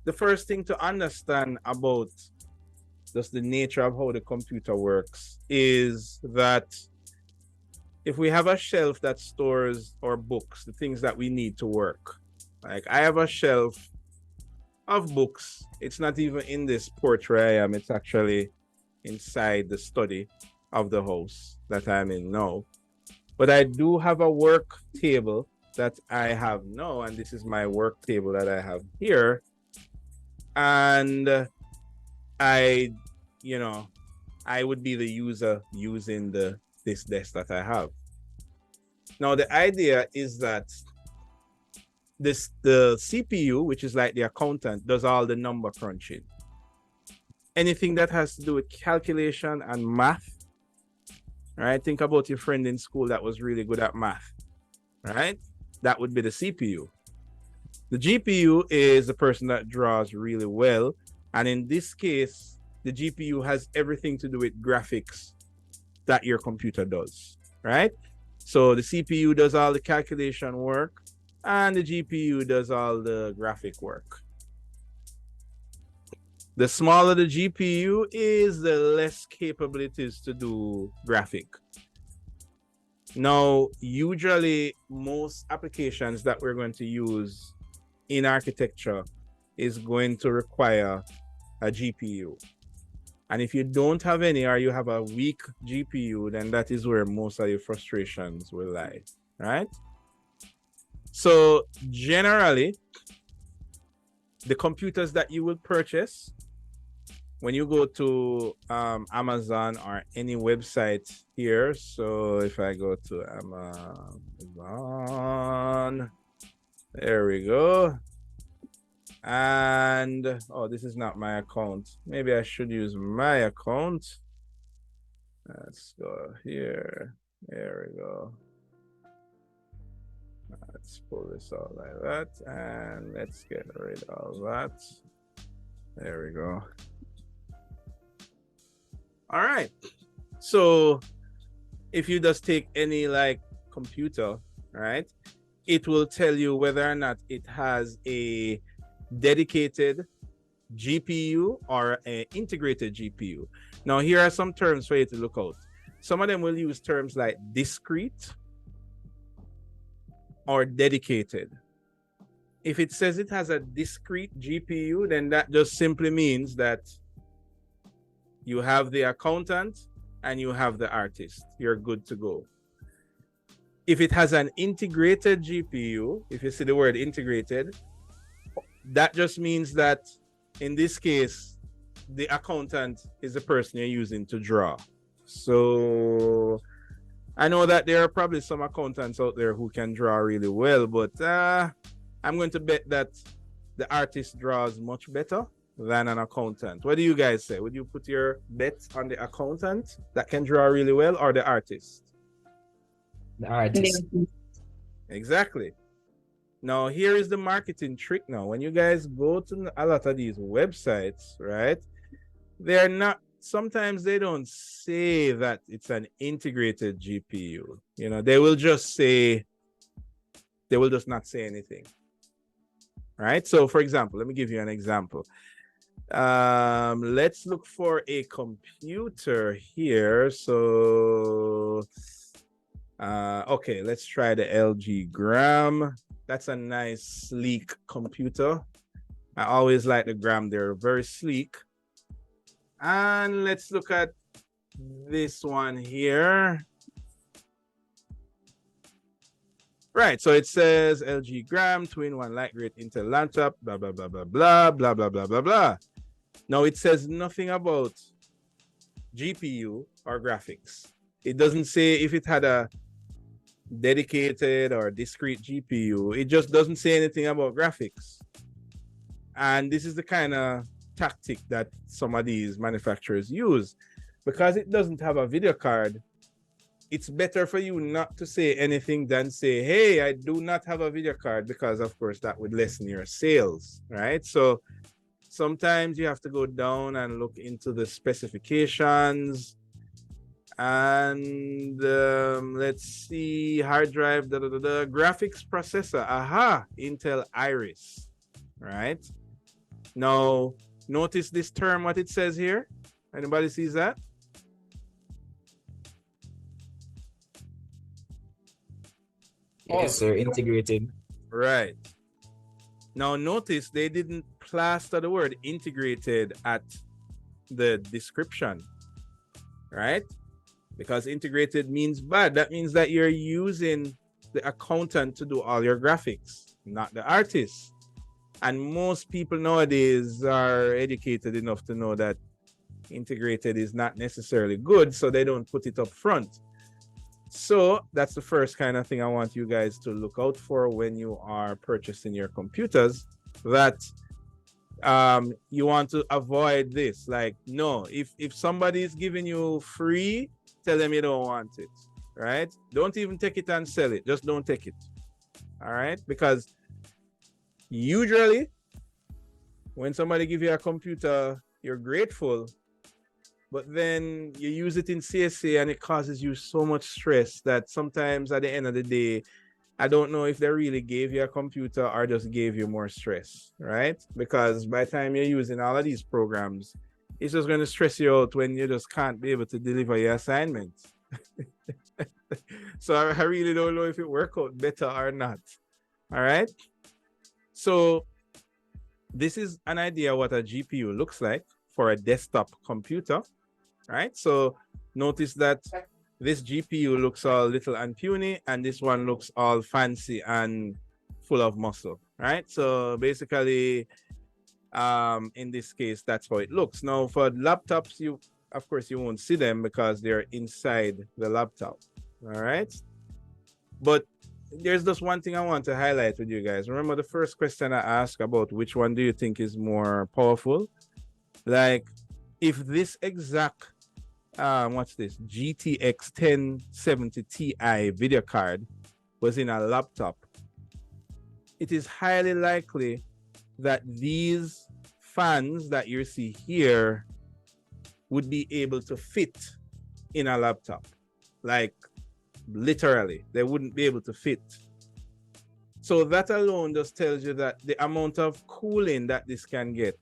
the first thing to understand about just the nature of how the computer works is that if we have a shelf that stores our books, the things that we need to work, like I have a shelf of books. It's not even in this porch where I am. It's actually inside the study of the house that I'm in now. But I do have a work table that I have now, and this is my work table that I have here. And I would be the user using this desk that I have. Now, the idea is that the CPU, which is like the accountant, does all the number crunching. Anything that has to do with calculation and math, right? Think about your friend in school that was really good at math, right? That would be the CPU. The GPU is the person that draws really well. And in this case, the GPU has everything to do with graphics that your computer does, right? So the CPU does all the calculation work and the GPU does all the graphic work. The smaller the GPU is, the less capable it is to do graphic. Now, usually most applications that we're going to use in architecture is going to require a GPU. And if you don't have any, or you have a weak GPU, then that is where most of your frustrations will lie, right? So generally, the computers that you will purchase when you go to Amazon or any website here. So if I go to Amazon, there we go. And oh, this is not my account. Maybe I should use my account. Let's go here. There we go. Let's pull this out like that, and let's get rid of that. There we go. All right. So if you just take any like computer, right, it will tell you whether or not it has a dedicated GPU or an integrated GPU. Now, here are some terms for you to look out. Some of them will use terms like discrete or dedicated. If it says it has a discrete GPU, then that just simply means that you have the accountant and you have the artist. You're good to go. If it has an integrated GPU, if you see the word integrated, that just means that in this case, the accountant is the person you're using to draw. So I know that there are probably some accountants out there who can draw really well, but I'm going to bet that the artist draws much better than an accountant. What do you guys say? Would you put your bet on the accountant that can draw really well or the artist? The artist. Exactly. Now, here is the marketing trick now. When you guys go to a lot of these websites, right? They're not, sometimes they don't say that it's an integrated GPU. You know, they will just say, they will just not say anything. Right? So, for example, let me give you an example. Let's look for a computer here. So, okay, let's try the LG Gram. That's a nice, sleek computer. I always like the Gram. They're very sleek. And let's look at this one here. Right, so it says LG Gram, 2-in-1 light-grade Intel laptop, blah, blah, blah, blah, blah, blah, blah, blah, blah, blah. Now, it says nothing about GPU or graphics. It doesn't say if it had a dedicated or discrete GPU. It just doesn't say anything about graphics. And this is the kind of tactic that some of these manufacturers use. Because it doesn't have a video card, it's better for you not to say anything than say, hey, I do not have a video card, because of course that would lessen your sales, right? So sometimes you have to go down and look into the specifications. And let's see, hard drive, graphics processor, aha, Intel Iris, right? Now, notice this term, what it says here. Anybody sees that? Yes, sir, integrated. Right. Now, notice they didn't plaster the word integrated at the description, right? Because integrated means bad. That means that you're using the accountant to do all your graphics, not the artist. And most people nowadays are educated enough to know that integrated is not necessarily good, so they don't put it up front. So that's the first kind of thing I want you guys to look out for when you are purchasing your computers, that you want to avoid this. Like, no, if somebody is giving you free, tell them you don't want it, right? Don't even take it and sell it. Just don't take it, all right? Because usually when somebody gives you a computer, you're grateful, but then you use it in CSA and it causes you so much stress that sometimes at the end of the day, I don't know if they really gave you a computer or just gave you more stress, right? Because by the time you're using all of these programs, it's just going to stress you out when you just can't be able to deliver your assignments. So I really don't know if it worked out better or not. All right. So this is an idea what a GPU looks like for a desktop computer, right? So notice that this GPU looks all little and puny, and this one looks all fancy and full of muscle, right? So basically, in this case, that's how it looks. Now for laptops, of course you won't see them because they're inside the laptop, all right? But there's just one thing I want to highlight with you guys. Remember the first question I asked about which one do you think is more powerful? Like, if this exact what's this, GTX 1070 Ti video card was in a laptop, it is highly likely that these fans that you see here would be able to fit in a laptop. Like, literally, they wouldn't be able to fit. So that alone just tells you that the amount of cooling that this can get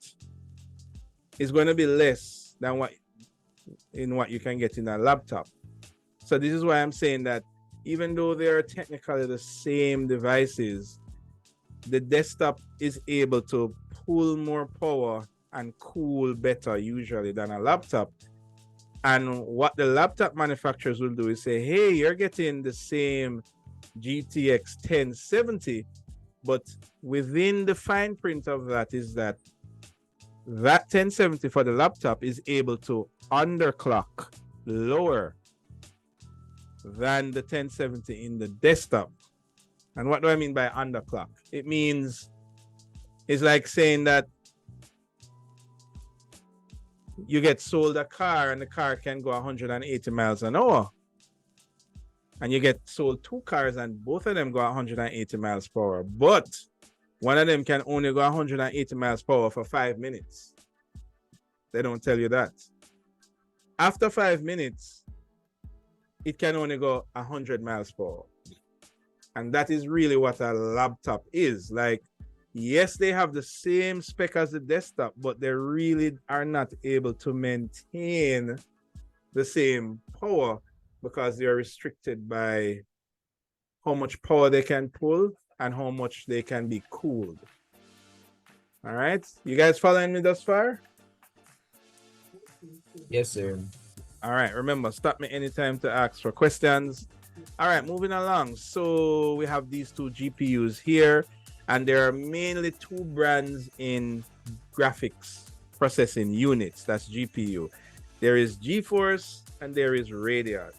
is going to be less than what you can get in a laptop. So this is why I'm saying that even though they are technically the same devices, the desktop is able to pull more power and cool better usually than a laptop. And what the laptop manufacturers will do is say, hey, you're getting the same GTX 1070, but within the fine print of that is that 1070 for the laptop is able to underclock lower than the 1070 in the desktop. And what do I mean by underclock? It means, it's like saying that you get sold a car and the car can go 180 miles an hour. And you get sold 2 cars and both of them go 180 miles per hour. But one of them can only go 180 miles per hour for 5 minutes. They don't tell you that. After 5 minutes, it can only go 100 miles per hour. And that is really what a laptop is. Like, yes, they have the same spec as the desktop, but they really are not able to maintain the same power because they are restricted by how much power they can pull and how much they can be cooled. All right, you guys following me thus far? Yes, sir. All right, remember, stop me anytime to ask for questions. All right, moving along. So we have these 2 GPUs here, and there are mainly 2 brands in graphics processing units. That's GPU. There is GeForce and there is Radeon.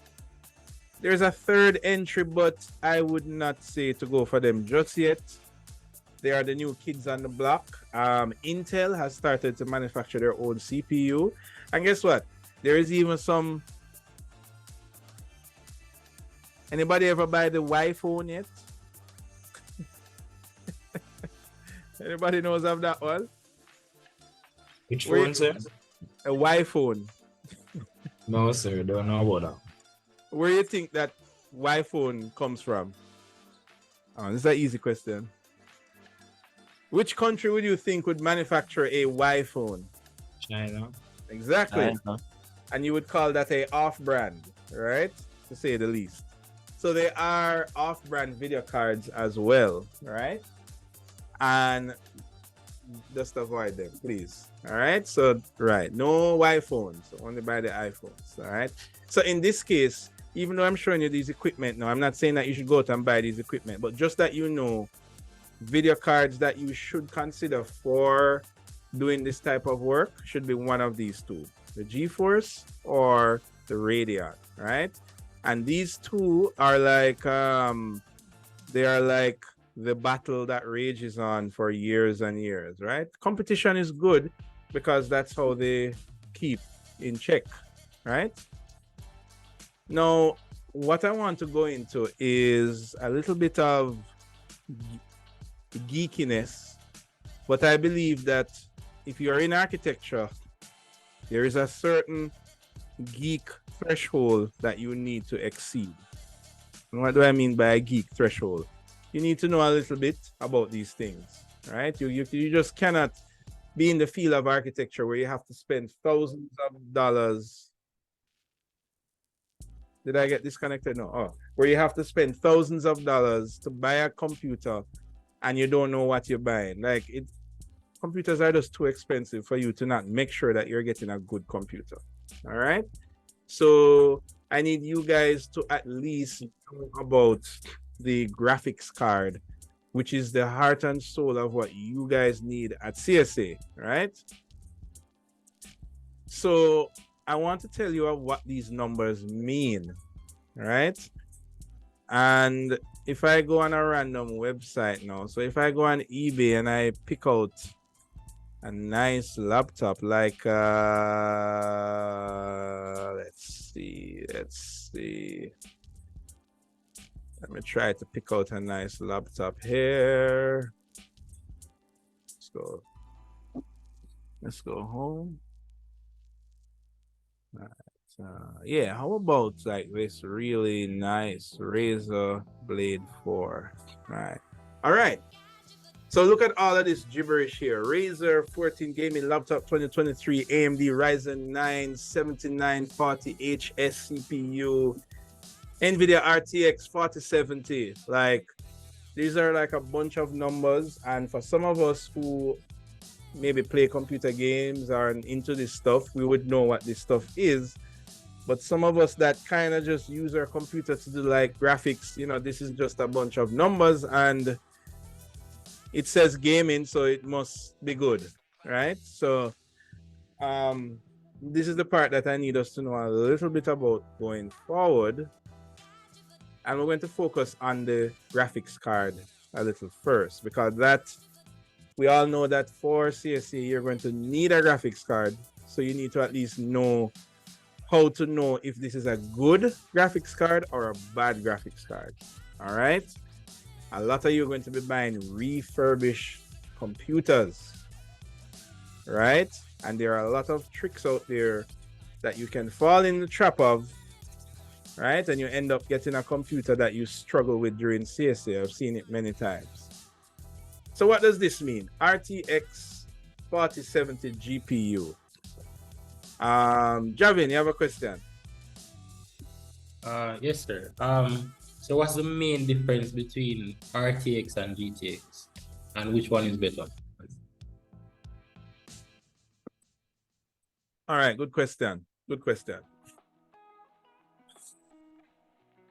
There's a third entry, but I would not say to go for them just yet. They are the new kids on the block. Intel has started to manufacture their own CPU. And guess what? There is even some... Anybody ever buy the Y-phone yet? Anybody knows of that one? Which phone, sir? A Y-phone. No, sir. Don't know about that. Where do you think that Y-phone comes from? Oh, this is an easy question. Which country would you think would manufacture a Y-phone? China. Exactly. China. And you would call that a off-brand, right? To say the least. So they are off-brand video cards as well, right? And just avoid them, please. All right. So, right. No Y-phones. Only buy the iPhones. All right. So in this case, even though I'm showing you these equipment now, I'm not saying that you should go out and buy these equipment, but just that you know, video cards that you should consider for doing this type of work should be one of these 2, the GeForce or the Radeon, right? And these 2 are like, they are like the battle that rages on for years and years, right? Competition is good because that's how they keep in check, right? Now, what I want to go into is a little bit of geekiness, but I believe that if you're in architecture, there is a certain geek threshold that you need to exceed. And what do I mean by a geek threshold? You need to know a little bit about these things, right? You just cannot be in the field of architecture where you have to spend thousands of dollars. Did I get disconnected? No. Oh, where you have to spend thousands of dollars to buy a computer and you don't know what you're buying. Like, computers are just too expensive for you to not make sure that you're getting a good computer. All right. So I need you guys to at least know about the graphics card, which is the heart and soul of what you guys need at CSA, right? So I want to tell you what these numbers mean, right? And if I go on a random website now, so if I go on eBay and I pick out a nice laptop like, let's see. Let me try to pick out a nice laptop here. Let's go home. Yeah, how about like this really nice Razer Blade 4? All right. So look at all of this gibberish here. Razer 14 gaming laptop 2023 AMD Ryzen 9 7940HS CPU, NVIDIA RTX 4070. Like, these are like a bunch of numbers, and for some of us who maybe play computer games or into this stuff, we would know what this stuff is. But some of us that kind of just use our computer to do like graphics, you know, this is just a bunch of numbers and it says gaming, so it must be good, right? So this is the part that I need us to know a little bit about going forward. And we're going to focus on the graphics card a little first, because that, we all know that for CSE, you're going to need a graphics card. so you need to at least know how to know if this is a good graphics card or a bad graphics card. All right. A lot of you are going to be buying refurbished computers, right? And there are a lot of tricks out there that you can fall in the trap of, right? And you end up getting a computer that you struggle with during CSA. I've seen it many times. So what does this mean? RTX 4070 GPU. Javin, you have a question? Yes, sir. So what's the main difference between RTX and GTX, and which one is better? All right, good question. Good question.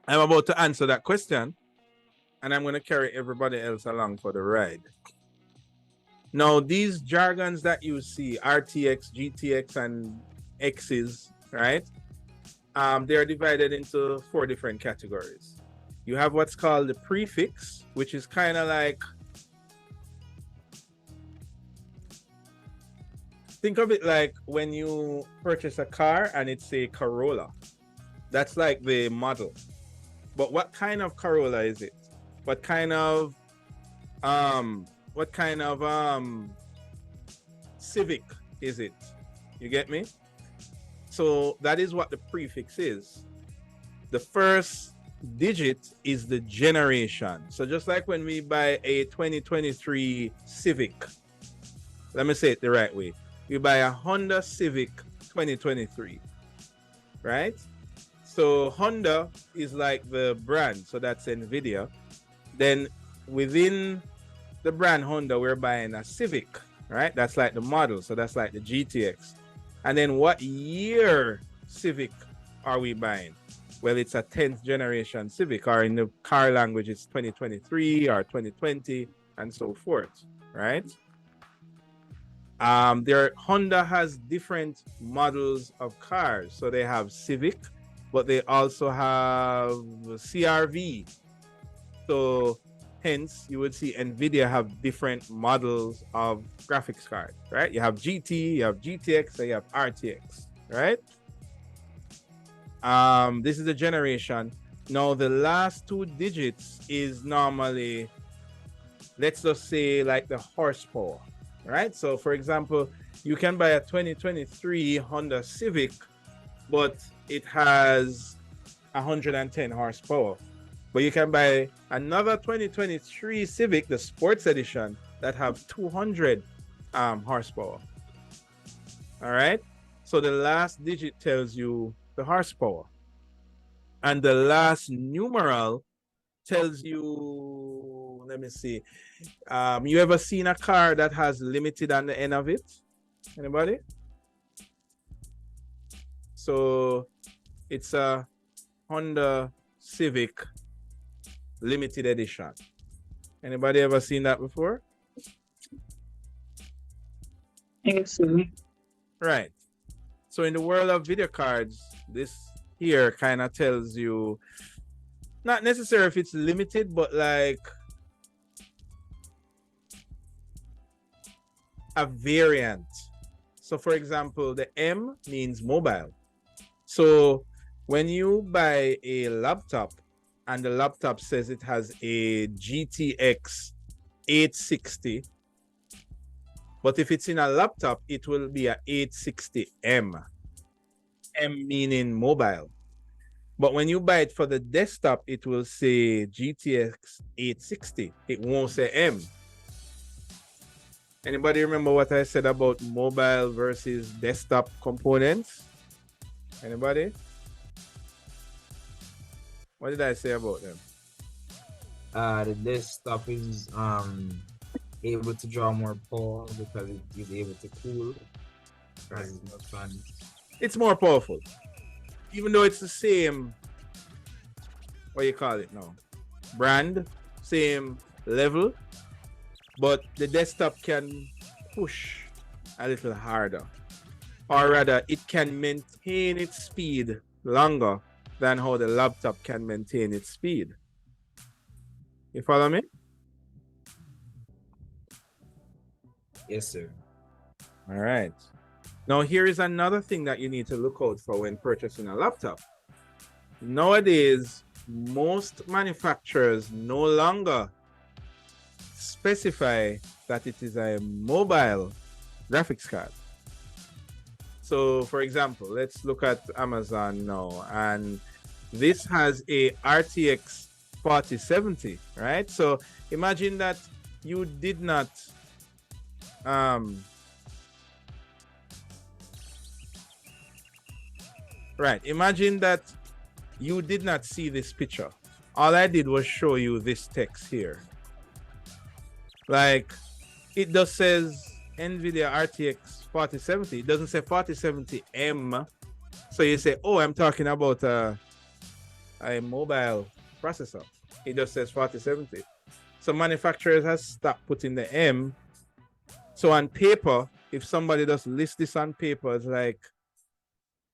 I'm about to answer that question, and I'm going to carry everybody else along for the ride. Now, these jargons that you see, RTX, GTX, and X's, right? They're divided into 4 different categories. You have what's called the prefix, which is kind of like, think of it like when you purchase a car and it's a Corolla. That's like the model. But what kind of Corolla is it? What kind of Civic is it? You get me? So that is what the prefix is. The first digit is the generation. So just like when we buy a 2023 Civic, let me say it the right way. We buy a Honda Civic 2023, right? So Honda is like the brand, so that's NVIDIA. Then within the brand Honda, we're buying a Civic, right? That's like the model, so that's like the GTX. And then what year Civic are we buying? Well, it's a 10th generation Civic, or in the car language, it's 2023 or 2020 and so forth, right? Honda has different models of cars. So they have Civic, but they also have CRV. So hence you would see NVIDIA have different models of graphics card, right? You have GT, you have GTX, and you have RTX, right? This is the generation. Now the last 2 digits is normally, let's just say, like the horsepower, right? So for example, you can buy a 2023 Honda Civic, but it has 110 horsepower. But you can buy another 2023 Civic, the sports edition, that have 200 horsepower. All right. So the last digit tells you the horsepower, and the last numeral tells you, let me see. You ever seen a car that has limited on the end of it? Anybody? So it's a Honda Civic limited edition. Anybody ever seen that before? Yes, sir. Right. So in the world of video cards, this here kind of tells you, not necessarily if it's limited, but like a variant. So for example, the M means mobile. So when you buy a laptop and the laptop says it has a GTX 860, but if it's in a laptop, it will be a 860M. M meaning mobile. But when you buy it for the desktop, it will say GTX 860. It won't say M. Anybody remember what I said about mobile versus desktop components? Anybody? What did I say about them? The desktop is able to draw more power because it is able to cool. Right. It's not fun. It's more powerful. Even though it's the same, what you call it now? Brand, same level, but the desktop can push a little harder. Or rather, it can maintain its speed longer than how the laptop can maintain its speed. You follow me? Yes, sir. All right. Now, here is another thing that you need to look out for when purchasing a laptop. Nowadays, most manufacturers no longer specify that it is a mobile graphics card. So, for example, let's look at Amazon now, and this has a RTX 4070, right? So imagine that you did not imagine that you did not see this picture. All I did was show you this text here. Like, it just says NVIDIA RTX 4070. It doesn't say 4070M. So you say, oh, I'm talking about a mobile processor. It just says 4070. So manufacturers have stopped putting the M. So on paper, if somebody just lists this on paper, it's like,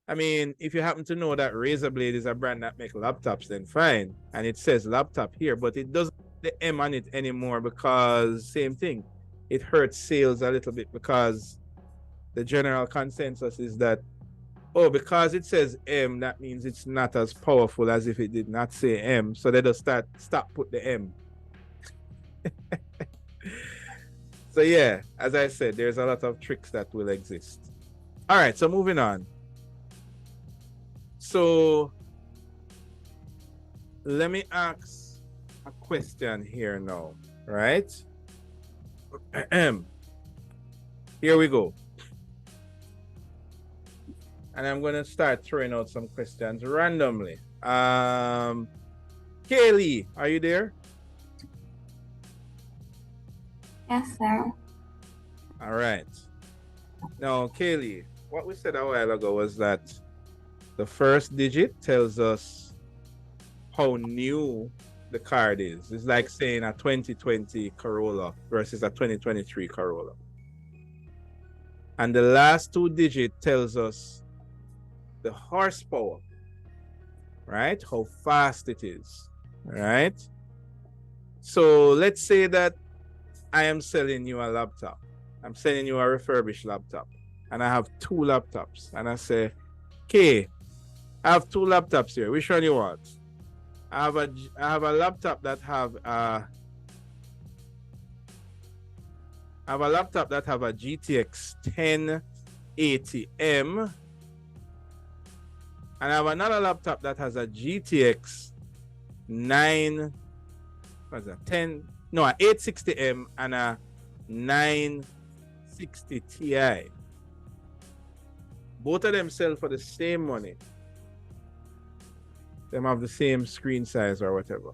I mean, if you happen to know that Razer Blade is a brand that makes laptops, then fine. And it says laptop here, but it doesn't have the M on it anymore because same thing. It hurts sales a little bit because the general consensus is that, oh, because it says M, that means it's not as powerful as if it did not say M. So they just stop put the M. So yeah, as I said, there's a lot of tricks that will exist. All right, so moving on. So let me ask a question here now, right? Here we go. And I'm going to start throwing out some questions randomly. Kaylee, are you there? Yes, sir. All right. Now, Kaylee, what we said a while ago was that the first digit tells us how new the card is. It's like saying a 2020 Corolla versus a 2023 Corolla. And the last two digits tells us the horsepower, right? How fast it is, right? So let's say that I am selling you a laptop. I'm selling you a refurbished laptop. And I have two laptops. And I say, okay, I have two laptops here. Which one you want? I have a laptop that have a GTX 1080M. And I have another laptop that has a GTX 860M and a 960 Ti. Both of them sell for the same money. Them have the same screen size or whatever.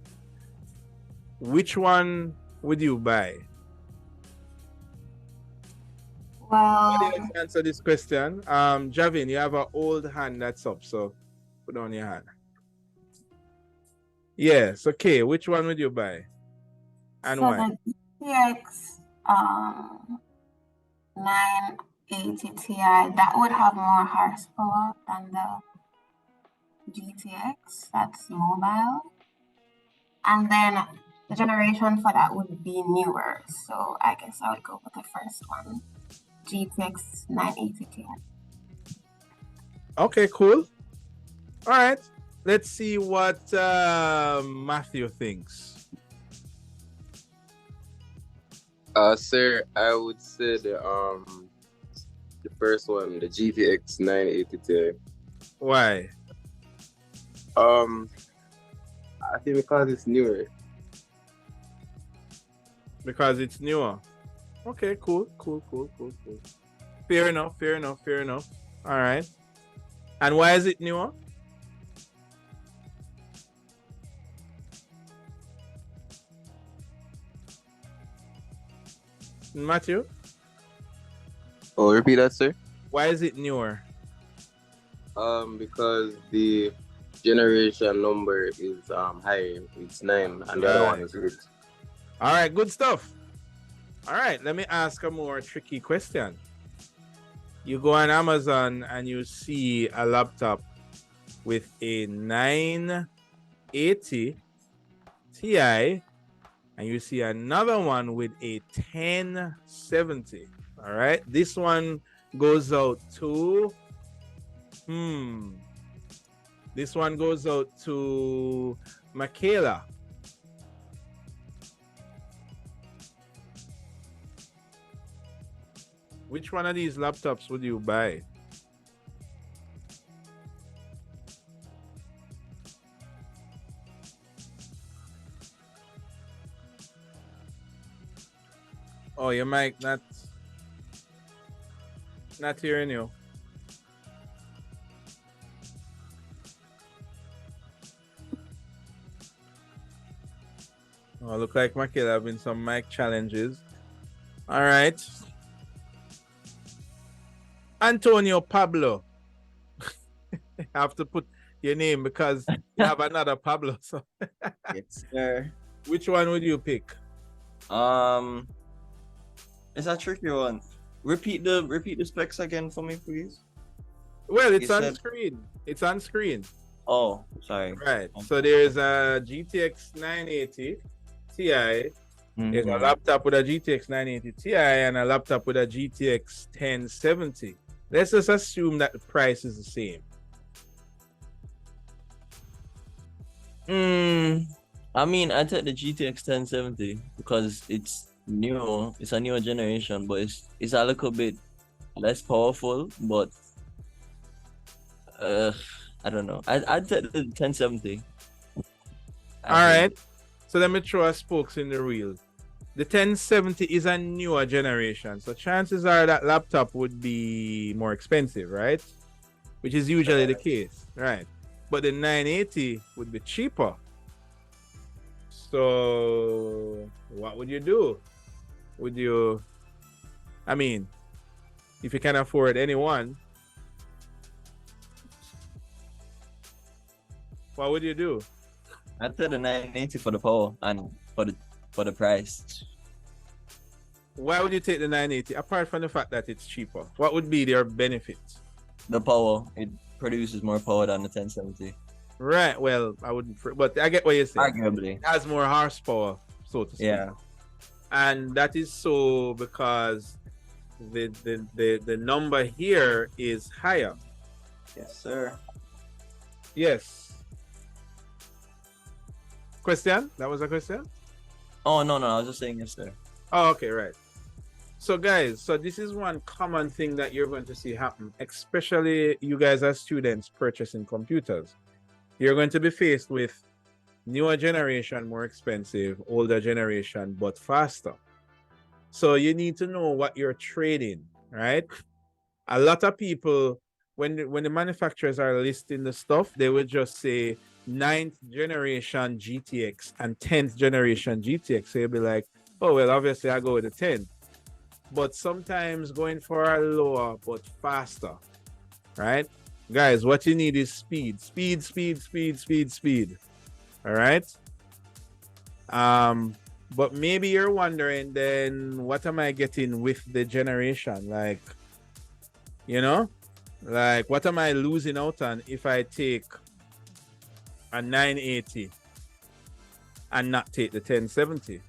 Which one would you buy? Well, Somebody else answer this question. Javin, you have an old hand that's up, so put on your hand. Yes, okay. Which one would you buy? And so why? the GTX 980 Ti, that would have more horsepower than the GTX that's mobile. And then the generation for that would be newer. So I guess I would go with the first one, GTX 980 Ti. Okay, cool. All right. Let's see what Matthew thinks. Sir, I would say the first one, the GTX 980 Ti. Why? I think because it's newer. Because it's newer. Okay, cool. Fair enough. All right. And why is it newer? Matthew? Oh, repeat that, sir. Why is it newer? Because the generation number is higher. It's 9, and the other one is 8. All right, good stuff. All right, let me ask a more tricky question. You go on Amazon and you see a laptop with a 980 Ti, and you see another one with a 1070. All right, this one goes out to this one goes out to Michaela. Which one of these laptops would you buy? Oh, your mic not hearing you. Oh, look like Michaela having some mic challenges. All right. Antonio Pablo. I have to put your name because you have another Pablo. So Yes, sir. which one would you pick? It's a tricky one. Repeat the specs again for me, please. Well, it's You on said- screen. It's on screen. Oh, sorry. Right. So there's a GTX 980 Ti. There's a Mhm. laptop with a GTX 980 Ti and a laptop with a GTX 1070. Let's just assume that the price is the same. I mean, I take the GTX 1070 because it's new. It's a newer generation, but it's a little bit less powerful. But I don't know. I'd take the 1070. All right. So let me throw a spokes in the wheel. The 1070 is a newer generation. So chances are that laptop would be more expensive, right? Which is usually the case, right? But the 980 would be cheaper. So what would you do? Would you, I mean, if you can afford anyone, what would you do? I'd take the 980 for the power and for the price. Why would you take the 980 apart from the fact that it's cheaper? What would be their benefits? The power, it produces more power than the 1070. Right. Well, I wouldn't, but I get what you're saying. Arguably. It has more horsepower, so to speak. Yeah. And that is so because the number here is higher. Yes, sir. Yes. Question? That was a question? Oh no, I was just saying yes, sir. Oh, okay, right. So guys, so this is one common thing that you're going to see happen, especially you guys as students purchasing computers. You're going to be faced with newer generation, more expensive, older generation, but faster. So you need to know what you're trading, right? A lot of people, when the manufacturers are listing the stuff, they will just say 9th generation GTX and 10th generation GTX. So you'll be like, oh, well, obviously I go with the 10. But sometimes going for a lower but faster, right? Guys, what you need is speed. Speed. All right? But maybe you're wondering then, what am I getting with the generation? Like, you know? Like, what am I losing out on if I take a 980 and not take the 1070?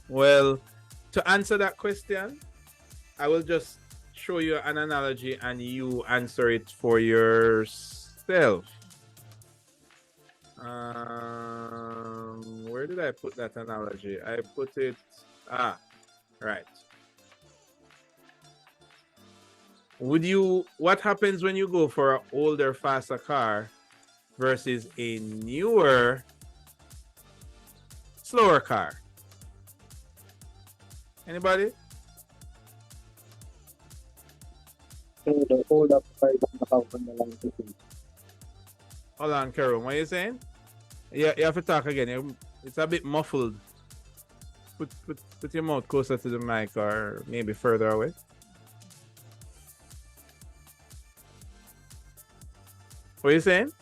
Well, to answer that question, I will just show you an analogy and you answer it for yourself. Where did I put that analogy? I put it, right. What happens when you go for an older, faster car versus a newer, slower car? Anybody? Hold up on the line, please. Hold on, Carol. What are you saying? Yeah, you have to talk again. It's a bit muffled. Put your mouth closer to the mic or maybe further away. What are you saying?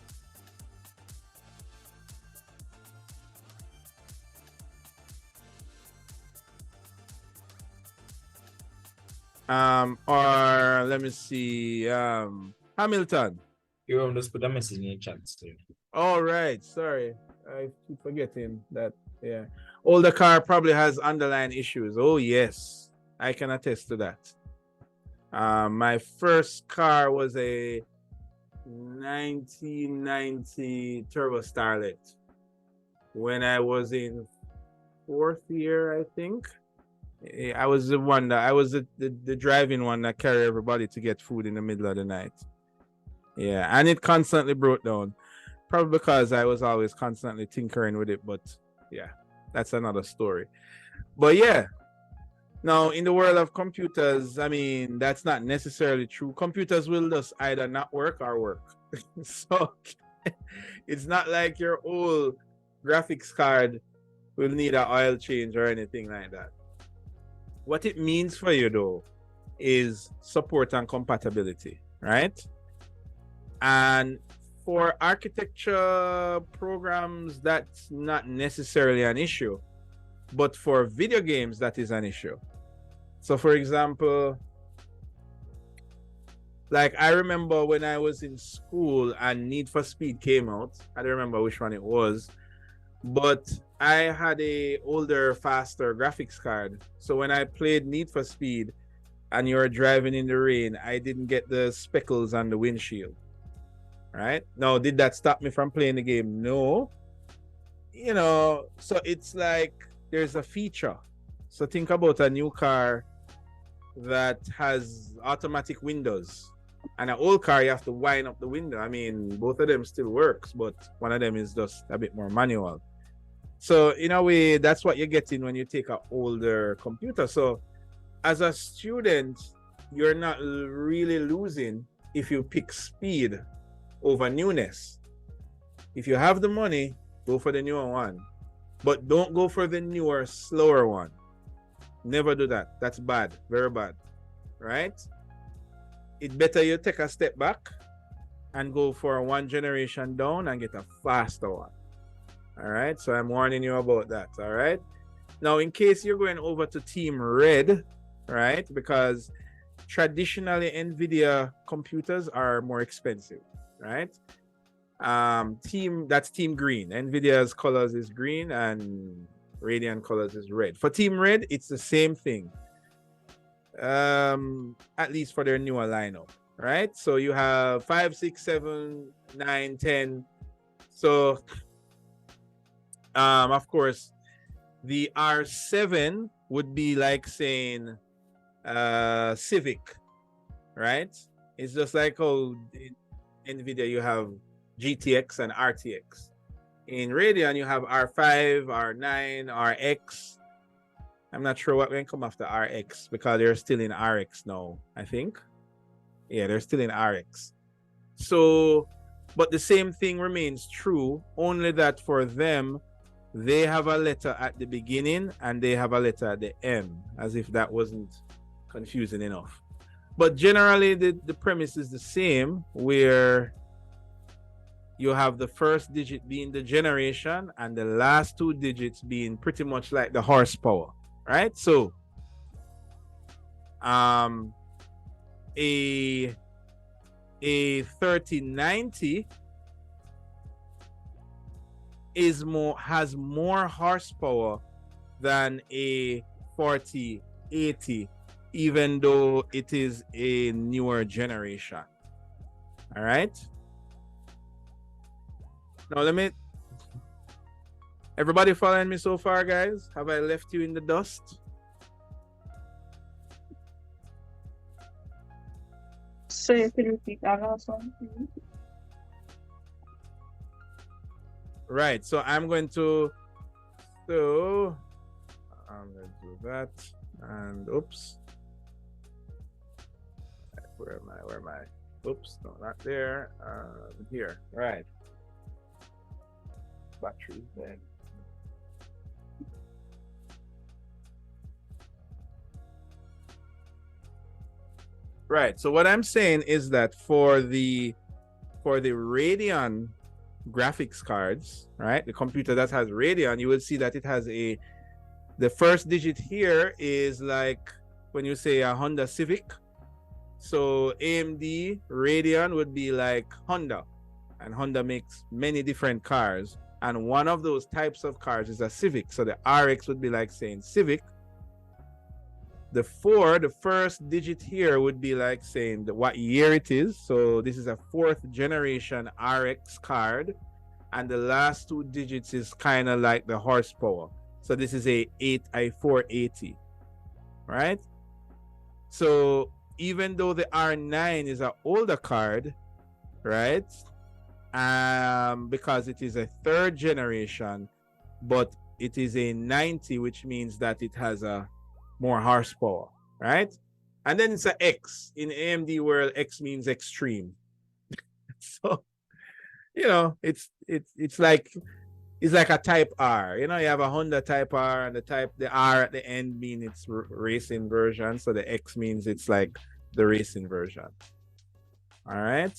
Or let me see, Hamilton. You just put a message in the chat too. All right, sorry, I keep forgetting that. Yeah, older car probably has underlying issues. Oh yes, I can attest to that. My first car was a 1990 Turbo Starlet when I was in 4th year, I think. I was the one that I was the driving one that carried everybody to get food in the middle of the night. Yeah, and it constantly broke down. Probably because I was always constantly tinkering with it, but yeah, that's another story. But yeah, now in the world of computers, I mean, that's not necessarily true. Computers will just either not work or work. So it's not like your old graphics card will need an oil change or anything like that. What it means for you though is support and compatibility, right? And for architecture programs, that's not necessarily an issue, but for video games, that is an issue. So for example, like I remember when I was in school and Need for Speed came out, I don't remember which one it was, but I had a older, faster graphics card. So when I played Need for Speed and you were driving in the rain, I didn't get the speckles on the windshield. Right? Now, did that stop me from playing the game? No. You know, so it's like there's a feature. So think about a new car that has automatic windows. And an old car, you have to wind up the window. I mean, both of them still works, but one of them is just a bit more manual. So in a way, that's what you're getting when you take an older computer. So as a student, you're not really losing if you pick speed over newness. If you have the money, go for the newer one. But don't go for the newer, slower one. Never do that. That's bad. Very bad. Right? It's better you take a step back and go for one generation down and get a faster one. All right? So I'm warning you about that. All right? Now, in case you're going over to Team Red, right? Because traditionally NVIDIA computers are more expensive, right? That's Team Green. NVIDIA's colors is green and Radeon colors is red. For Team Red, it's the same thing. At least for their newer lineup, right? So you have 5, 6, 7, 9, 10. So of course, the R7 would be like saying Civic, right? It's just like how in NVIDIA you have GTX and RTX. In Radeon, you have R5, R9, RX. I'm not sure what will come after RX because they're still in RX now, I think. Yeah, they're still in RX. So, but the same thing remains true, only that for them, they have a letter at the beginning and they have a letter at the end, as if that wasn't confusing enough. But generally, the premise is the same, where you have the first digit being the generation and the last 2 digits being pretty much like the horsepower, right? So a 3090 has more horsepower than a 4080, even though it is a newer generation. All right. Now everybody following me so far, guys? Have I left you in the dust? So you can repeat that last one, please. Right, so I'm going to do that, and oops. Where am I? Oops, no, not there. Here, right. Battery then. Right. So what I'm saying is that for the Radeon graphics cards, right? The computer that has Radeon, you will see that it has the first digit here is like when you say a Honda Civic. So AMD Radeon would be like Honda, and Honda makes many different cars. And one of those types of cars is a Civic. So the RX would be like saying Civic. The 4, the first digit here would be like saying what year it is. So this is a 4th generation RX card. And the last 2 digits is kind of like the horsepower. So this is a 480, right? So even though the R9 is an older card, right? Because it is a 3rd generation, but it is a 90, which means that it has a more horsepower, right? And then it's a X. In AMD world, X means extreme. So, you know, it's like a type R. You know, you have a Honda type R, and the R at the end means it's racing version. So the X means it's like the racing version. All right.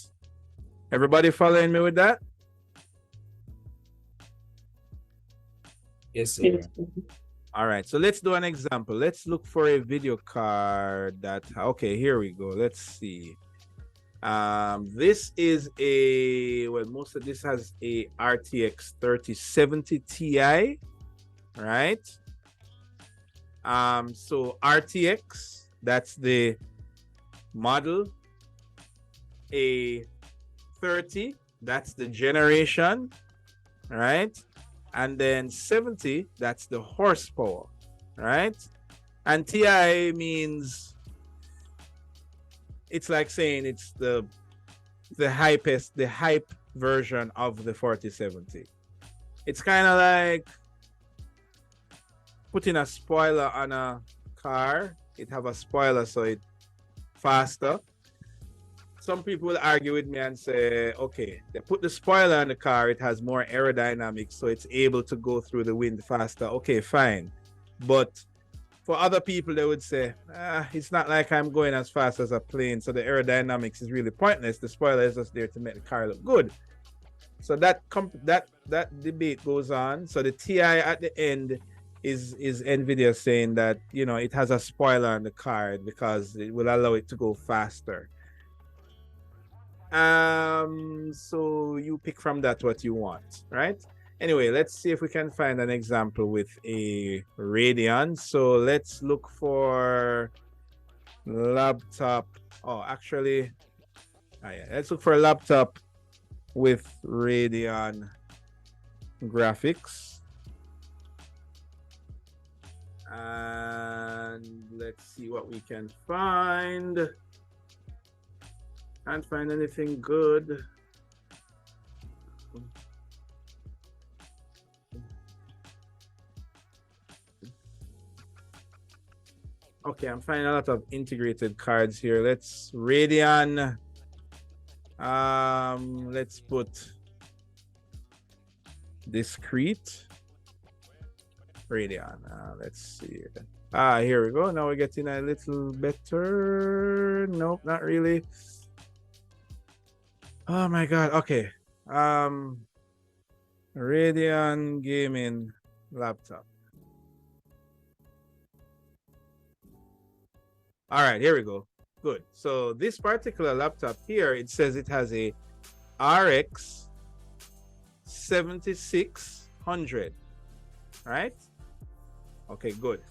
Everybody following me with that? Yes, sir. All right, so let's do an example. Let's look for a video card that, okay, here we go. Let's see. This is most of this has a RTX 3070 Ti, right? So RTX, that's the model. A 30, that's the generation, right? And then 70, that's the horsepower, right? And Ti means, it's like saying it's the hype version of the 4070. It's kind of like putting a spoiler on a car. It have a spoiler so it faster. Some people will argue with me and say, okay, they put the spoiler on the car, it has more aerodynamics, so it's able to go through the wind faster. Okay, fine. But for other people, they would say, it's not like I'm going as fast as a plane, so the aerodynamics is really pointless. The spoiler is just there to make the car look good. So that debate goes on. So the Ti at the end is NVIDIA saying that, you know, it has a spoiler on the card because it will allow it to go faster. So you pick from that what you want, right? Anyway, let's see if we can find an example with a Radeon. So let's look for laptop. Oh, actually, yeah, let's look for a laptop with Radeon graphics. And let's see what we can find. Can't find anything good. Okay, I'm finding a lot of integrated cards here. Let's Radeon. Let's put discrete Radeon. Let's see. Here we go. Now we're getting a little better. Nope, not really. Oh my god. Okay. Radeon gaming laptop. All right, here we go. Good. So this particular laptop here, it says it has a RX 7600, right? Okay, good.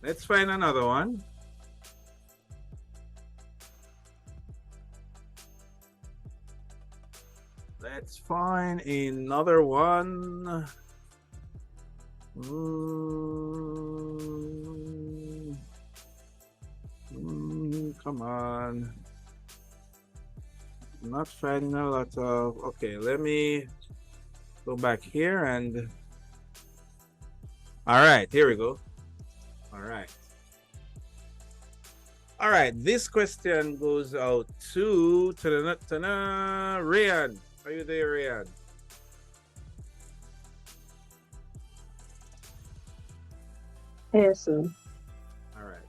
Let's find another one. Let's find another one. Come on. I'm not finding a lot of. Okay, let me go back here and. All right, here we go. All right. All right, this question goes out to Ryan. Are you there, Ryan? Yes, sir. All right.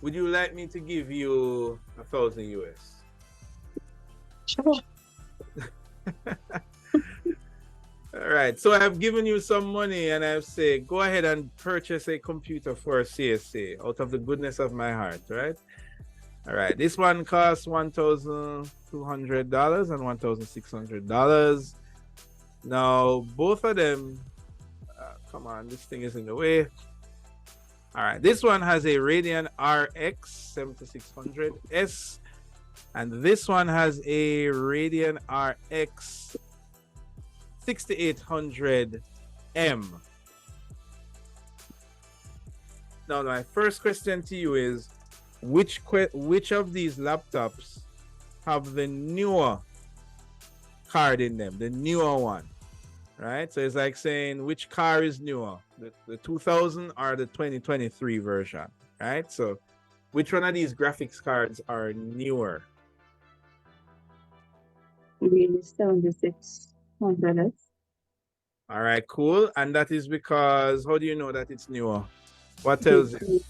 Would you like me to give you 1,000 US? Sure. All right. So I have given you some money and I've said, go ahead and purchase a computer for CSA out of the goodness of my heart, right? All right. This one costs $1,200 and $1,600. Now, both of them, come on, this thing is in the way. All right, this one has a Radeon RX 7600S, and this one has a Radeon RX 6800M. Now, my first question to you is, which of these laptops have the newer card in them, the newer one? Right? So it's like saying which car is newer, the 2000 or the 2023 version, right? So which one of these graphics cards are newer? Maybe 7600S. All right, cool. And that is because, how do you know that it's newer? What tells you?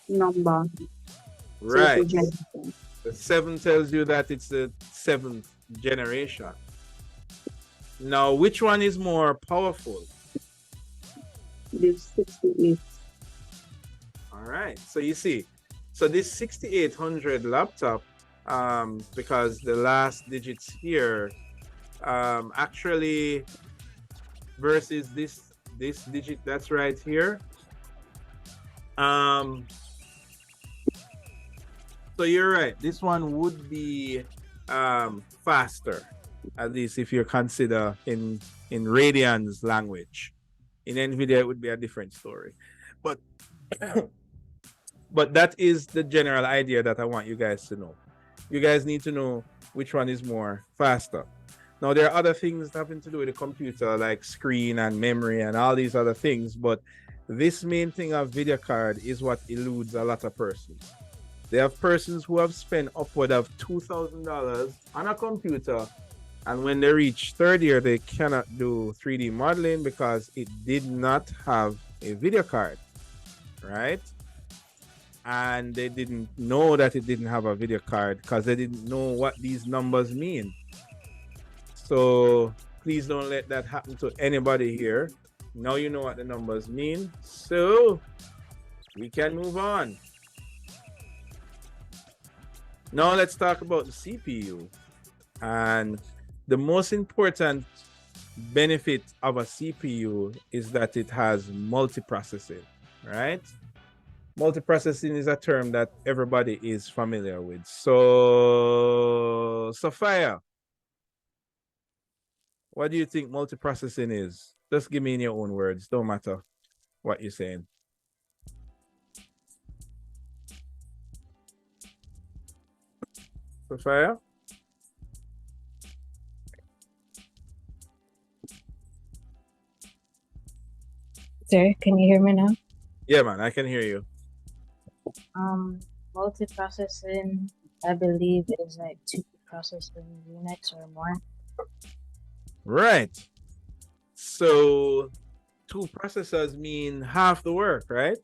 Number. Right. The 7 tells you that it's the 7th generation. Now, which one is more powerful? The 68. All right. So you see, so this 6800 laptop, because the last digits here, actually versus this digit that's right here. So you're right. This one would be faster, at least if you consider in Radeon's language. In NVIDIA, it would be a different story. But but that is the general idea that I want you guys to know. You guys need to know which one is more faster. Now, there are other things having to do with the computer, like screen and memory and all these other things, but this main thing of video card is what eludes a lot of persons. They have persons who have spent upward of $2,000 on a computer, and when they reach third year, they cannot do 3D modeling because it did not have a video card, right? And they didn't know that it didn't have a video card because they didn't know what these numbers mean. So please don't let that happen to anybody here. Now you know what the numbers mean, so we can move on. Now let's talk about the CPU. And the most important benefit of a CPU is that it has multiprocessing, right? Multiprocessing is a term that everybody is familiar with. So, Sophia, what do you think multiprocessing is? Just give me in your own words. Don't matter what you're saying. Sophia? Sir, can you hear me now? Yeah, man, I can hear you. Multiprocessing, I believe, is like 2 processing units or more. Right. So 2 processors mean half the work, right?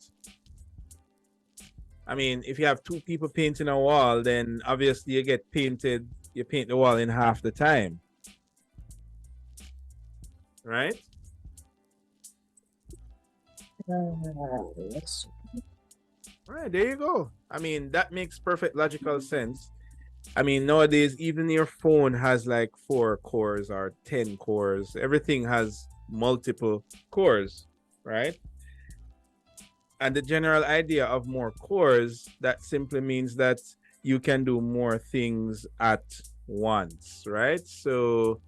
I mean, if you have 2 people painting a wall, then obviously you paint the wall in half the time. Right? Yes. Right, there you go. I mean, that makes perfect logical sense. I mean, nowadays, even your phone has like 4 cores or 10 cores. Everything has multiple cores, right? And the general idea of more cores, that simply means that you can do more things at once, right? So,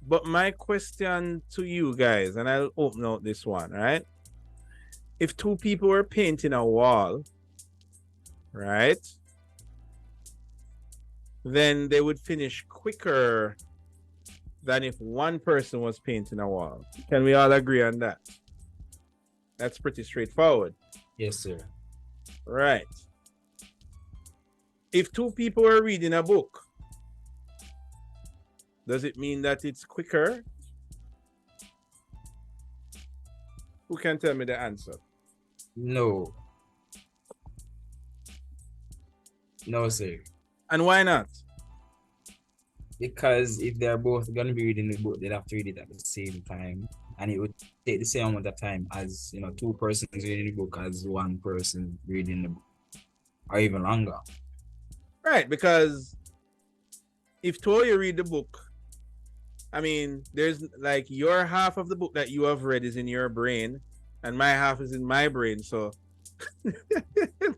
but my question to you guys, and I'll open out this one, right? If 2 people were painting a wall, right? Then they would finish quicker than if 1 person was painting a wall. Can we all agree on that? That's pretty straightforward. Yes, sir. Right. If 2 people are reading a book, does it mean that it's quicker? Who can tell me the answer? No. No, sir. And why not? Because if they're both gonna be reading the book, they'd have to read it at the same time, and it would take the same amount of time as 2 persons reading the book as 1 person reading the book, or even longer. Right, because if 2 of you read the book, I mean, there's like your half of the book that you have read is in your brain, and my half is in my brain. So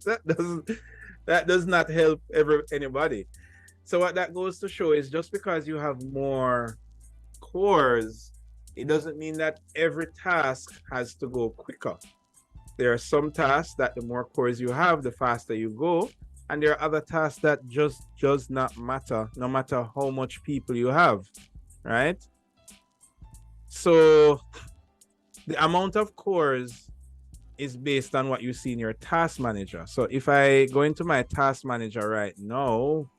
that does not help anybody. So what that goes to show is just because you have more cores, it doesn't mean that every task has to go quicker. There are some tasks that the more cores you have, the faster you go. And there are other tasks that just does not matter, no matter how much people you have, right? So the amount of cores is based on what you see in your task manager. So if I go into my task manager right now,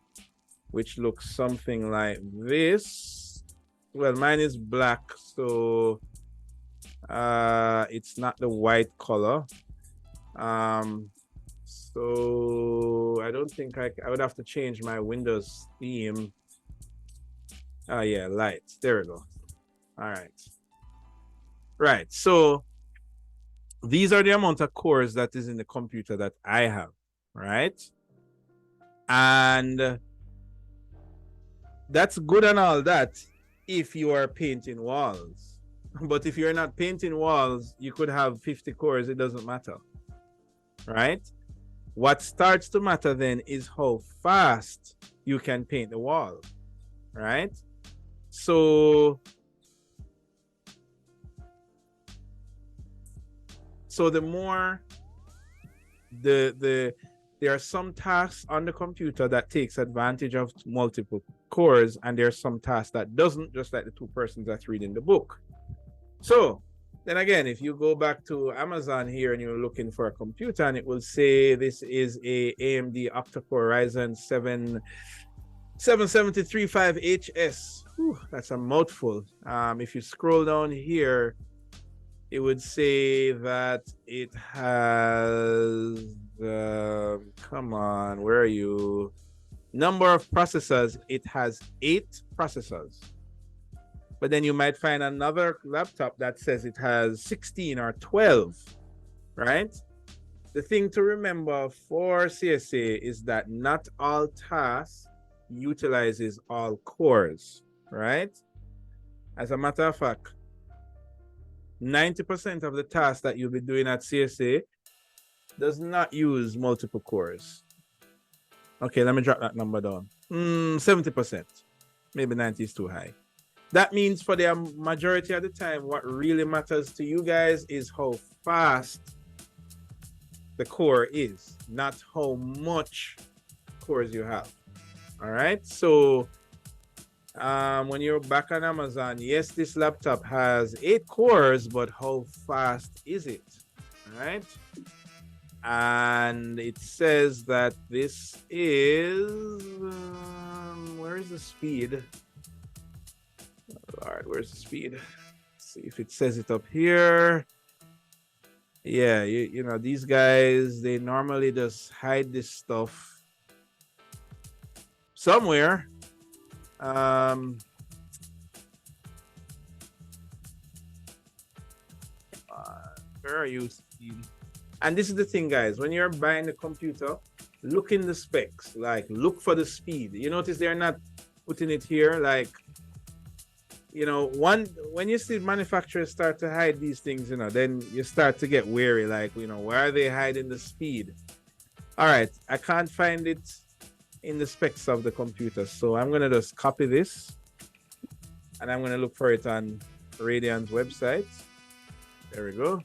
which looks something like this, well, mine is black, so it's not the white color. So I don't think I would have to change my Windows theme. Oh yeah, lights. There we go. All right. Right. So these are the amount of cores that is in the computer that I have, right? And that's good and all that if you are painting walls. But if you're not painting walls, you could have 50 cores, it doesn't matter, right? What starts to matter then is how fast you can paint the wall, right? So the more there are some tasks on the computer that takes advantage of multiple cores, and there are some tasks that doesn't, just like the two persons that's reading the book. So then again, if you go back to Amazon here and you're looking for a computer, and it will say this is a AMD octa-core Ryzen 7 7735HS. Whew, that's a mouthful. If you scroll down here, it would say that it has, come on, where are you? Number of processors, it has 8 processors. But then you might find another laptop that says it has 16 or 12, right? The thing to remember for CSA is that not all tasks utilizes all cores, right? As a matter of fact, 90% of the tasks that you'll be doing at CSA does not use multiple cores. Okay, let me drop that number down. 70%. Maybe 90 is too high. That means for the majority of the time, what really matters to you guys is how fast the core is, not how much cores you have. All right, so when you're back on Amazon, yes, this laptop has 8 cores, but how fast is it? All right, and it says that this is where is the speed? Lord, where's the speed? Let's see if it says it up here. Yeah, you know, these guys, they normally just hide this stuff somewhere. Where are you? And this is the thing, guys, when you're buying the computer, look in the specs, like look for the speed. You notice they're not putting it here, like, you know, when you see manufacturers start to hide these things, you know, then you start to get wary, like, you know, why are they hiding the speed? All right, I can't find it in the specs of the computer, so I'm gonna just copy this and I'm gonna look for it on Radeon's website. There we go.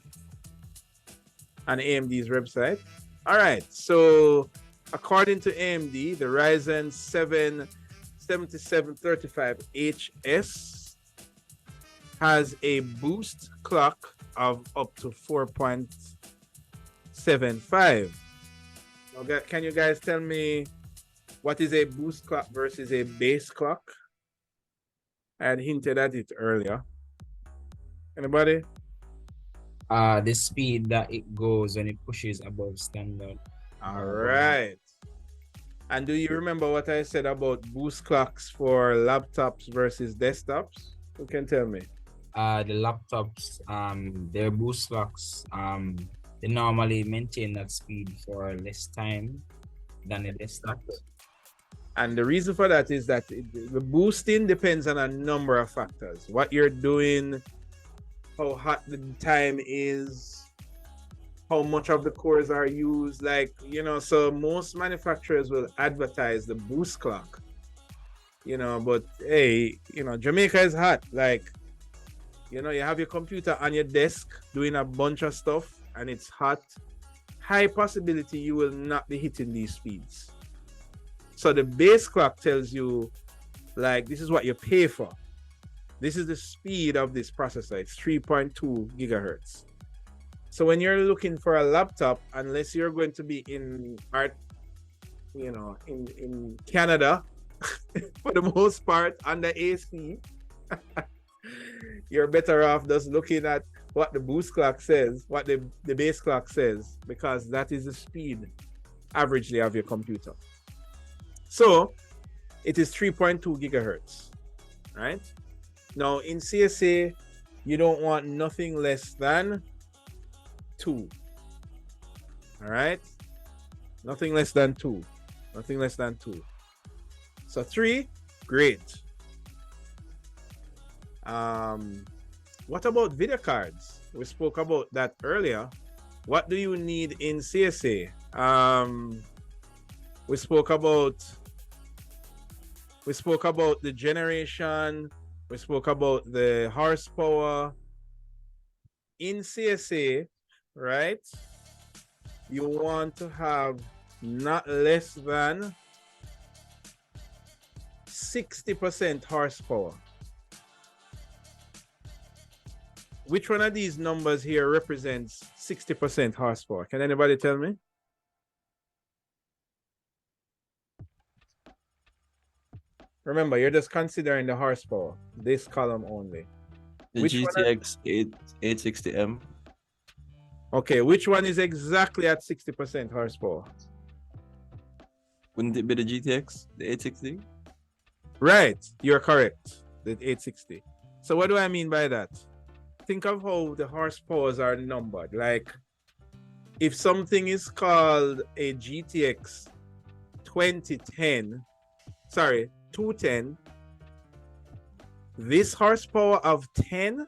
On AMD's website. All right, so according to AMD, the Ryzen 7 7735HS has a boost clock of up to 4.75. Okay, can you guys tell me what is a boost clock versus a base clock? I had hinted at it earlier. Anybody? The speed that it goes when it pushes above standard. All right. And do you remember what I said about boost clocks for laptops versus desktops? Who can tell me? The laptops, their boost clocks, they normally maintain that speed for less time than the desktops. And the reason for that is that the boosting depends on a number of factors. What you're doing, how hot the time is, how much of the cores are used, like, you know, so most manufacturers will advertise the boost clock, you know, but hey, you know, Jamaica is hot. Like, you know, you have your computer on your desk doing a bunch of stuff and it's hot. High possibility you will not be hitting these speeds. So the base clock tells you, like, this is what you pay for. This is the speed of this processor. It's 3.2 gigahertz. So when you're looking for a laptop, unless you're going to be in in Canada, for the most part, under AC, you're better off just looking at what the boost clock says, what the base clock says, because that is the speed averagely of your computer. So it is 3.2 gigahertz, right? Now in CSA, you don't want nothing less than 2. All right? Nothing less than 2. Nothing less than 2. So 3, great. What about video cards? We spoke about that earlier. What do you need in CSA? We spoke about the generation. We spoke about the horsepower. In CSA, right? You want to have not less than 60% horsepower. Which one of these numbers here represents 60% horsepower? Can anybody tell me? Remember, you're just considering the horsepower, this column only. The GTX 860M. Okay, which one is exactly at 60% horsepower? Wouldn't it be the GTX, the 860? Right, you're correct. The 860. So what do I mean by that? Think of how the horsepowers are numbered. Like, if something is called a GTX 210, this horsepower of 10,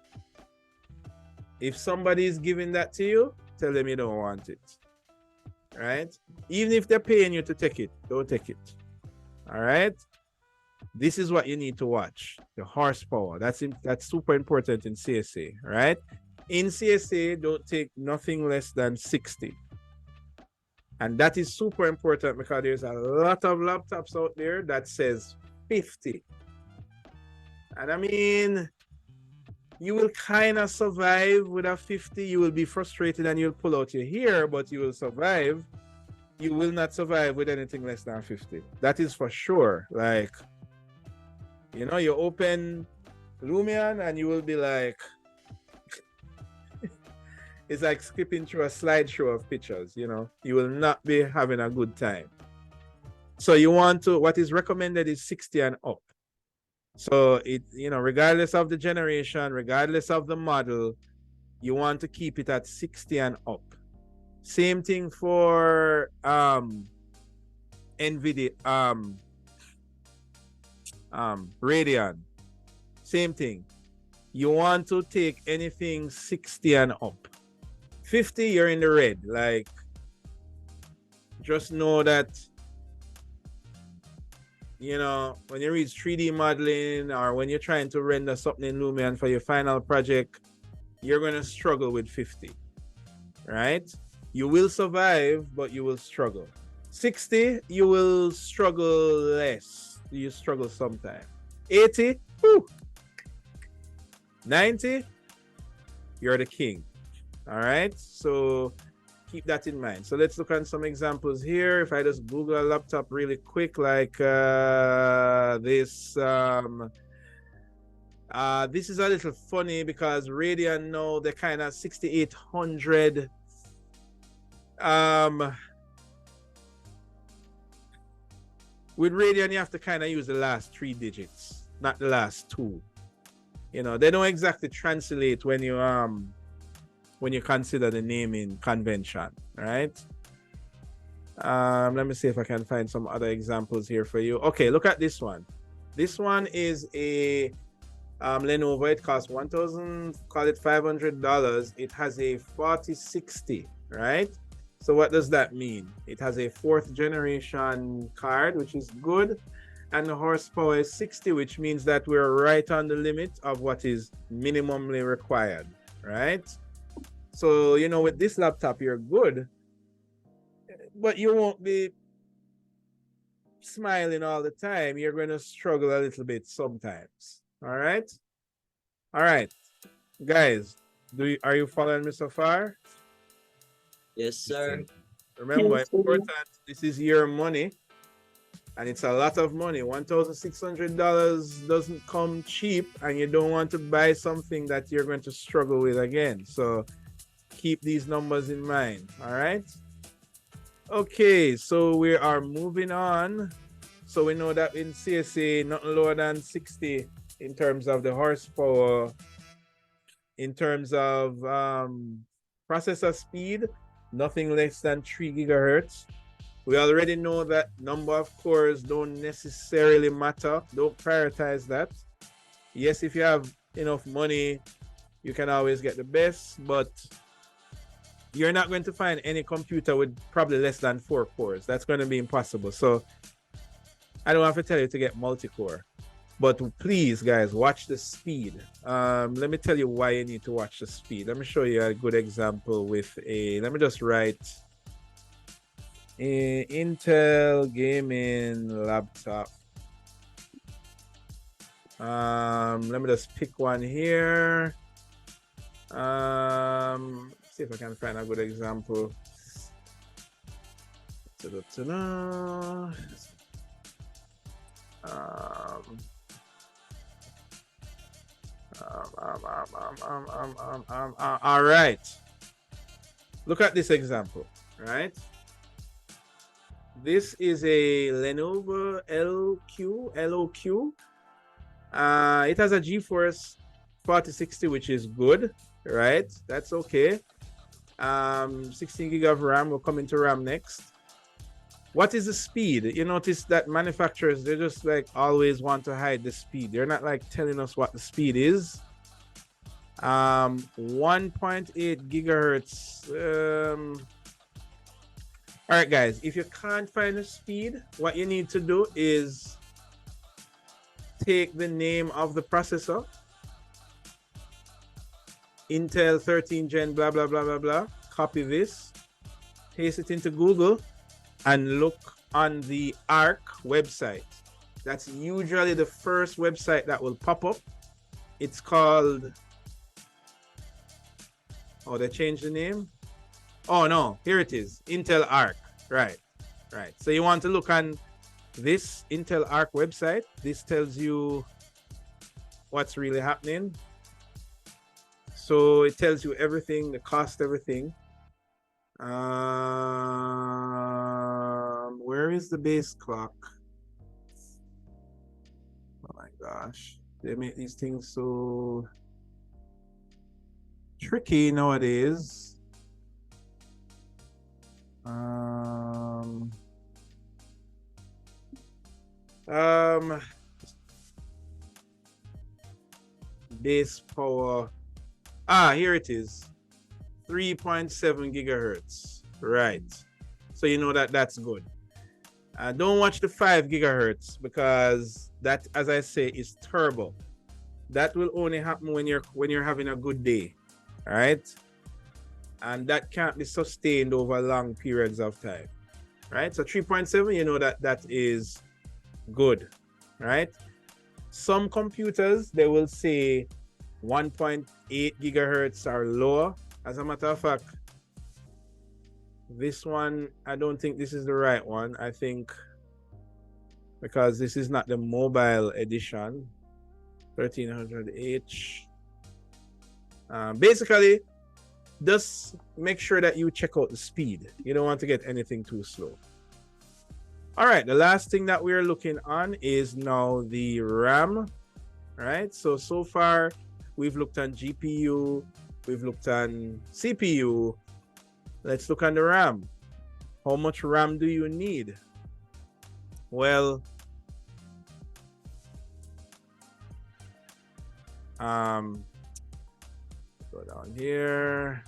if somebody is giving that to you, tell them you don't want it. Right? Even if they're paying you to take it, don't take it. All right? This is what you need to watch, the horsepower. That's super important in CSA, right? In CSA, don't take nothing less than 60. And that is super important because there's a lot of laptops out there that says 50. And I mean, you will kind of survive with a 50. You will be frustrated and you'll pull out your hair, but you will survive. You will not survive with anything less than 50. That is for sure. Like, you know, you open Lumion and you will be like, it's like skipping through a slideshow of pictures, you know. You will not be having a good time. So you want to, what is recommended is 60 and up. So it, you know, regardless of the generation, regardless of the model, you want to keep it at 60 and up. Same thing for NVIDIA, Radeon. Same thing. You want to take anything 60 and up. 50, you're in the red. Like, just know that, you know, when you read 3D modeling or when you're trying to render something in Lumion for your final project, you're going to struggle with 50, right? You will survive, but you will struggle. 60, you will struggle less. You struggle sometime. 80, whew. 90, you're the king. All right, so keep that in mind. So let's look at some examples here. If I just Google a laptop really quick, like this. This is a little funny because Radeon know the kind of 6800. With Radeon, you have to kind of use the last 3 digits, not the last 2. You know, they don't exactly translate when you consider the naming convention, right? Let me see if I can find some other examples here for you. Okay, look at this one. This one is a Lenovo. It costs $1,500. It has a 4060 right? So what does that mean? It has a 4th generation card, which is good. And the horsepower is 60, which means that we're right on the limit of what is minimally required, right? So, you know, with this laptop, you're good, but you won't be smiling all the time. You're going to struggle a little bit sometimes. All right. All right, guys, are you following me so far? Yes, sir. Remember, Yes, sir. important, this is your money, and it's a lot of money. $1,600 doesn't come cheap, and you don't want to buy something that you're going to struggle with again. So keep these numbers in mind. All right. Okay, so we are moving on. So we know that in CSA, nothing lower than 60 in terms of the horsepower, in terms of processor speed, nothing less than 3 gigahertz. We already know that number of cores don't necessarily matter. Don't prioritize that. Yes, if you have enough money, you can always get the best, but you're not going to find any computer with probably less than 4 cores. That's going to be impossible. So I don't have to tell you to get multi-core. But please, guys, watch the speed. Let me tell you why you need to watch the speed. Let me show you a good example with let me just write a Intel gaming laptop. Let me just pick one here. See if I can find a good example. All right. Look at this example, right? This is a Lenovo LOQ. It has a GeForce 4060, which is good, right? That's okay. 16 gig of RAM. We'll come into RAM next. What is the speed? You notice that manufacturers, they just like always want to hide the speed. They're not like telling us what the speed is. 1.8 gigahertz. All right, guys, if you can't find the speed, what you need to do is take the name of the processor, Intel 13 Gen, blah, blah, blah, blah, blah. Copy this, paste it into Google, and look on the ARC website. That's usually the first website that will pop up. It's called, oh, they changed the name? Oh, no, here it is, Intel ARC. Right. So you want to look on this Intel ARC website. This tells you what's really happening. So it tells you everything, the cost, everything. Where is the base clock? Oh my gosh, they make these things so tricky nowadays. Base power. Here it is. 3.7 gigahertz. Right. So you know that that's good. Don't watch the 5 gigahertz because that, as I say, is turbo. That will only happen when you're having a good day. All right. And that can't be sustained over long periods of time. Right. So 3.7, you know that is good. Right. Some computers, they will say 1.8 gigahertz or lower. As a matter of fact, this one, I don't think this is the right one. I think because this is not the mobile edition, 1300H. Basically, just make sure that you check out the speed. You don't want to get anything too slow. All right, the last thing that we're looking on is now the RAM, right? So far, we've looked on GPU, we've looked on CPU. Let's look on the RAM. How much RAM do you need? Well, go down here.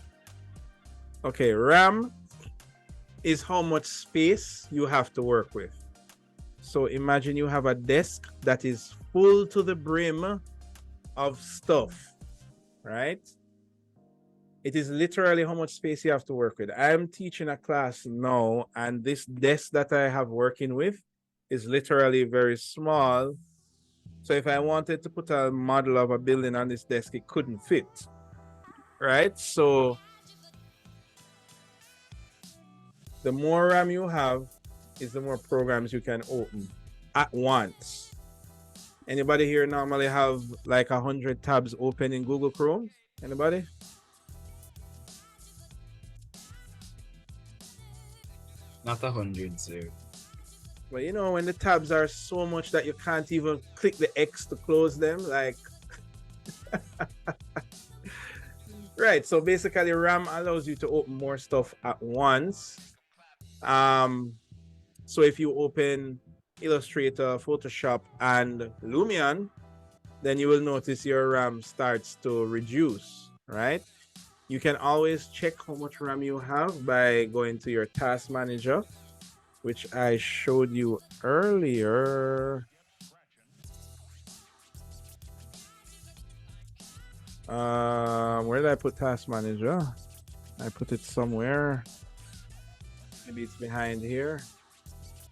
Okay, RAM is how much space you have to work with. So imagine you have a desk that is full to the brim of stuff, right? It is literally how much space you have to work with. I'm teaching a class now, and this desk that I have working with is literally very small. So if I wanted to put a model of a building on this desk, it couldn't fit, right? So the more RAM you have is the more programs you can open at once. Anybody here normally have like 100 tabs open in Google Chrome? Anybody? Not 100, sir. Well, you know, when the tabs are so much that you can't even click the X to close them, like... Right, so basically RAM allows you to open more stuff at once. So if you open Illustrator, Photoshop, and Lumion, then you will notice your RAM starts to reduce, right? You can always check how much RAM you have by going to your task manager, which I showed you earlier. Where did I put task manager? I put it somewhere. Maybe it's behind here.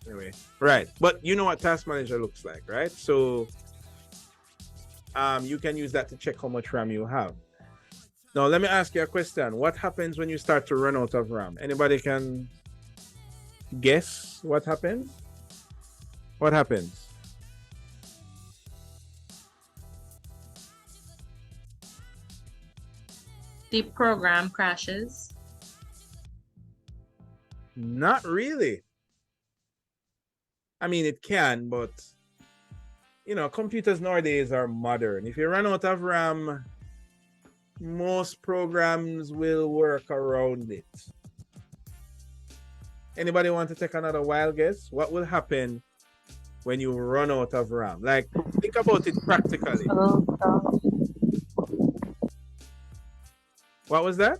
Anyway, right. But you know what task manager looks like, right? So you can use that to check how much RAM you have. Now, let me ask you a question. What happens when you start to run out of RAM? Anybody can guess what happens? What happens? The program crashes. Not really. I mean, it can, but you know, computers nowadays are modern. If you run out of RAM, most programs will work around it. Anybody want to take another wild guess? What will happen when you run out of RAM? Like, think about it practically. What was that?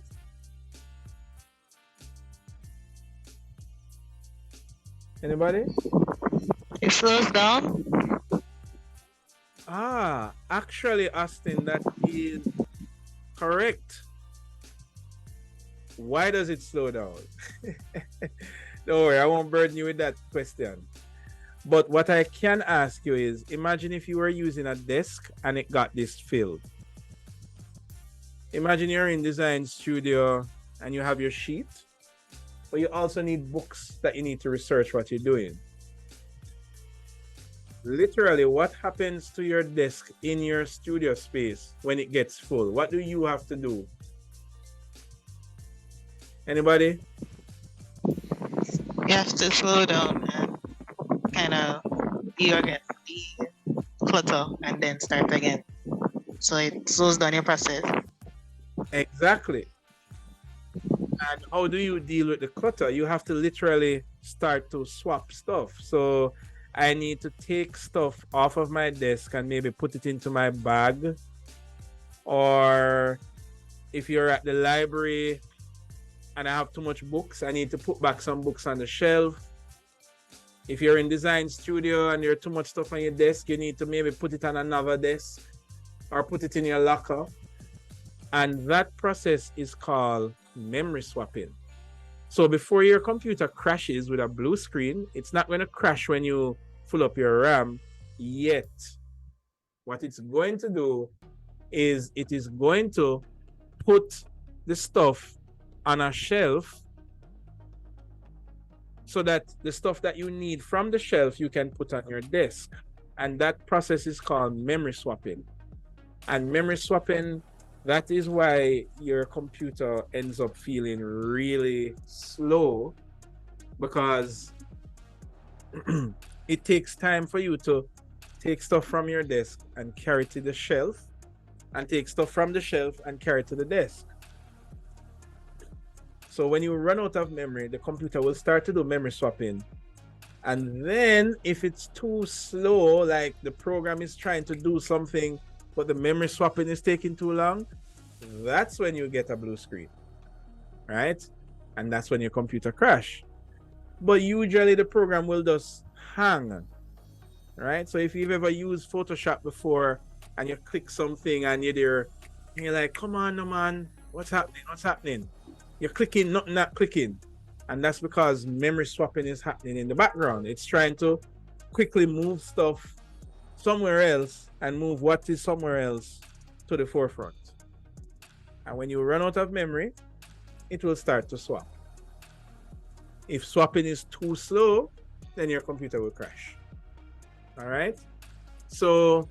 Anybody? It slows down. Actually, Austin, that is correct. Why does it slow down? Don't worry, I won't burden you with that question. But what I can ask you is, imagine if you were using a desk and it got this filled. Imagine you're in design studio and you have your sheet, but you also need books that you need to research what you're doing. Literally, what happens to your desk in your studio space when it gets full? What do you have to do? Anybody? You have to slow down and kind of reorganize the clutter and then start again. So it slows down your process. Exactly. And how do you deal with the clutter? You have to literally start to swap stuff. So I need to take stuff off of my desk and maybe put it into my bag. Or if you're at the library and I have too much books, I need to put back some books on the shelf. If you're in design studio and there's too much stuff on your desk, you need to maybe put it on another desk or put it in your locker. And that process is called memory swapping. So before your computer crashes with a blue screen, it's not going to crash when you fill up your RAM yet. What it's going to do is it is going to put the stuff on a shelf so that the stuff that you need from the shelf you can put on your desk. And that process is called memory swapping. And memory swapping, that is why your computer ends up feeling really slow, because it takes time for you to take stuff from your desk and carry it to the shelf, and take stuff from the shelf and carry it to the desk. So when you run out of memory, the computer will start to do memory swapping. And then if it's too slow, like the program is trying to do something, but the memory swapping is taking too long, that's when you get a blue screen, right? and that's when your computer crash. But usually the program will just hang, right? So if you've ever used Photoshop before and you click something and you're there, and you're like, come on, no man, what's happening? What's happening? You're clicking, not clicking. And that's because memory swapping is happening in the background. It's trying to quickly move stuff somewhere else and move what is somewhere else to the forefront. And when you run out of memory, it will start to swap. If swapping is too slow, then your computer will crash. All right? So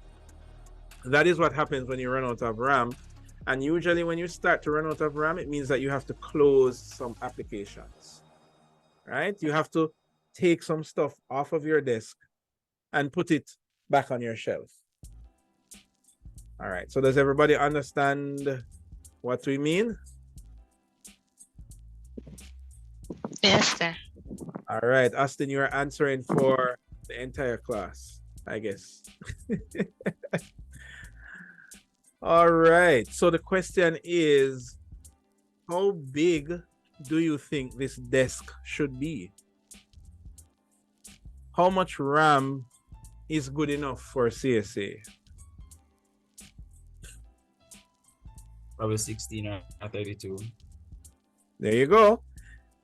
that is what happens when you run out of RAM. And usually when you start to run out of RAM, it means that you have to close some applications, right? You have to take some stuff off of your desk and put it back on your shelf. All right, so does everybody understand what we mean? Yes, sir. All right, Austin, you're answering for the entire class, I guess. All right, so the question is, how big do you think this desk should be? How much RAM is good enough for CSA? Probably 16 or 32. There you go.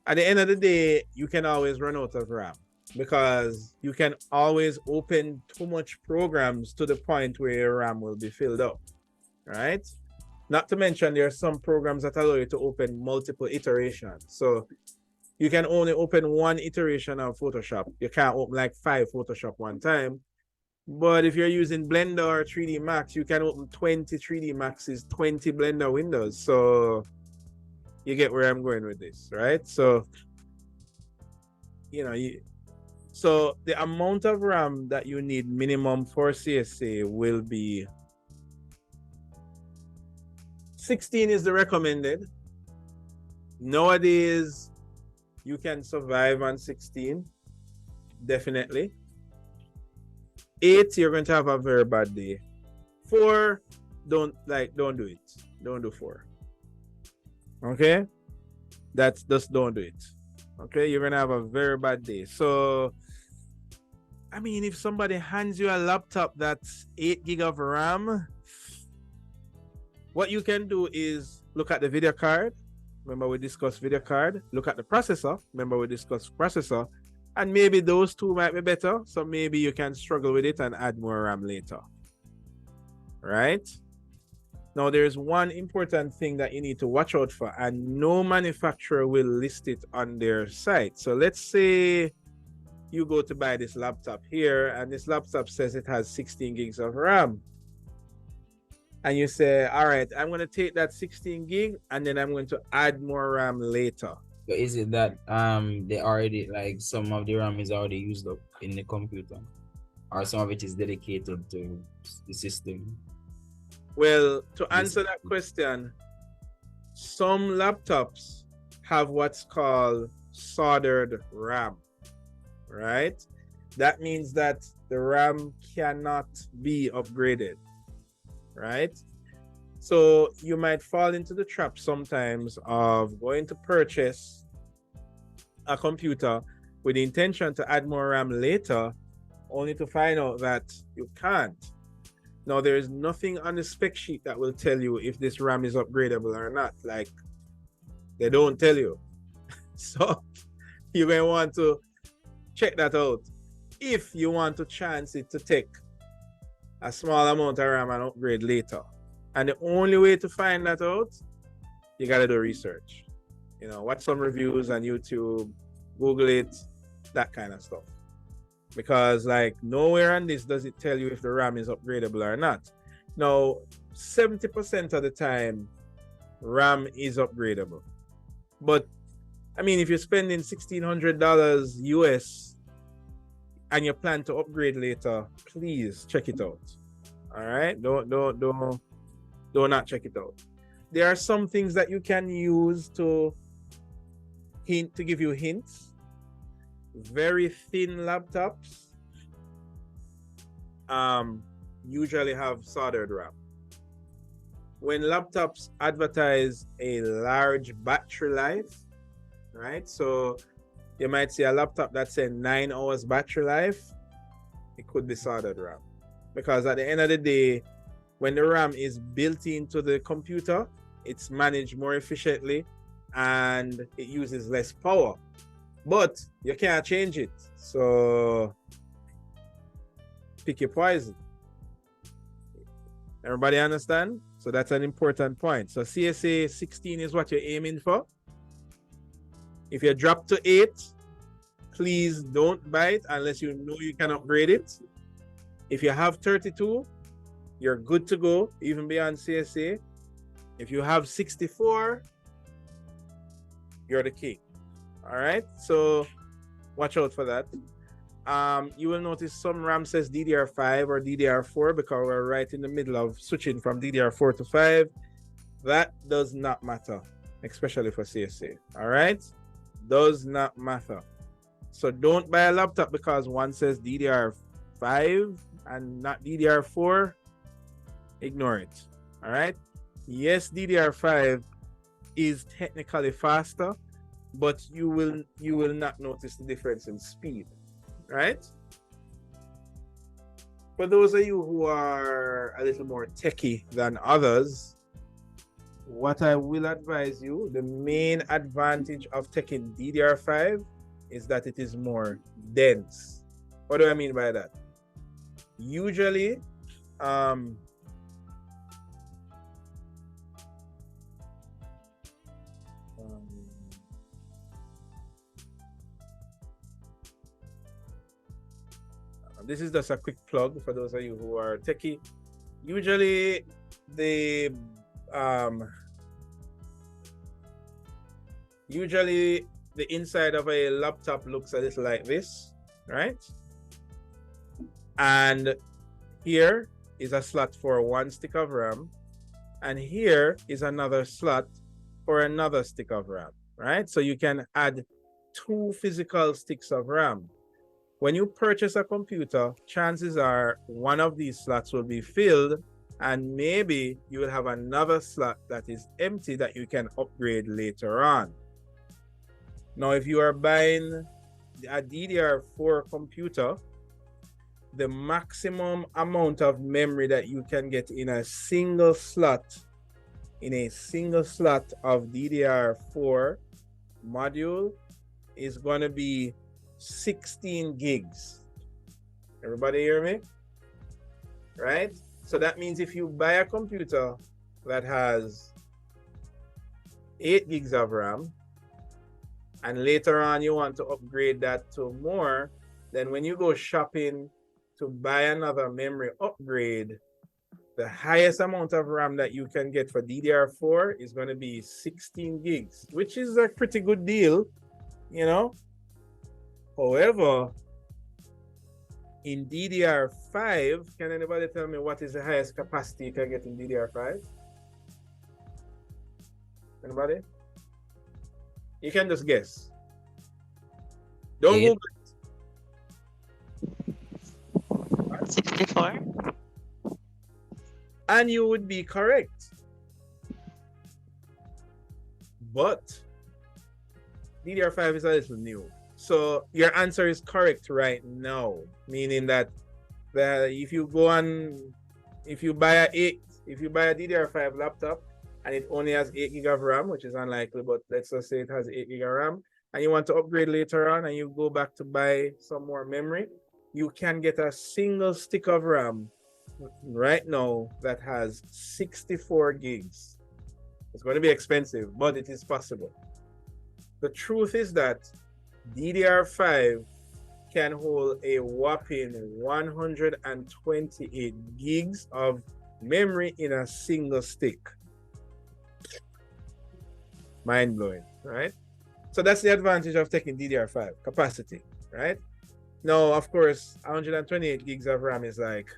At the end of the day, you can always run out of RAM because you can always open too much programs to the point where your RAM will be filled up, right? Not to mention there are some programs that allow you to open multiple iterations. So you can only open one iteration of Photoshop. You can't open like 5 Photoshop one time. But if you're using Blender or 3D Max, you can open 20 3D Maxes, 20 Blender windows. So you get where I'm going with this, right? So, so the amount of RAM that you need minimum for CSA will be 16 is the recommended. Nowadays, you can survive on 16, definitely. 8, you're going to have a very bad day. 4, don't do it. Don't do 4. Okay? That's just don't do it. Okay? You're going to have a very bad day. So, I mean, if somebody hands you a laptop that's 8 gig of RAM, what you can do is look at the video card. Remember we discussed video card. Look at the processor. Remember we discussed processor. And maybe those two might be better. So maybe you can struggle with it and add more RAM later. Right? Now there's one important thing that you need to watch out for, and no manufacturer will list it on their site. So let's say you go to buy this laptop here and this laptop says it has 16 gigs of RAM. And you say, all right, I'm going to take that 16 gig and then I'm going to add more RAM later. So is it that they already, like, some of the RAM is already used up in the computer, or some of it is dedicated to the system? Well, to answer that question, some laptops have what's called soldered RAM, right? That means that the RAM cannot be upgraded, right? So you might fall into the trap sometimes of going to purchase a computer with the intention to add more RAM later, only to find out that you can't. Now, there is nothing on the spec sheet that will tell you if this RAM is upgradable or not. Like, they don't tell you. So you're going to want to check that out if you want to chance it to take a small amount of RAM and upgrade later. And the only way to find that out, you got to do research. Watch some reviews on YouTube, Google it, that kind of stuff. Because like nowhere on this does it tell you if the RAM is upgradable or not. Now, 70% of the time, RAM is upgradable. But I mean, if you're spending $1,600 US and you plan to upgrade later, please check it out. All right, don't not check it out. There are some things that you can use to give you hints. Very thin laptops usually have soldered RAM. When laptops advertise a large battery life, right? So you might see a laptop that's saying 9 hours battery life. It could be soldered RAM. Because at the end of the day, when the RAM is built into the computer, it's managed more efficiently and it uses less power. But you can't change it. So pick your poison. Everybody understand? So that's an important point. So CSA 16 is what you're aiming for. If you drop to 8, please don't buy it unless you know you can upgrade it. If you have 32, you're good to go, even beyond CSA. If you have 64, you're the king. All right, so watch out for that. You will notice some RAM says DDR5 or DDR4 because we're right in the middle of switching from DDR4 to 5. That does not matter, especially for CSA. All right, does not matter. So don't buy a laptop because one says DDR5 and not DDR4. Ignore it. All right. Yes, DDR5 is technically faster, but you will not notice the difference in speed. Right? For those of you who are a little more techie than others, what I will advise you, the main advantage of taking DDR5 is that it is more dense. What do I mean by that? Usually, this is just a quick plug for those of you who are techie. Usually, the inside of a laptop looks a little like this, right? And here is a slot for one stick of RAM, and here is another slot for another stick of RAM, right? So you can add 2 physical sticks of RAM. When you purchase a computer, chances are one of these slots will be filled, and maybe you will have another slot that is empty that you can upgrade later on. Now, if you are buying a DDR4 computer, the maximum amount of memory that you can get in a single slot of DDR4 module is going to be 16 gigs. Everybody hear me? Right? So that means if you buy a computer that has 8 gigs of RAM, and later on you want to upgrade that to more, then when you go shopping to buy another memory upgrade, the highest amount of RAM that you can get for DDR4 is going to be 16 gigs, which is a pretty good deal, you know? However, in DDR5, can anybody tell me what is the highest capacity you can get in DDR5? Anybody? You can just guess. Don't Google it. 64. And you would be correct. But DDR5 is a little new. So your answer is correct right now, meaning that if you buy a DDR5 laptop and it only has 8 gig of RAM, which is unlikely, but let's just say it has 8 gig of RAM, and you want to upgrade later on and you go back to buy some more memory, you can get a single stick of RAM right now that has 64 gigs. It's going to be expensive, but it is possible. The truth is that DDR5 can hold a whopping 128 gigs of memory in a single stick. Mind-blowing, right? So that's the advantage of taking DDR5, capacity, right? Now, of course, 128 gigs of RAM is like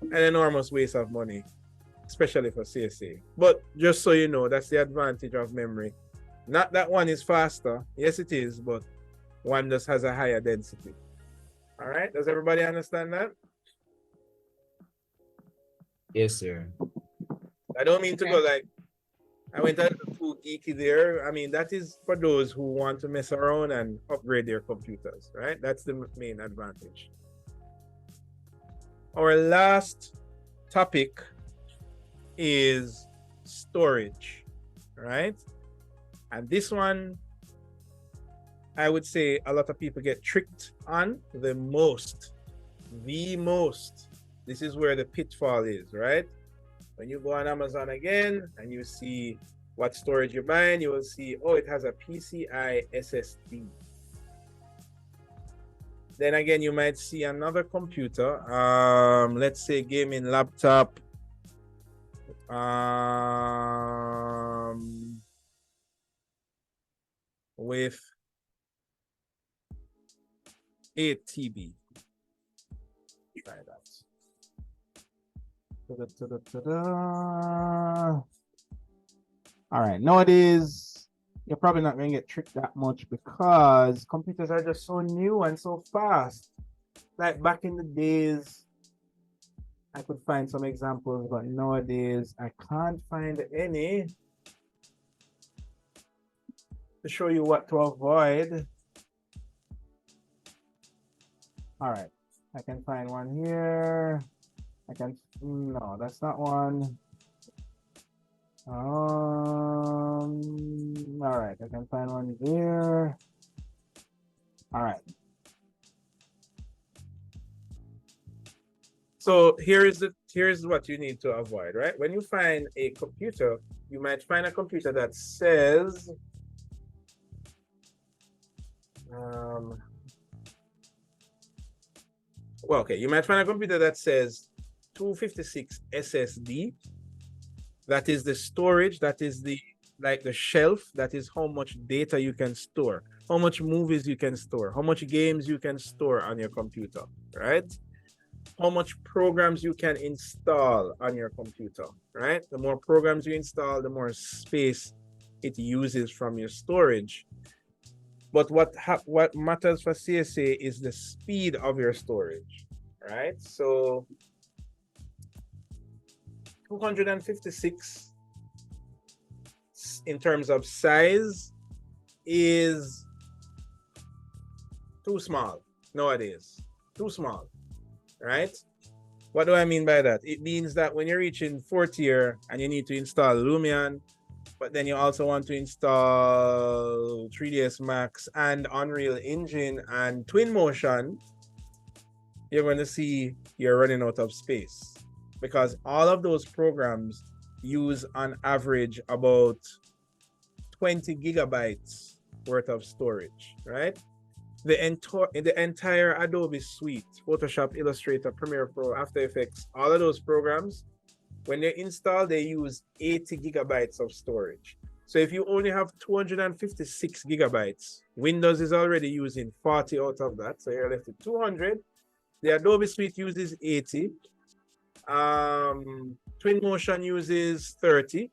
an enormous waste of money, especially for CSA. But just so you know, that's the advantage of memory. Not that one is faster. Yes, it is, but one just has a higher density. All right, does everybody understand that? Yes, sir. I don't mean to go like, I went a little too geeky there. I mean, that is for those who want to mess around and upgrade their computers, right? That's the main advantage. Our last topic is storage, right? And this one, I would say a lot of people get tricked on the most. This is where the pitfall is, right? When you go on Amazon again and you see what storage you're buying, you will see, oh, it has a PCI SSD. Then again, you might see another computer, let's say gaming laptop, with 8 TB. Try that. All right, nowadays, you're probably not going to get tricked that much because computers are just so new and so fast. Like back in the days, I could find some examples, but nowadays I can't find any to show you what to avoid. All right, I can find one here. No, that's not one. All right, I can find one there. All right. So here's what you need to avoid, right? When you find a computer, you might find a computer that says, well, okay, you might find a computer that says 256 SSD. That is the storage, that is the shelf, that is how much data you can store, how much movies you can store, how much games you can store on your computer, right? How much programs you can install on your computer, right? The more programs you install, the more space it uses from your storage. But what matters for CSA is the speed of your storage, right? So 256 in terms of size is too small nowadays. Too small, right? What do I mean by that? It means that when you're reaching 4th year and you need to install Lumion, but then you also want to install 3ds Max and Unreal Engine and Twinmotion, you're going to see you're running out of space because all of those programs use on average about 20 gigabytes worth of storage, right? The entire Adobe suite, Photoshop, Illustrator, Premiere Pro, After Effects, all of those programs, when they're installed, they use 80 gigabytes of storage. So if you only have 256 gigabytes, Windows is already using 40 out of that. So you're left with 200. The Adobe suite uses 80. Twinmotion uses 30.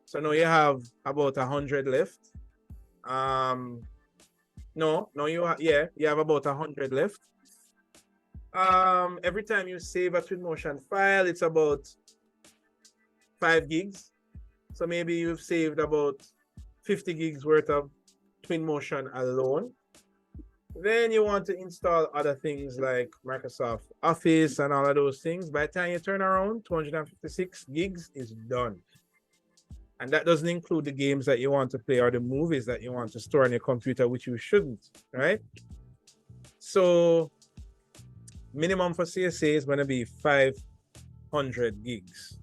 So now you have about 100 left. You have about 100 left. Every time you save a Twinmotion file, it's about 5 gigs. So maybe you've saved about 50 gigs worth of Twinmotion alone. Then you want to install other things like Microsoft Office and all of those things. By the time you turn around, 256 gigs is done. And that doesn't include the games that you want to play or the movies that you want to store on your computer, which you shouldn't, right? So minimum for CSA is going to be 500 gigs,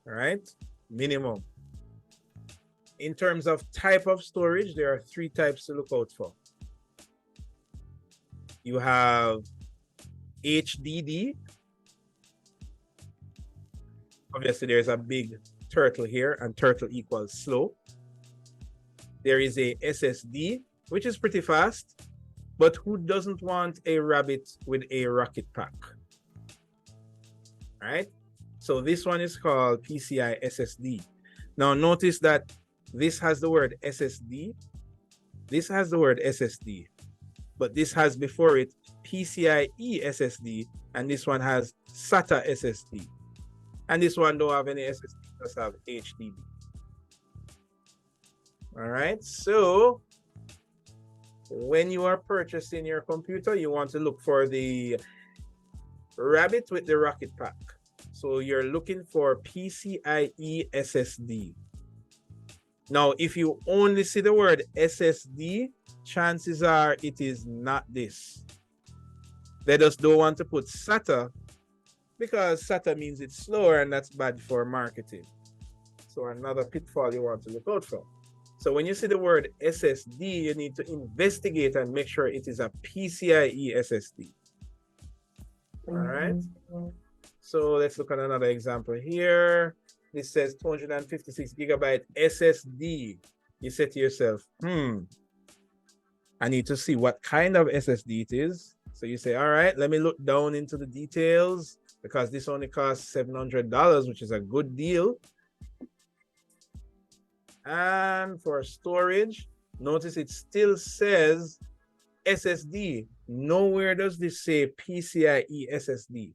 right? Minimum. In terms of type of storage, there are 3 types to look out for. You have HDD. Obviously, there's a big turtle here, and turtle equals slow. There is a SSD, which is pretty fast, but who doesn't want a rabbit with a rocket pack? Right? So this one is called PCI SSD. Now notice that this has the word SSD. This has the word SSD, but this has before it PCIe SSD, and this one has SATA SSD. And this one don't have any SSD, just have HDD. All right, so when you are purchasing your computer, you want to look for the rabbit with the rocket pack. So you're looking for PCIe SSD. Now, if you only see the word SSD, chances are it is not this. They just don't want to put SATA because SATA means it's slower and that's bad for marketing. So another pitfall you want to look out for. So when you see the word SSD, you need to investigate and make sure it is a PCIe SSD. All right. So let's look at another example here. This says 256 gigabyte SSD. You say to yourself, I need to see what kind of SSD it is. So you say, all right, let me look down into the details because this only costs $700, which is a good deal. And for storage, notice it still says SSD. Nowhere does this say PCIe SSD.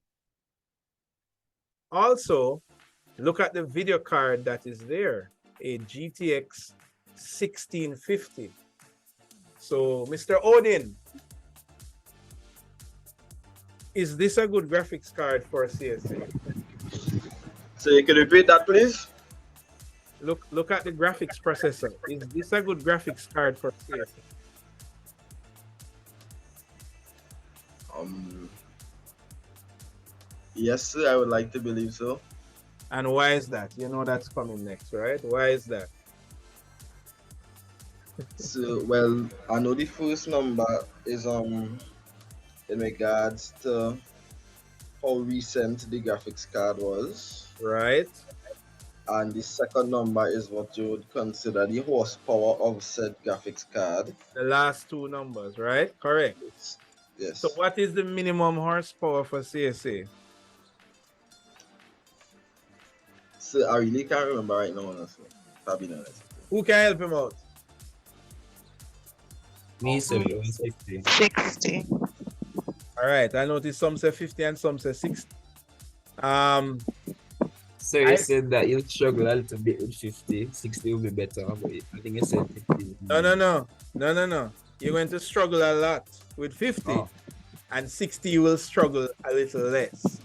Also, look at the video card that is there, a GTX 1650. So, Mr. Odin, is this a good graphics card for CSA? So you can repeat that, please? Look at the graphics processor. Is this a good graphics card for CSA? Yes, sir, I would like to believe so. And why is that? You know that's coming next, right? Why is that? So, well, I know the first number is in regards to how recent the graphics card was. Right. And the second number is what you would consider the horsepower of said graphics card. The last two numbers, right? Correct. Yes. So what is the minimum horsepower for CSA? So I really can't remember right now, honestly. Probably honest. Who can help him out? Me, sir, 60. 60. All right. I noticed some say 50 and some say 60. So you said that you'll struggle a little bit with 50. 60 will be better, but I think you said 50. No. You're going to struggle a lot with 50. Oh. And 60 you will struggle a little less.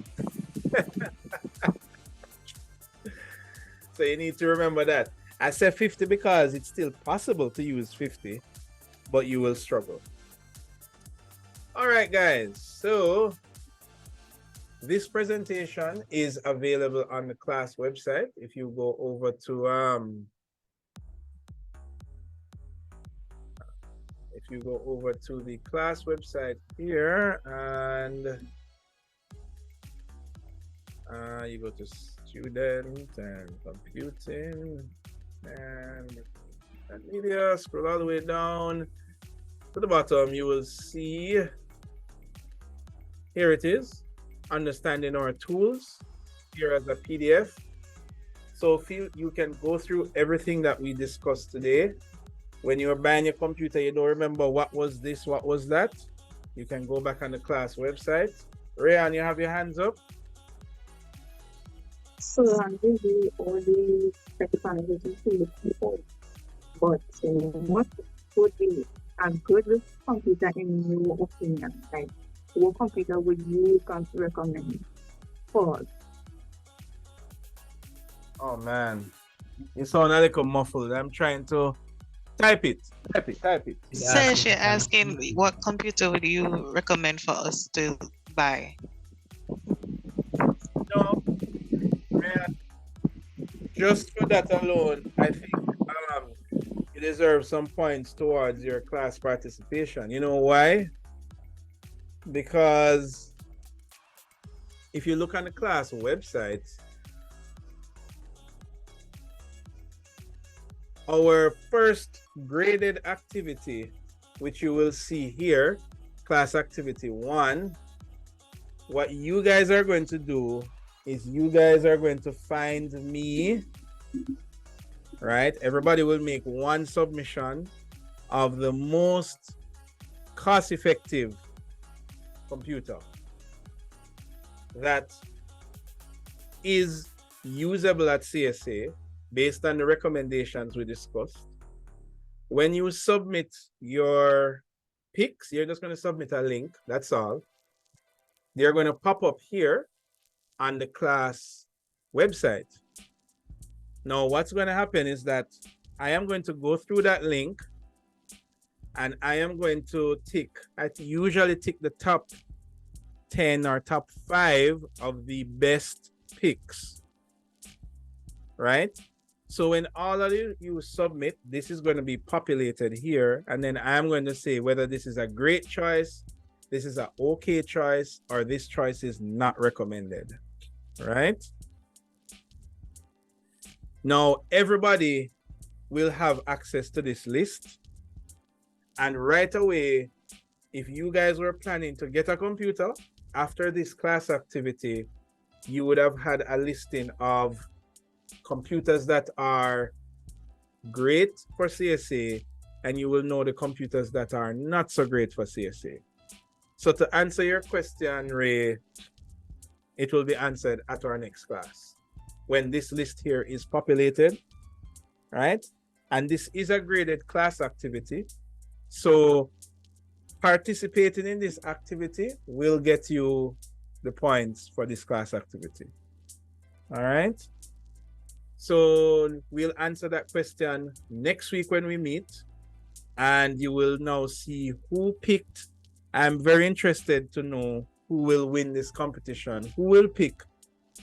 So you need to remember that. I said 50 because it's still possible to use 50, but you will struggle. All right, guys. So this presentation is available on the class website. If you go over to the class website here and you go to student and computing and media, scroll all the way down to the bottom, you will see here it is, understanding our tools, here as a PDF. So you can go through everything that we discussed today. When you're buying your computer, you don't remember what was this, what was that, you can go back on the class website. Rayan, you have your hands up? So really all the technology to people, but what would be a good computer in your opinion? Like, what computer would you recommend for us? Oh man, you sound a little muffled. I'm trying to type it. So she asking what computer would you recommend for us to buy? No, man, just for that alone, I think you deserve some points towards your class participation. You know why? Because if you look on the class website, our first graded activity, which you will see here, class activity 1, what you guys are going to do is you guys are going to find me, right? Everybody will make one submission of the most cost-effective computer that is usable at CSA based on the recommendations we discussed. When you submit your pics, you're just going to submit a link. That's all. They're going to pop up here on the class website. Now, what's going to happen is that I am going to go through that link and I am going to I usually tick the top 10 or top 5 of the best picks, right? So when all of you submit, this is going to be populated here, and then I'm going to say whether this is a great choice, this is an okay choice, or this choice is not recommended, right? Now, everybody will have access to this list, and right away, if you guys were planning to get a computer after this class activity, you would have had a listing of computers that are great for CSA, and you will know the computers that are not so great for CSA. So to answer your question, Ray, it will be answered at our next class when this list here is populated, right? And this is a graded class activity. So participating in this activity will get you the points for this class activity. All right? So we'll answer that question next week when we meet, and you will now see who picked. I'm very interested to know who will win this competition, who will pick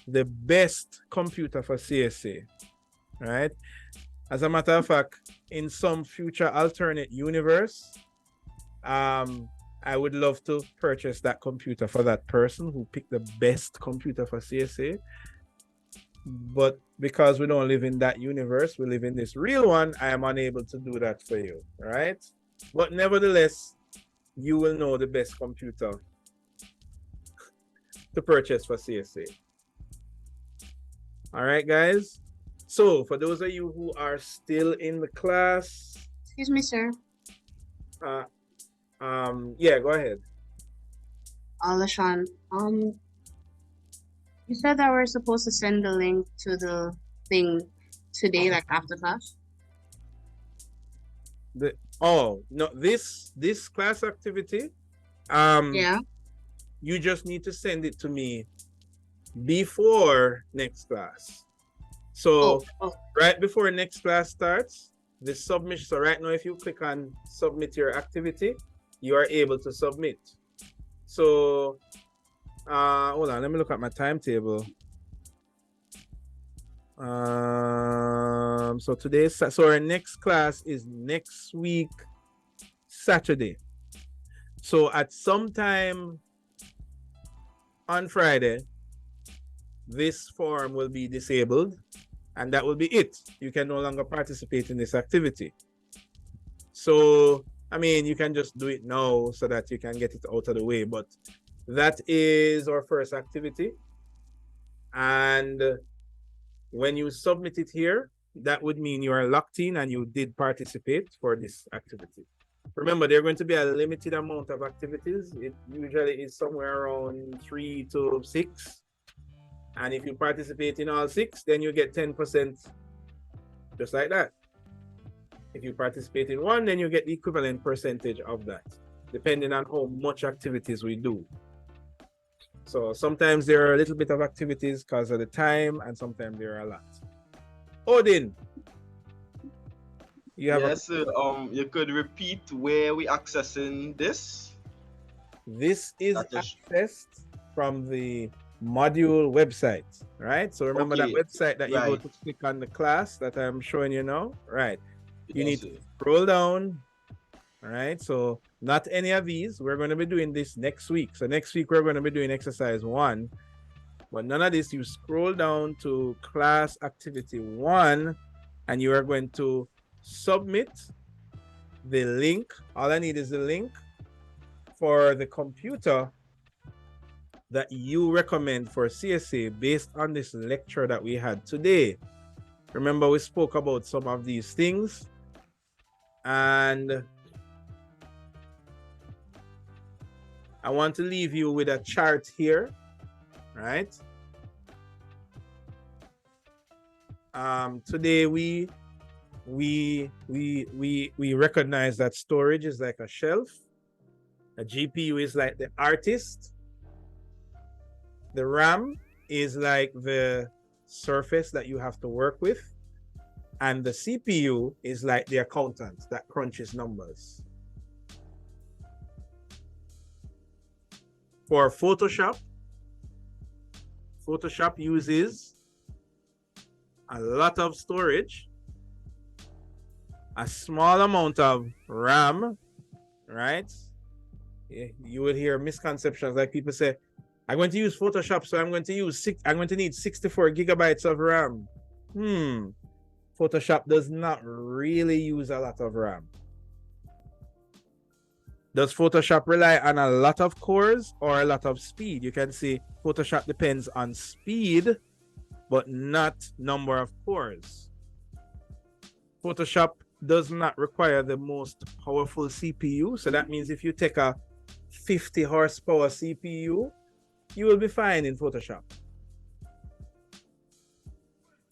the best computer for CSA, right? As a matter of fact, in some future alternate universe, I would love to purchase that computer for that person who picked the best computer for CSA. But because we don't live in that universe, we live in this real one, I am unable to do that for you, right? But nevertheless, you will know the best computer to purchase for CSA. All right, guys. So for those of you who are still in the class, Excuse me, sir. Yeah, go ahead. Alashan, you said that we're supposed to send the link to the thing today, like after class? No, this class activity, yeah, you just need to send it to me before next class. So right before next class starts, the submission. So right now, if you click on submit your activity, you are able to submit. So hold on, let me look at my timetable. So our next class is next week, Saturday. So at some time on Friday, this form will be disabled, and that will be it. You can no longer participate in this activity. So, I mean, you can just do it now so that you can get it out of the way, but that is our first activity. And when you submit it here, that would mean you are locked in and you did participate for this activity. Remember, there are going to be a limited amount of activities. It usually is somewhere around 3 to 6. And if you participate in all 6, then you get 10%, just like that. If you participate in 1, then you get the equivalent percentage of that, depending on how much activities we do. So sometimes there are a little bit of activities because of the time, and sometimes there are a lot. Odin, you have yes, you could repeat where we accessing this. This is accessed from the module website, right? So remember that website that you go to click on the class that I'm showing you now, right? You need to scroll down, all right? So not any of these. We're going to be doing this next week. So next week we're going to be doing exercise 1, but none of this. You scroll down to class activity 1, and you are going to submit the link. All I need is the link for the computer that you recommend for CSA based on this lecture that we had today. Remember, we spoke about some of these things, and I want to leave you with a chart here, right? Today we we recognize that storage is like a shelf. A GPU is like the artist. The RAM is like the surface that you have to work with. And the CPU is like the accountant that crunches numbers. For Photoshop, Photoshop uses a lot of storage, a small amount of RAM, right? You will hear misconceptions like people say, I'm going to use Photoshop, so I'm going to need 64 gigabytes of RAM. Photoshop does not really use a lot of RAM. Does Photoshop rely on a lot of cores or a lot of speed? You can see Photoshop depends on speed, but not number of cores. Photoshop does not require the most powerful CPU. So that means if you take a 50 horsepower CPU, you will be fine in Photoshop.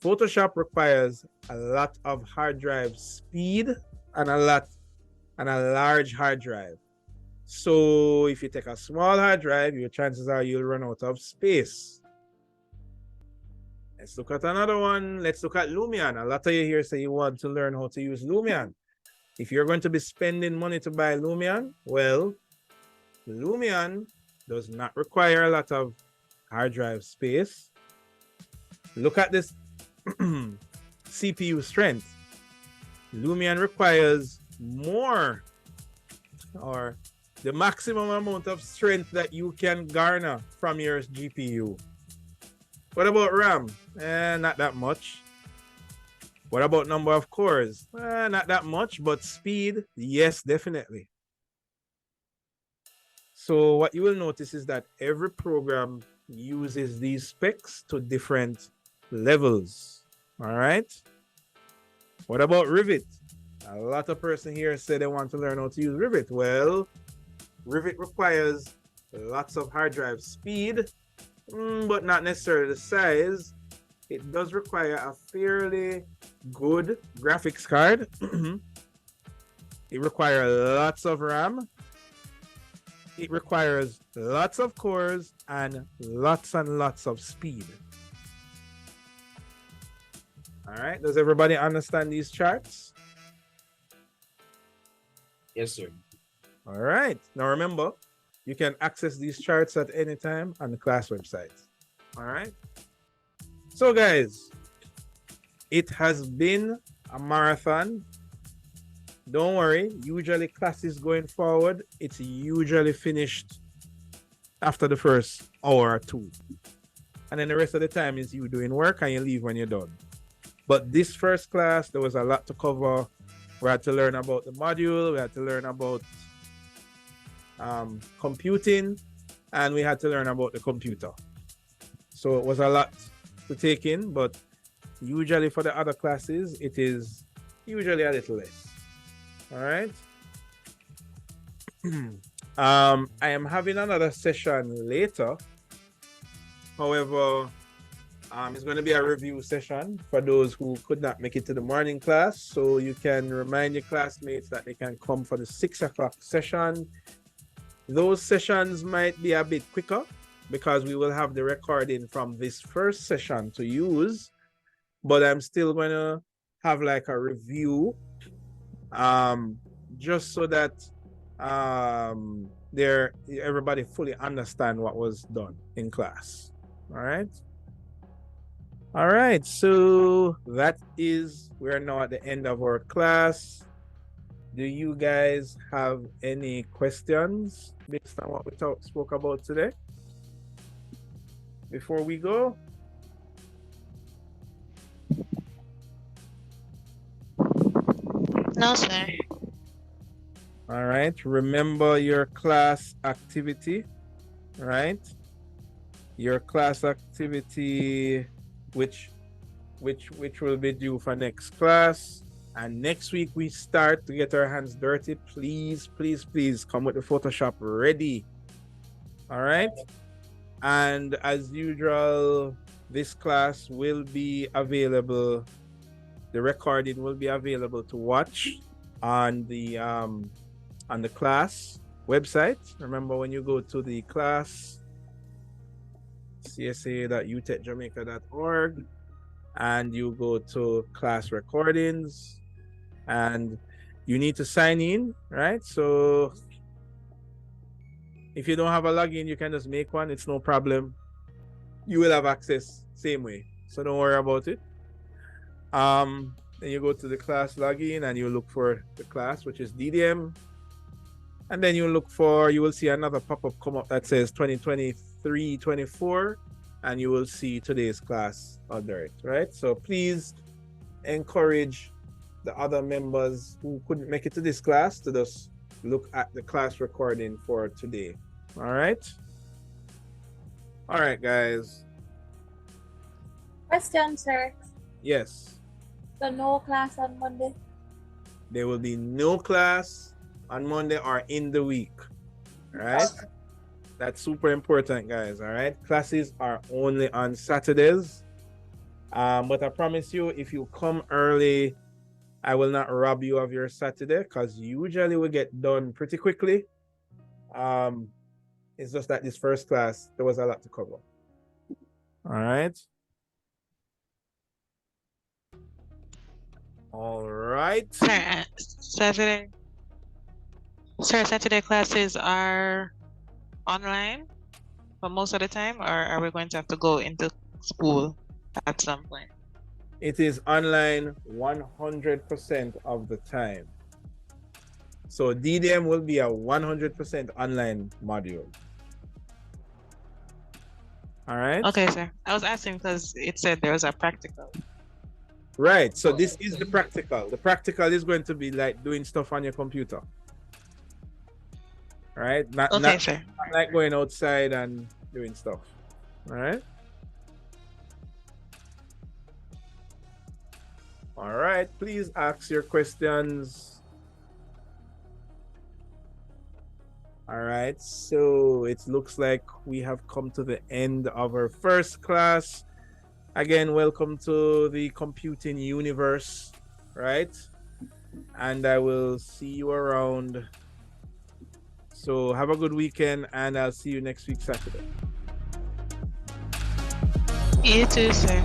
Photoshop requires a lot of hard drive speed and a large hard drive. So if you take a small hard drive, your chances are you'll run out of space. Let's look at another one. Let's look at Lumion. A lot of you here say you want to learn how to use Lumion. If you're going to be spending money to buy Lumion, well, Lumion does not require a lot of hard drive space. Look at this CPU strength. Lumion requires more, or the maximum amount of strength that you can garner from your GPU. What about RAM? Not that much. What about number of cores? Not that much, but speed, yes, definitely. So what you will notice is that every program uses these specs to different levels. All right. What about Rivet? A lot of person here say they want to learn how to use Rivet. Well, Rivet requires lots of hard drive speed, but not necessarily the size. It does require a fairly good graphics card. It requires lots of RAM. It requires lots of cores and lots of speed. All right, does everybody understand these charts? Yes, sir. All right, now remember, you can access these charts at any time on the class website. All right. So guys, it has been a marathon. Don't worry, usually classes going forward, it's usually finished after the first hour or two. And then the rest of the time is you doing work and you leave when you're done. But this first class, there was a lot to cover. We had to learn about the module, we had to learn about computing, and we had to learn about the computer. So it was a lot to take in, but usually for the other classes, it is usually a little less. All right. I am having another session later. However, it's going to be a review session for those who could not make it to the morning class. So you can remind your classmates that they can come for the 6 o'clock session. Those sessions might be a bit quicker because we will have the recording from this first session to use. But I'm still going to have like a review just so that everybody fully understand what was done in class. All right, so we're now at the end of our class. Do you guys have any questions based on what we spoke about today before we go? No, sir. All right, remember your class activity, right? Your class activity, which will be due for next class. And next week we start to get our hands dirty. Please, please, please come with the Photoshop ready. All right. And as usual, this class will be available The recording will be available to watch on the class website. Remember, when you go to the class, csa.utechjamaica.org, and you go to class recordings, and you need to sign in, right? So if you don't have a login, you can just make one. It's no problem. You will have access same way. So don't worry about it. Then you go to the class login and you look for the class, which is DDM. And then you will see another pop-up come up that says 2023-24, and you will see today's class under it, right? So please encourage the other members who couldn't make it to this class to just look at the class recording for today. All right? All right, guys. Question, sir. Yes. So no class on Monday? There will be no class on Monday or in the week. All right? Okay. That's super important, guys. All right? Classes are only on Saturdays. But I promise you, if you come early, I will not rob you of your Saturday, because usually we get done pretty quickly. It's just that this first class, there was a lot to cover. All right. All right. Saturday classes are online for most of the time, or are we going to have to go into school at some point? It is online 100% of the time. So DDM will be a 100% online module. All right. Okay, sir. I was asking because it said there was a practical. Right. So this is the practical. The practical is going to be like doing stuff on your computer. All right. Not like going outside and doing stuff. All right. All right. Please ask your questions. All right. So it looks like we have come to the end of our first class. Again, welcome to the computing universe, right? And I will see you around. So have a good weekend, and I'll see you next week, Saturday. You too, sir.